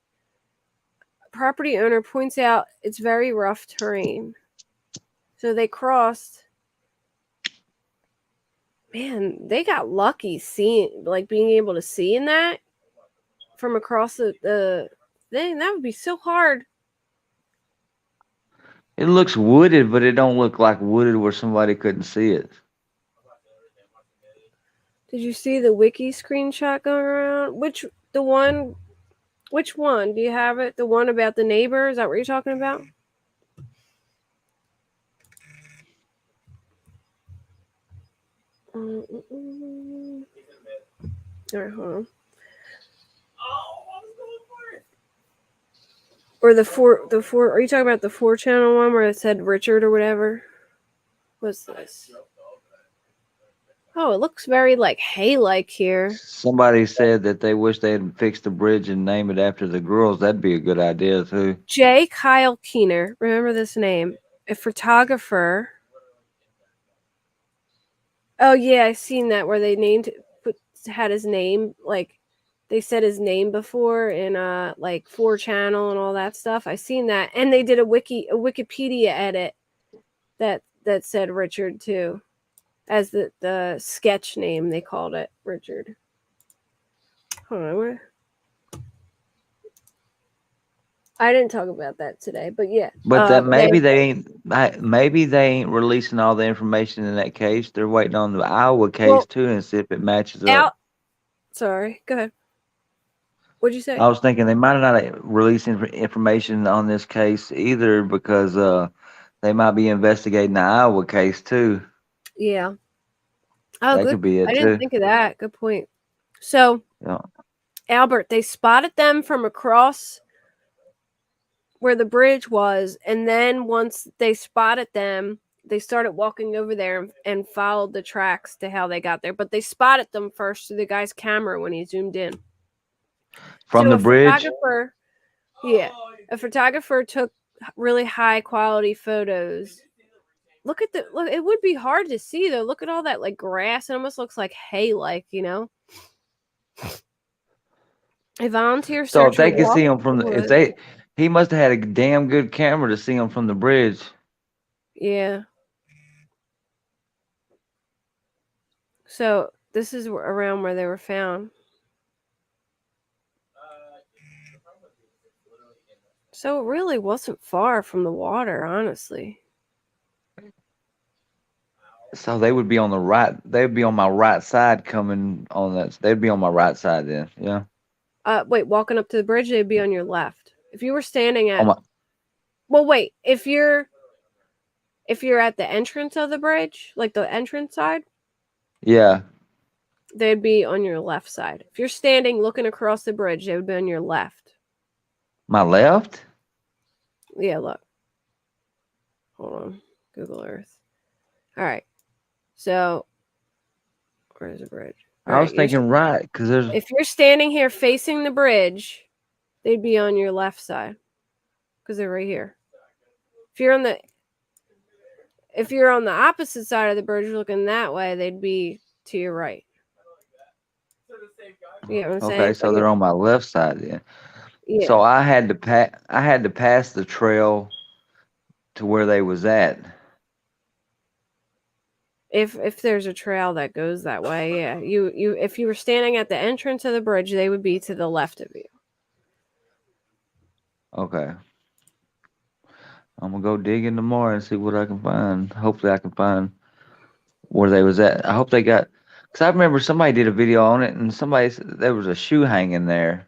property owner points out it's very rough terrain. So they crossed. Man, they got lucky being able to see in that from across the thing. That would be so hard. It looks wooded, but it don't look like wooded where somebody couldn't see it. Did you see the wiki screenshot going around? Which one? Do you have it? The one about the neighbor? Is that what you're talking about? All right, hold on. Or the four. Are you talking about the 4-channel one where it said Richard or whatever? What's this? Oh, it looks very like hay-like here. Somebody said that they wish they had fixed the bridge and name it after the girls. That'd be a good idea too. J. Kyle Keener. Remember this name. A photographer. Oh yeah, I seen that where they had his name, like they said his name before in like 4-channel and all that stuff. I seen that, and they did a Wikipedia edit that said Richard too, as the sketch name they called it Richard. Hold on, where? I didn't talk about that today, but yeah. But that maybe they ain't releasing all the information in that case. They're waiting on the Iowa case too and see if it matches up. Sorry, go ahead. What'd you say? I was thinking they might not release information on this case either because they might be investigating the Iowa case too. Yeah. Oh, that good. Could be it I too. didn't think of that. Good point. So, yeah. Albert, they spotted them from across where the bridge was, and then once they spotted them, they started walking over there and followed the tracks to how they got there. But they spotted them first through the guy's camera when he zoomed in. From the bridge? A photographer took really high quality photos. Look, it would be hard to see though. Look at all that like grass. It almost looks like hay, A volunteer searcher. So if they could see him from he must have had a damn good camera to see him from the bridge. Yeah. So this is around where they were found. So it really wasn't far from the water, honestly. So they would be on the right. They'd be on my right side coming on that. They'd be on my right side then. Yeah. Wait, walking up to the bridge, they'd be on your left. If you were standing at. Well, wait. If you're at the entrance of the bridge, like the entrance side. Yeah. They'd be on your left side. If you're standing looking across the bridge, they would be on your left. My left? Yeah, look. Hold on. Google Earth. All right. So, where's the bridge? I was thinking right, because there's. If you're standing here facing the bridge, they'd be on your left side, because they're right here. If you're on the opposite side of the bridge, looking that way, they'd be to your right. You know what I'm saying? Okay, so they're on my left side then. Yeah. So I had to pass the trail to where they was at. If there's a trail that goes that way, yeah. If you were standing at the entrance of the bridge, they would be to the left of you. Okay. I'm gonna go dig in tomorrow and see what I can find. Hopefully I can find where they was at. I hope they got, because I remember somebody did a video on it and somebody said there was a shoe hanging there.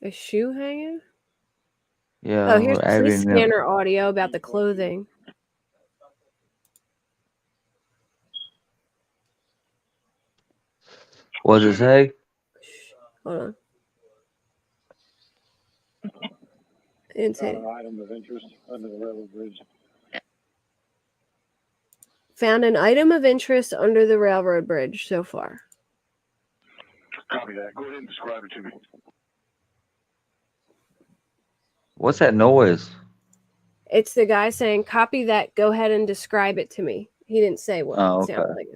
A shoe hanging? Yeah. Oh, here's police scanner audio about the clothing. What does it say? Hold on. I didn't say it. Item of interest under the railroad bridge. Found an item of interest under the railroad bridge so far. Copy that. Go ahead and describe it to me. What's that noise? It's the guy saying, copy that, go ahead and describe it to me. He didn't say what it sounded like.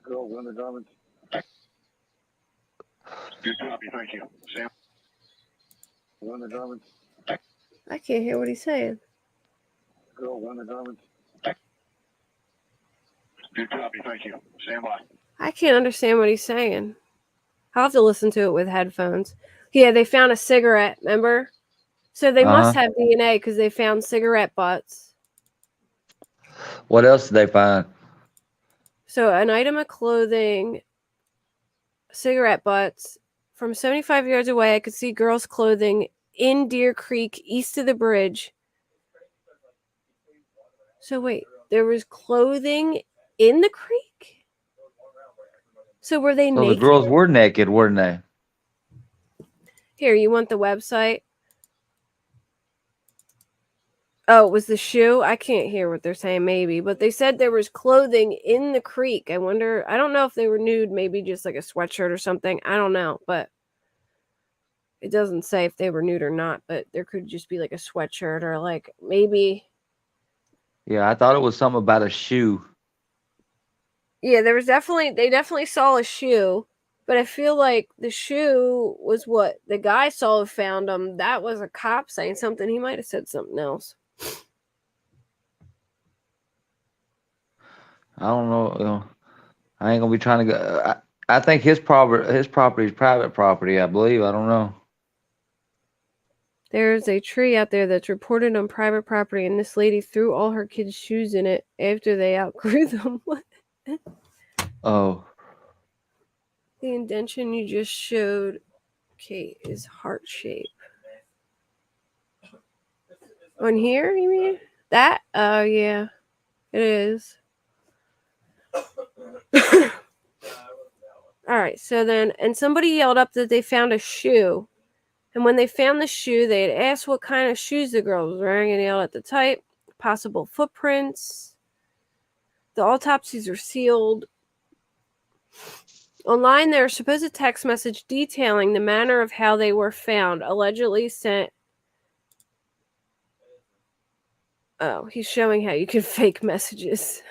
Girls undergarments. Good copy, thank you. Sam? Linda Drummond. I can't hear what he's saying. Girl, Linda Drummond. Good copy. Thank you. Stand by. I can't understand what he's saying. I'll have to listen to it with headphones. Yeah, they found a cigarette, remember? So they must have DNA because they found cigarette butts. What else did they find? So an item of clothing, cigarette butts. From 75 yards away, I could see girls' clothing in Deer Creek, east of the bridge. So wait, there was clothing in the creek? So were they So naked? the girls were naked, weren't they? Here, you want the website? Oh, it was the shoe? I can't hear what they're saying, maybe. But they said there was clothing in the creek. I wonder, I don't know if they were nude, maybe just like a sweatshirt or something. I don't know, but it doesn't say if they were nude or not, but there could just be like a sweatshirt or like maybe. Yeah, I thought it was something about a shoe. Yeah, they definitely saw a shoe, but I feel like the shoe was what the guy saw who found them. That was a cop saying something. He might have said something else. I don't know. I ain't gonna be trying to go. I think his property is private property. I believe. I don't know. There's a tree out there that's reported on private property, and this lady threw all her kids' shoes in it after they outgrew them. What? Oh, The indention you just showed, Kate, is heart shape. On here, you mean? That? Oh, yeah. It is. Alright, so then, and somebody yelled up that they found a shoe. And when they found the shoe, they had asked what kind of shoes the girl was wearing and yelled at the type, possible footprints. The autopsies are sealed. Online, there are supposed text message detailing the manner of how they were found, allegedly sent. Oh, he's showing how you can fake messages.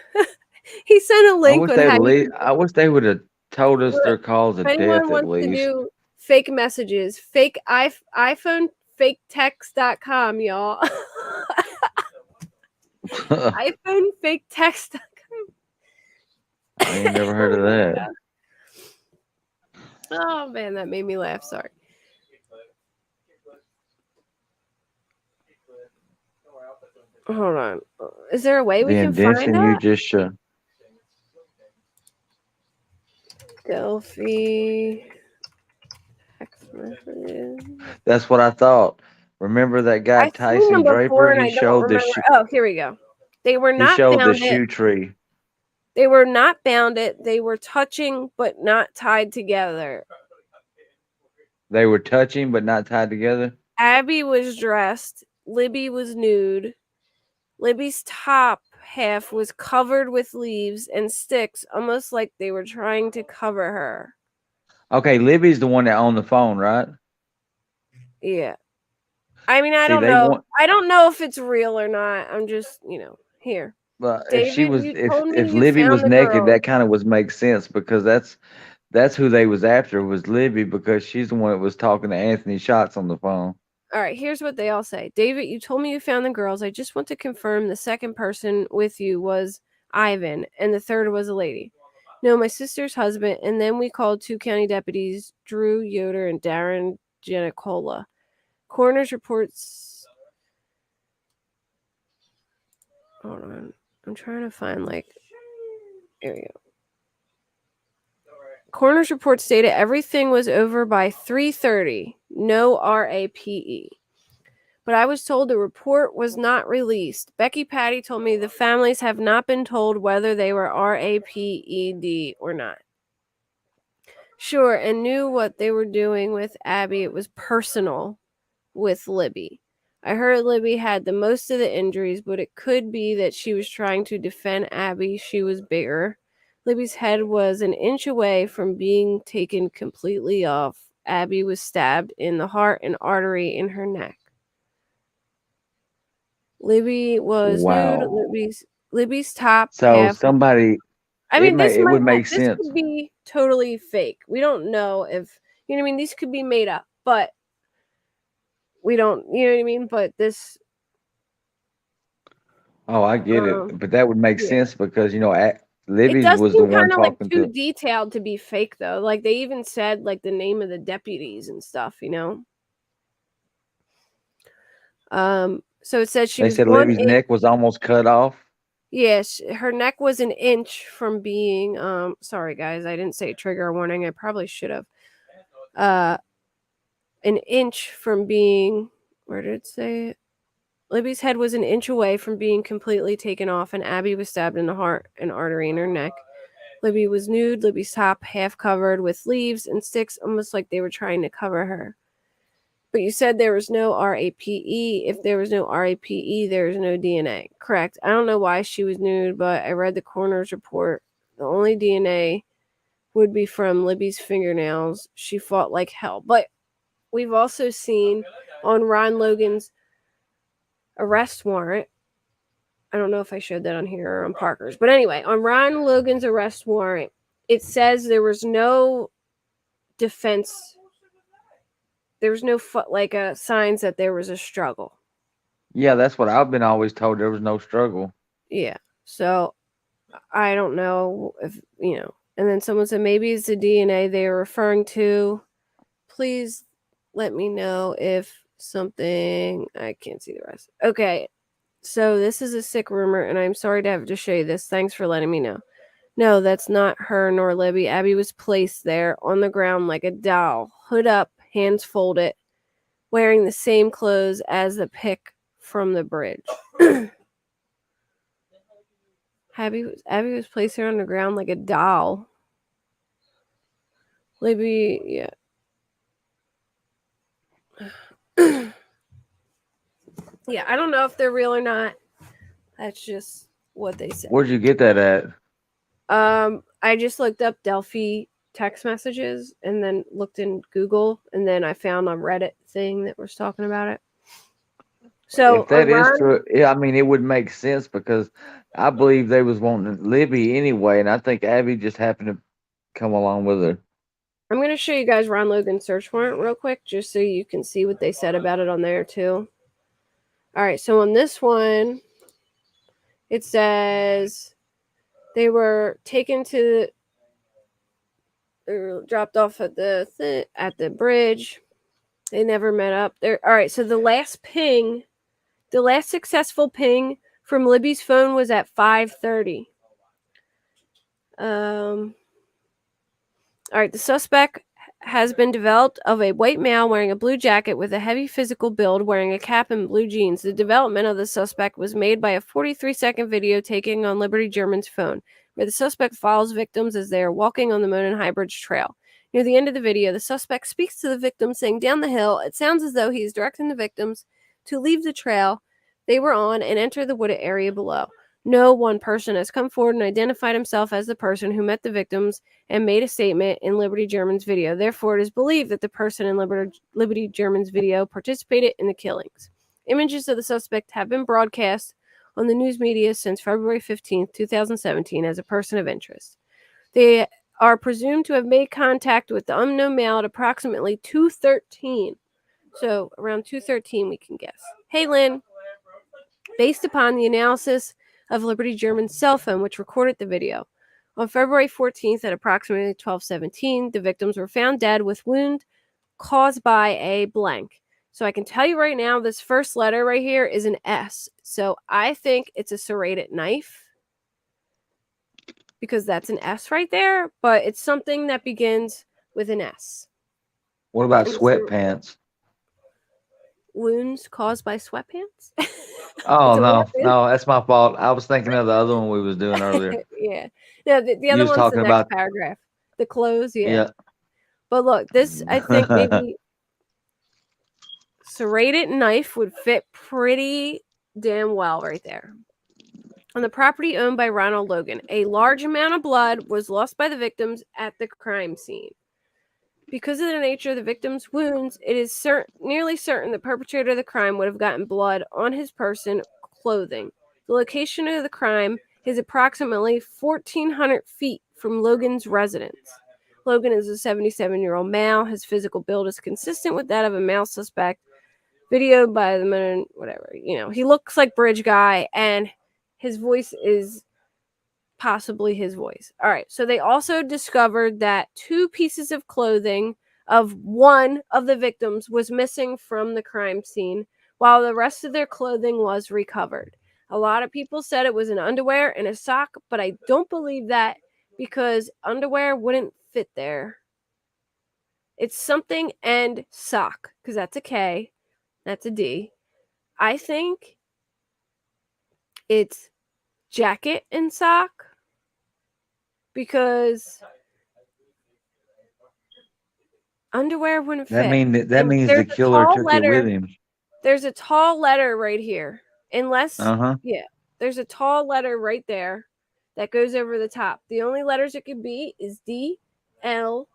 He sent a link with how you. I wish they would have told us their cause of If anyone death at wants to least. do fake messages, fake iPhone faketext.com, y'all. iPhone faketext.com. I ain't never heard of that. Oh man, that made me laugh. Sorry. Hold on. Is there a way we The can find indention that? you just showed. Delphi text messages. That's what I thought. Remember that guy I've seen Tyson them before Draper? and I don't remember. Oh, here we go. They were He not showed the bound shoe tree. They were not bounded. They were touching but not tied together. They were touching but not tied together. Abby was dressed. Libby was nude. Libby's top half was covered with leaves and sticks, almost like they were trying to cover her. Okay, Libby's the one that owned the phone, right? Yeah. I mean, I See, don't they know. want- I don't know if it's real or not. I'm just, here. But David, you told me if you Libby found was the naked, girl. that kind of was makes sense because that's who they was after was Libby because she's the one that was talking to Anthony Shots on the phone. All right, here's what they all say. David, you told me you found the girls. I just want to confirm the second person with you was Ivan, and the third was a lady. No, my sister's husband, and then we called 2 county deputies, Drew Yoder and Darren Giannicola. Coroner's reports. Hold on. I'm trying to find, there we go. Coroner's report stated everything was over by 3:30. No RAPE. But I was told the report was not released. Becky Patty told me the families have not been told whether they were RAPED or not. Sure, and knew what they were doing with Abby. It was personal with Libby. I heard Libby had the most of the injuries, but it could be that she was trying to defend Abby. She was bigger. Libby's head was an inch away from being taken completely off. Abby was stabbed in the heart and artery in her neck. Libby was nude. Libby's top So half. somebody, I mean, it would make sense. This could be totally fake. We don't know if, you know what I mean? These could be made up, but we don't, you know what I mean? But this, Oh, I get it, but that would make yeah. sense because It Libby's does was the seem one kind of like talking too to. detailed to be fake, though. Like they even said like the name of the deputies and stuff, you know. So it says she They was said 1 Libby's neck was almost cut off. Yes, her neck was an inch from being sorry guys, I didn't say trigger warning. I probably should have. An inch from being, where did it say it? Libby's head was an inch away from being completely taken off, and Abby was stabbed in the heart and artery in her neck. Libby was nude, Libby's top half covered with leaves and sticks, almost like they were trying to cover her. But you said there was no RAPE. If there was no RAPE, there was no DNA. Correct. I don't know why she was nude, but I read the coroner's report. The only DNA would be from Libby's fingernails. She fought like hell. But we've also seen on Ron Logan's arrest warrant. I don't know if I showed that on here or on Parker's. But anyway, on Ron Logan's arrest warrant, it says there was no defense. There was no signs that there was a struggle. Yeah, that's what I've been always told. There was no struggle. Yeah. So I don't know if, you know. And then someone said maybe it's the DNA they are referring to. Please let me know if something. I can't see the rest. Okay. So this is a sick rumor, and I'm sorry to have to show you this. Thanks for letting me know. No, that's not her nor Libby. Abby was placed there on the ground like a doll, hood up, hands folded, wearing the same clothes as the pic from the bridge. Abby was placed there on the ground like a doll. Libby, yeah. Yeah, I don't know if they're real or not. That's just what they said. Where'd you get that at? I just looked up Delphi text messages and then looked in Google, and then I found a Reddit thing that was talking about it. So If that is true, yeah, I mean, it would make sense because I believe they was wanting Libby anyway, and I think Abby just happened to come along with her. I'm going to show you guys Ron Logan's search warrant real quick, just so you can see what they said about it on there too. All right, so on this one, it says they were taken to, dropped off at the bridge. They never met up there. All right, so the last successful ping from Libby's phone was at 5:30. All right, the suspect has been developed of a white male wearing a blue jacket with a heavy physical build, wearing a cap and blue jeans. The development of the suspect was made by a 43-second video taken on Liberty German's phone, where the suspect follows victims as they are walking on the Monon High Bridge Trail. Near the end of the video, the suspect speaks to the victim, saying, "Down the hill." It sounds as though he is directing the victims to leave the trail they were on and enter the wooded area below. No one person has come forward and identified himself as the person who met the victims and made a statement in Liberty German's video. Therefore, it is believed that the person in Liberty German's video participated in the killings. Images of the suspect have been broadcast on the news media since February 15th, 2017 as a person of interest. They are presumed to have made contact with the unknown male at approximately 2:13. So around 2:13 we can guess. Hey, Lynn. Based upon the analysis of Liberty German's cell phone, which recorded the video. On February 14th at approximately 12:17, the victims were found dead with wound caused by a blank. So I can tell you right now, this first letter right here is an S. So I think it's a serrated knife because that's an S right there, but it's something that begins with an S. What about sweatpants? Wounds caused by sweatpants? Oh, no, that's my fault. I was thinking of the other one we was doing earlier. Yeah. No, the other one's the next paragraph. The clothes, yeah. But look, this, I think maybe serrated knife would fit pretty damn well right there. On the property owned by Ronald Logan, a large amount of blood was lost by the victims at the crime scene. Because of the nature of the victim's wounds, it is nearly certain the perpetrator of the crime would have gotten blood on his person, clothing. The location of the crime is approximately 1,400 feet from Logan's residence. Logan is a 77-year-old male. His physical build is consistent with that of a male suspect. Videoed by the man, whatever. He looks like Bridge Guy, and his voice is possibly his voice. All right. So they also discovered that 2 pieces of clothing of one of the victims was missing from the crime scene, while the rest of their clothing was recovered. A lot of people said it was an underwear and a sock, but I don't believe that because underwear wouldn't fit there. It's something and sock, because that's a K, that's a D. I think it's jacket and sock because underwear wouldn't That fit. means And the killer took it with him. There's a tall letter right here. Unless, Uh-huh. yeah, there's a tall letter right there that goes over the top. The only letters it could be is D, L,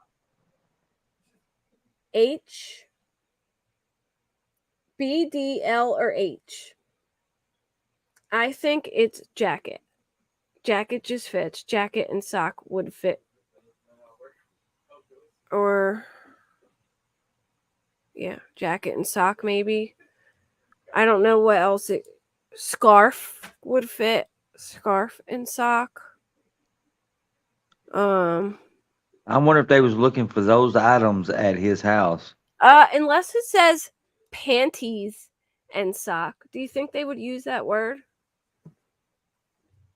H, B, D, L, or H. I think it's jacket. Jacket just fits. Jacket and sock would fit. Or, yeah, jacket and sock maybe. I don't know what else scarf would fit. Scarf and sock. I wonder if they was looking for those items at his house. Unless it says panties and sock. Do you think they would use that word?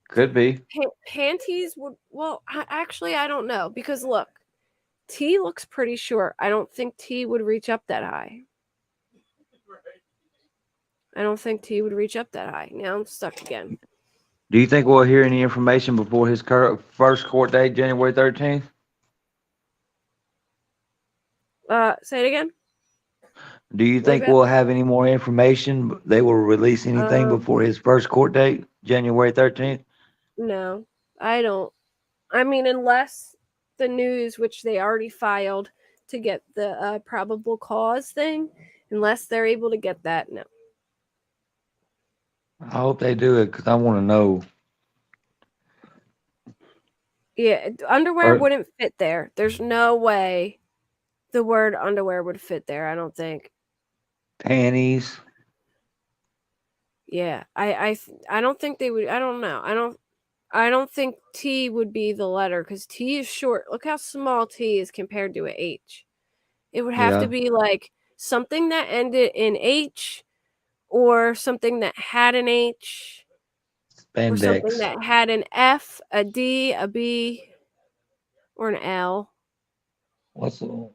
Could be. Panties would. Well, actually, I don't know because look, T looks pretty short. I don't think T would reach up that high. Now I'm stuck again. Do you think we'll hear any information before his first court date, January 13th? Say it again. Do you think we'll have any more information? They will release anything before his first court date, January 13th? No, I don't. I mean, unless the news, which they already filed to get the probable cause thing, unless they're able to get that, no. I hope they do it because I want to know. Yeah, underwear wouldn't fit there. There's no way the word underwear would fit there, I don't think. Panties. Yeah, I don't think they would. I don't know. I don't think T would be the letter because T is short. Look how small T is compared to a H. It would have to be like something that ended in H or something that had an H or something that had an F, a D, a B, or an L. What's the...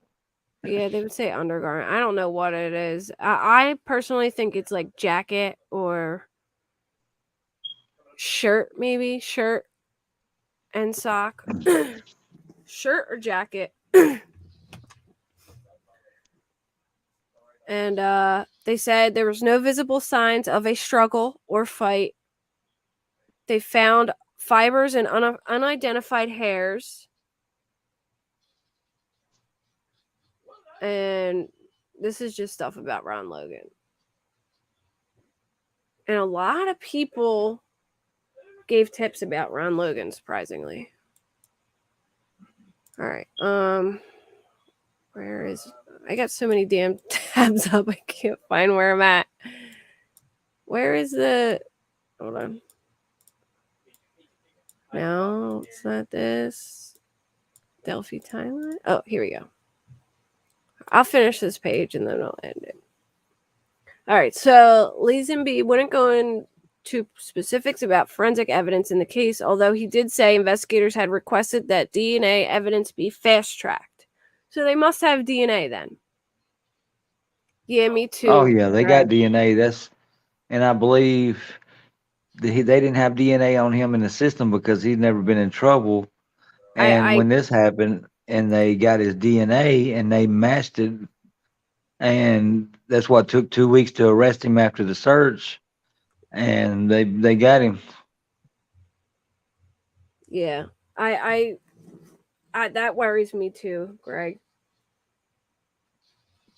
Yeah, they would say undergarment. I don't know what it is. I personally think it's like jacket or shirt, maybe shirt and sock. Shirt or jacket. And they said there was no visible signs of a struggle or fight. They found fibers and unidentified hairs. And this is just stuff about Ron Logan. And a lot of people gave tips about Ron Logan, surprisingly. All right. Where is... I got so many damn tabs up, I can't find where I'm at. Where is the... Hold on. No, it's not this. Delphi timeline. Oh, here we go. I'll finish this page and then I'll end it. All right, so Lazenby wouldn't go into specifics about forensic evidence in the case, although he did say investigators had requested that DNA evidence be fast-tracked. So they must have DNA then. Yeah, me too. Oh, yeah, they got DNA. And I believe they didn't have DNA on him in the system because he's never been in trouble. And when this happened and they got his DNA and they matched it, and that's what took 2 weeks to arrest him after the search, and they got him. Yeah, I that worries me too, Greg.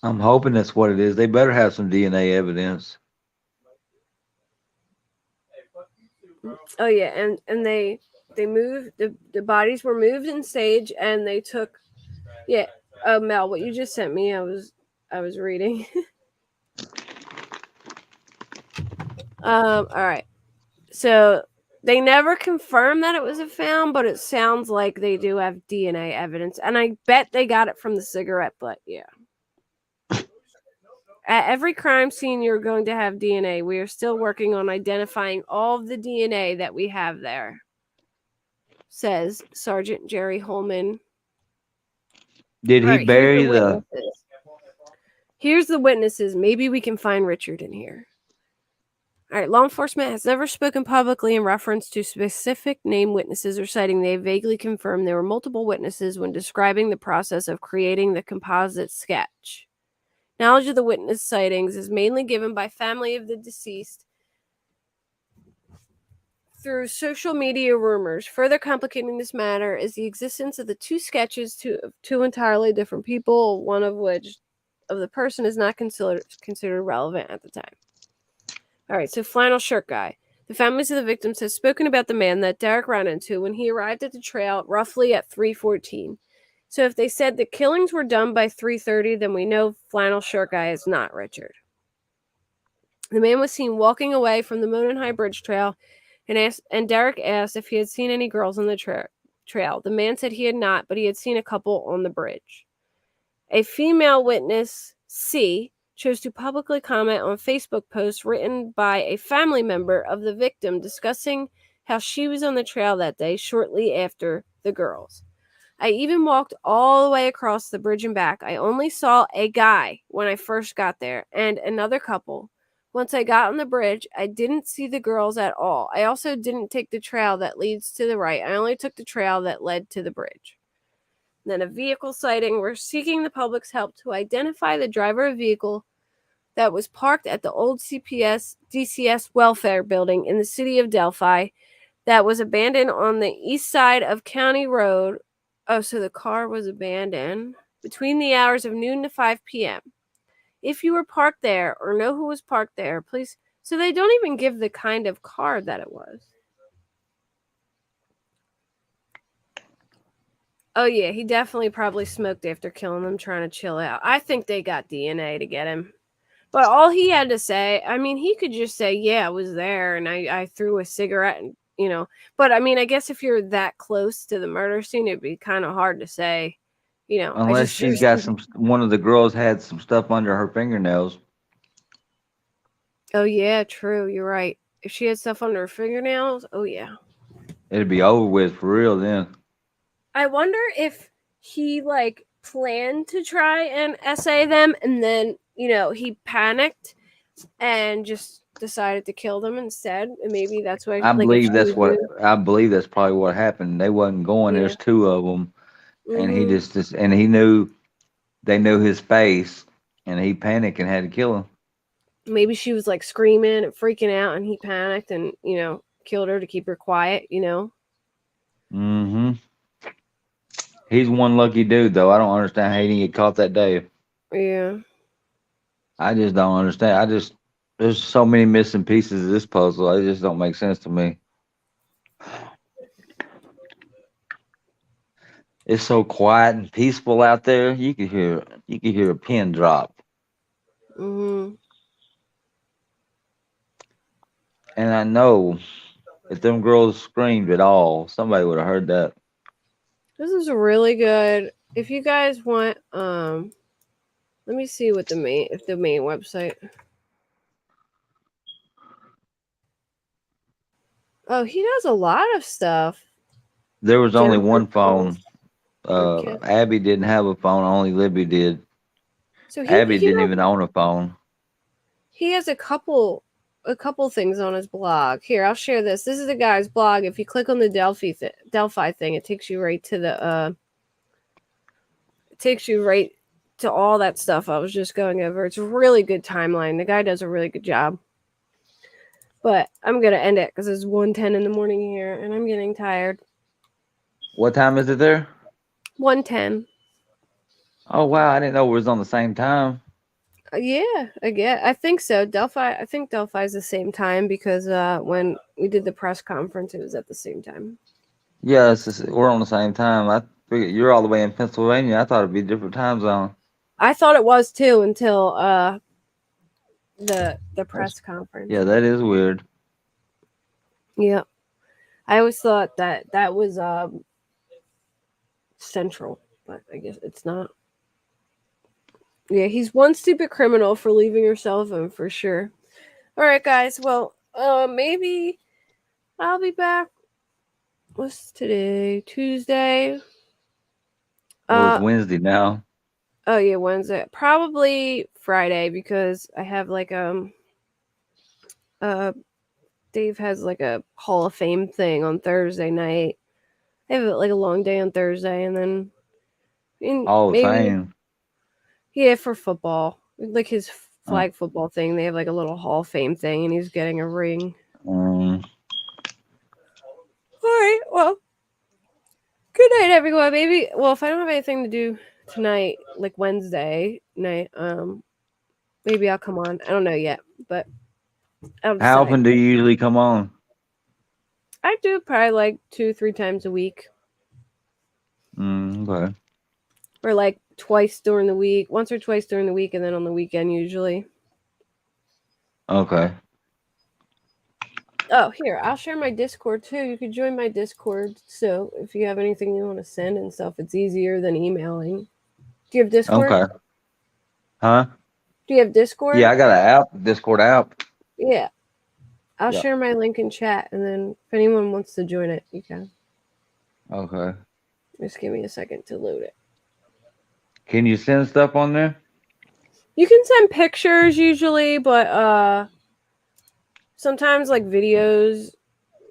I'm hoping that's what it is. They better have some DNA evidence. Oh yeah, and they moved the bodies were moved in stage, and they took Mel, what you just sent me, I was reading. All right. So they never confirmed that it was a found, but it sounds like they do have DNA evidence, and I bet they got it from the cigarette butt. Yeah. At every crime scene, you're going to have DNA. We are still working on identifying all of the DNA that we have there, says Sergeant Jerry Holman. Did All he right, here's bury the the? witnesses. Here's the witnesses. Maybe we can find Richard in here. All right, law enforcement has never spoken publicly in reference to specific name witnesses or citing. They vaguely confirmed there were multiple witnesses when describing the process of creating the composite sketch. Knowledge of the witness sightings is mainly given by family of the deceased through social media rumors. Further complicating this matter is the existence of the two sketches of two entirely different people, one of which of the person is not considered relevant at the time. All right, so flannel shirt guy. The families of the victims have spoken about the man that Derek ran into when he arrived at the trail roughly at 3:14. So if they said the killings were done by 3:30, then we know flannel shirt guy is not Richard. The man was seen walking away from the Monon High Bridge trail, and Derek asked if he had seen any girls on the trail. The man said he had not, but he had seen a couple on the bridge. A female witness, C, chose to publicly comment on Facebook posts written by a family member of the victim discussing how she was on the trail that day shortly after the girls. I even walked all the way across the bridge and back. I only saw a guy when I first got there and another couple. Once I got on the bridge, I didn't see the girls at all. I also didn't take the trail that leads to the right. I only took the trail that led to the bridge. Then a vehicle sighting. We're seeking the public's help to identify the driver of vehicle that was parked at the old DCS welfare building in the city of Delphi that was abandoned on the east side of County Road. Oh, so the car was abandoned between the hours of noon to 5 p.m. If you were parked there or know who was parked there, please. So they don't even give the kind of car that it was. Oh, yeah, he definitely probably smoked after killing them, trying to chill out. I think they got DNA to get him. But all he had to say, I mean, he could just say, yeah, I was there and I threw a cigarette and, you know. But, I mean, I guess if you're that close to the murder scene, it'd be kind of hard to say, you know. Unless she's got one of the girls had some stuff under her fingernails. Oh, yeah, true. You're right. If she had stuff under her fingernails, oh, yeah. It'd be over with for real then. I wonder if he, like, planned to try and essay them and then, you know, he panicked and just decided to kill them instead. And maybe that's why I believe that's probably what happened. They wasn't going. Yeah. There's two of them, and he Mhm. just and he knew they knew his face, and he panicked and had to kill him. Maybe she was like screaming and freaking out, and he panicked and, you know, killed her to keep her quiet. You know. Mm-hmm. He's one lucky dude, though. I don't understand how he didn't get caught that day. Yeah. I just don't understand. There's so many missing pieces of this puzzle. It just don't make sense to me. It's so quiet and peaceful out there. You could hear a pin drop. Mhm. And I know if them girls screamed at all, somebody would have heard that. This is really good. If you guys want, let me see what the main website. Oh, he does a lot of stuff. There was only Jennifer one phone. Okay. Abby didn't have a phone. Only Libby did. So Abby didn't even own a phone. He has a couple things on his blog. Here, I'll share this. This is the guy's blog. If you click on the Delphi thing, it takes you right to the all that stuff I was just going over. It's a really good timeline. The guy does a really good job. But I'm gonna end it because it's 1:10 in the morning here, and I'm getting tired. What time is it there? 1:10. Oh wow, I didn't know it was on the same time. Yeah, I think so. I think Delphi's the same time because when we did the press conference, it was at the same time. Yeah, we're on the same time. I figured you're all the way in Pennsylvania. I thought it'd be a different time zone. I thought it was too until the press conference. Yeah, that is weird. Yeah. I always thought that was Central, but I guess it's not. Yeah, he's one stupid criminal for leaving your cell phone for sure. All right, guys. Well, maybe I'll be back. What's today? Tuesday. Well, it's Wednesday now. Oh yeah, Wednesday. Probably Friday because I have like Dave has like a Hall of Fame thing on Thursday night. I have like a long day on Thursday, and then All the maybe same. yeah for football, like his flag football thing. They have like a little Hall of Fame thing, and he's getting a ring. All right. Well, good night, everyone. Maybe. Well, if I don't have anything to do tonight, like Wednesday night, maybe I'll come on. I don't know yet, but I'll decide. How often do you usually come on? I do probably like 2-3 times a week. Okay. Or like twice during the week, once or twice during the week, and then on the weekend usually. Okay. Oh, here, I'll share my Discord too. You could join my Discord. So if you have anything you want to send and stuff, it's easier than emailing. Do you have Discord? Okay. Huh? Do you have Discord? Yeah, I got an app, Discord app. Yeah. I'll Yeah. share my link in chat, and then if anyone wants to join it, you can. Okay. Just give me a second to load it. Can you send stuff on there? You can send pictures usually, but sometimes like videos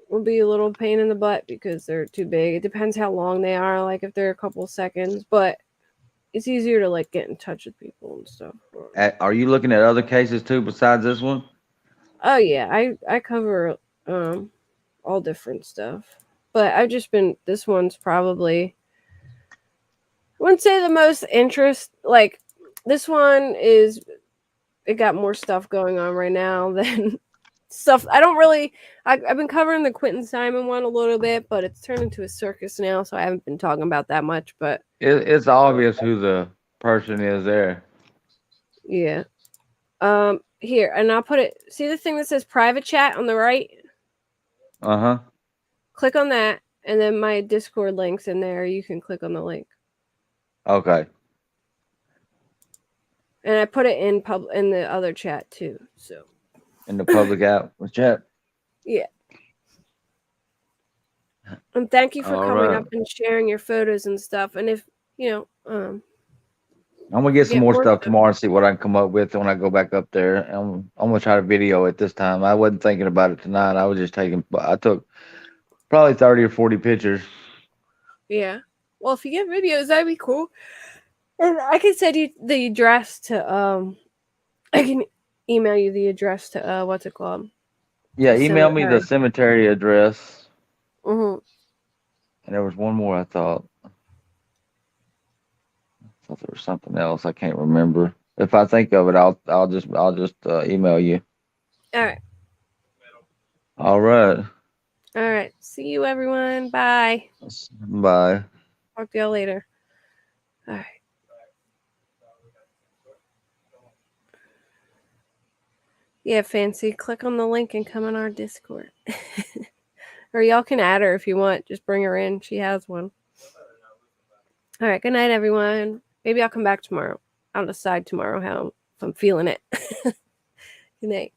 will be a little pain in the butt because they're too big. It depends how long they are, like if they're a couple seconds, but it's easier to like get in touch with people and stuff. Are you looking at other cases too besides this one? Oh yeah, I cover all different stuff. But I've just been this one's probably I wouldn't say the most interest like this one is it got more stuff going on right now than stuff. I don't really. I've been covering the Quentin Simon one a little bit, but it's turned into a circus now, so I haven't been talking about that much. But It's obvious who the person is there. yeah, here, and I'll put it. See the thing that says private chat on the right? Uh-huh. Click on that, and then my Discord link's in there. You can click on the link, Okay. and I put it in the other chat too. So In the public app chat. yeah. And thank you for All coming right. up and sharing your photos and stuff. And if I'm gonna get some more stuff tomorrow and see what I can come up with when I go back up there. I'm gonna try to video it this time. I wasn't thinking about it tonight. I was just I took probably 30 or 40 pictures. Yeah. Well, if you get videos, that'd be cool. And I can send you the address to I can email you the address to what's it called? Yeah, The email me the cemetery. cemetery address. Mm-hmm. And there was one more I thought there was something else. I can't remember. If I think of it, I'll just email you. All right. All right. All right. See you, everyone. Bye. Bye. Talk to y'all later. All right. Yeah, Fancy. Click on the link and come on our Discord. Or y'all can add her if you want. Just bring her in. She has one. All right. Good night, everyone. Maybe I'll come back tomorrow. I'll decide tomorrow how if I'm feeling it. Good night.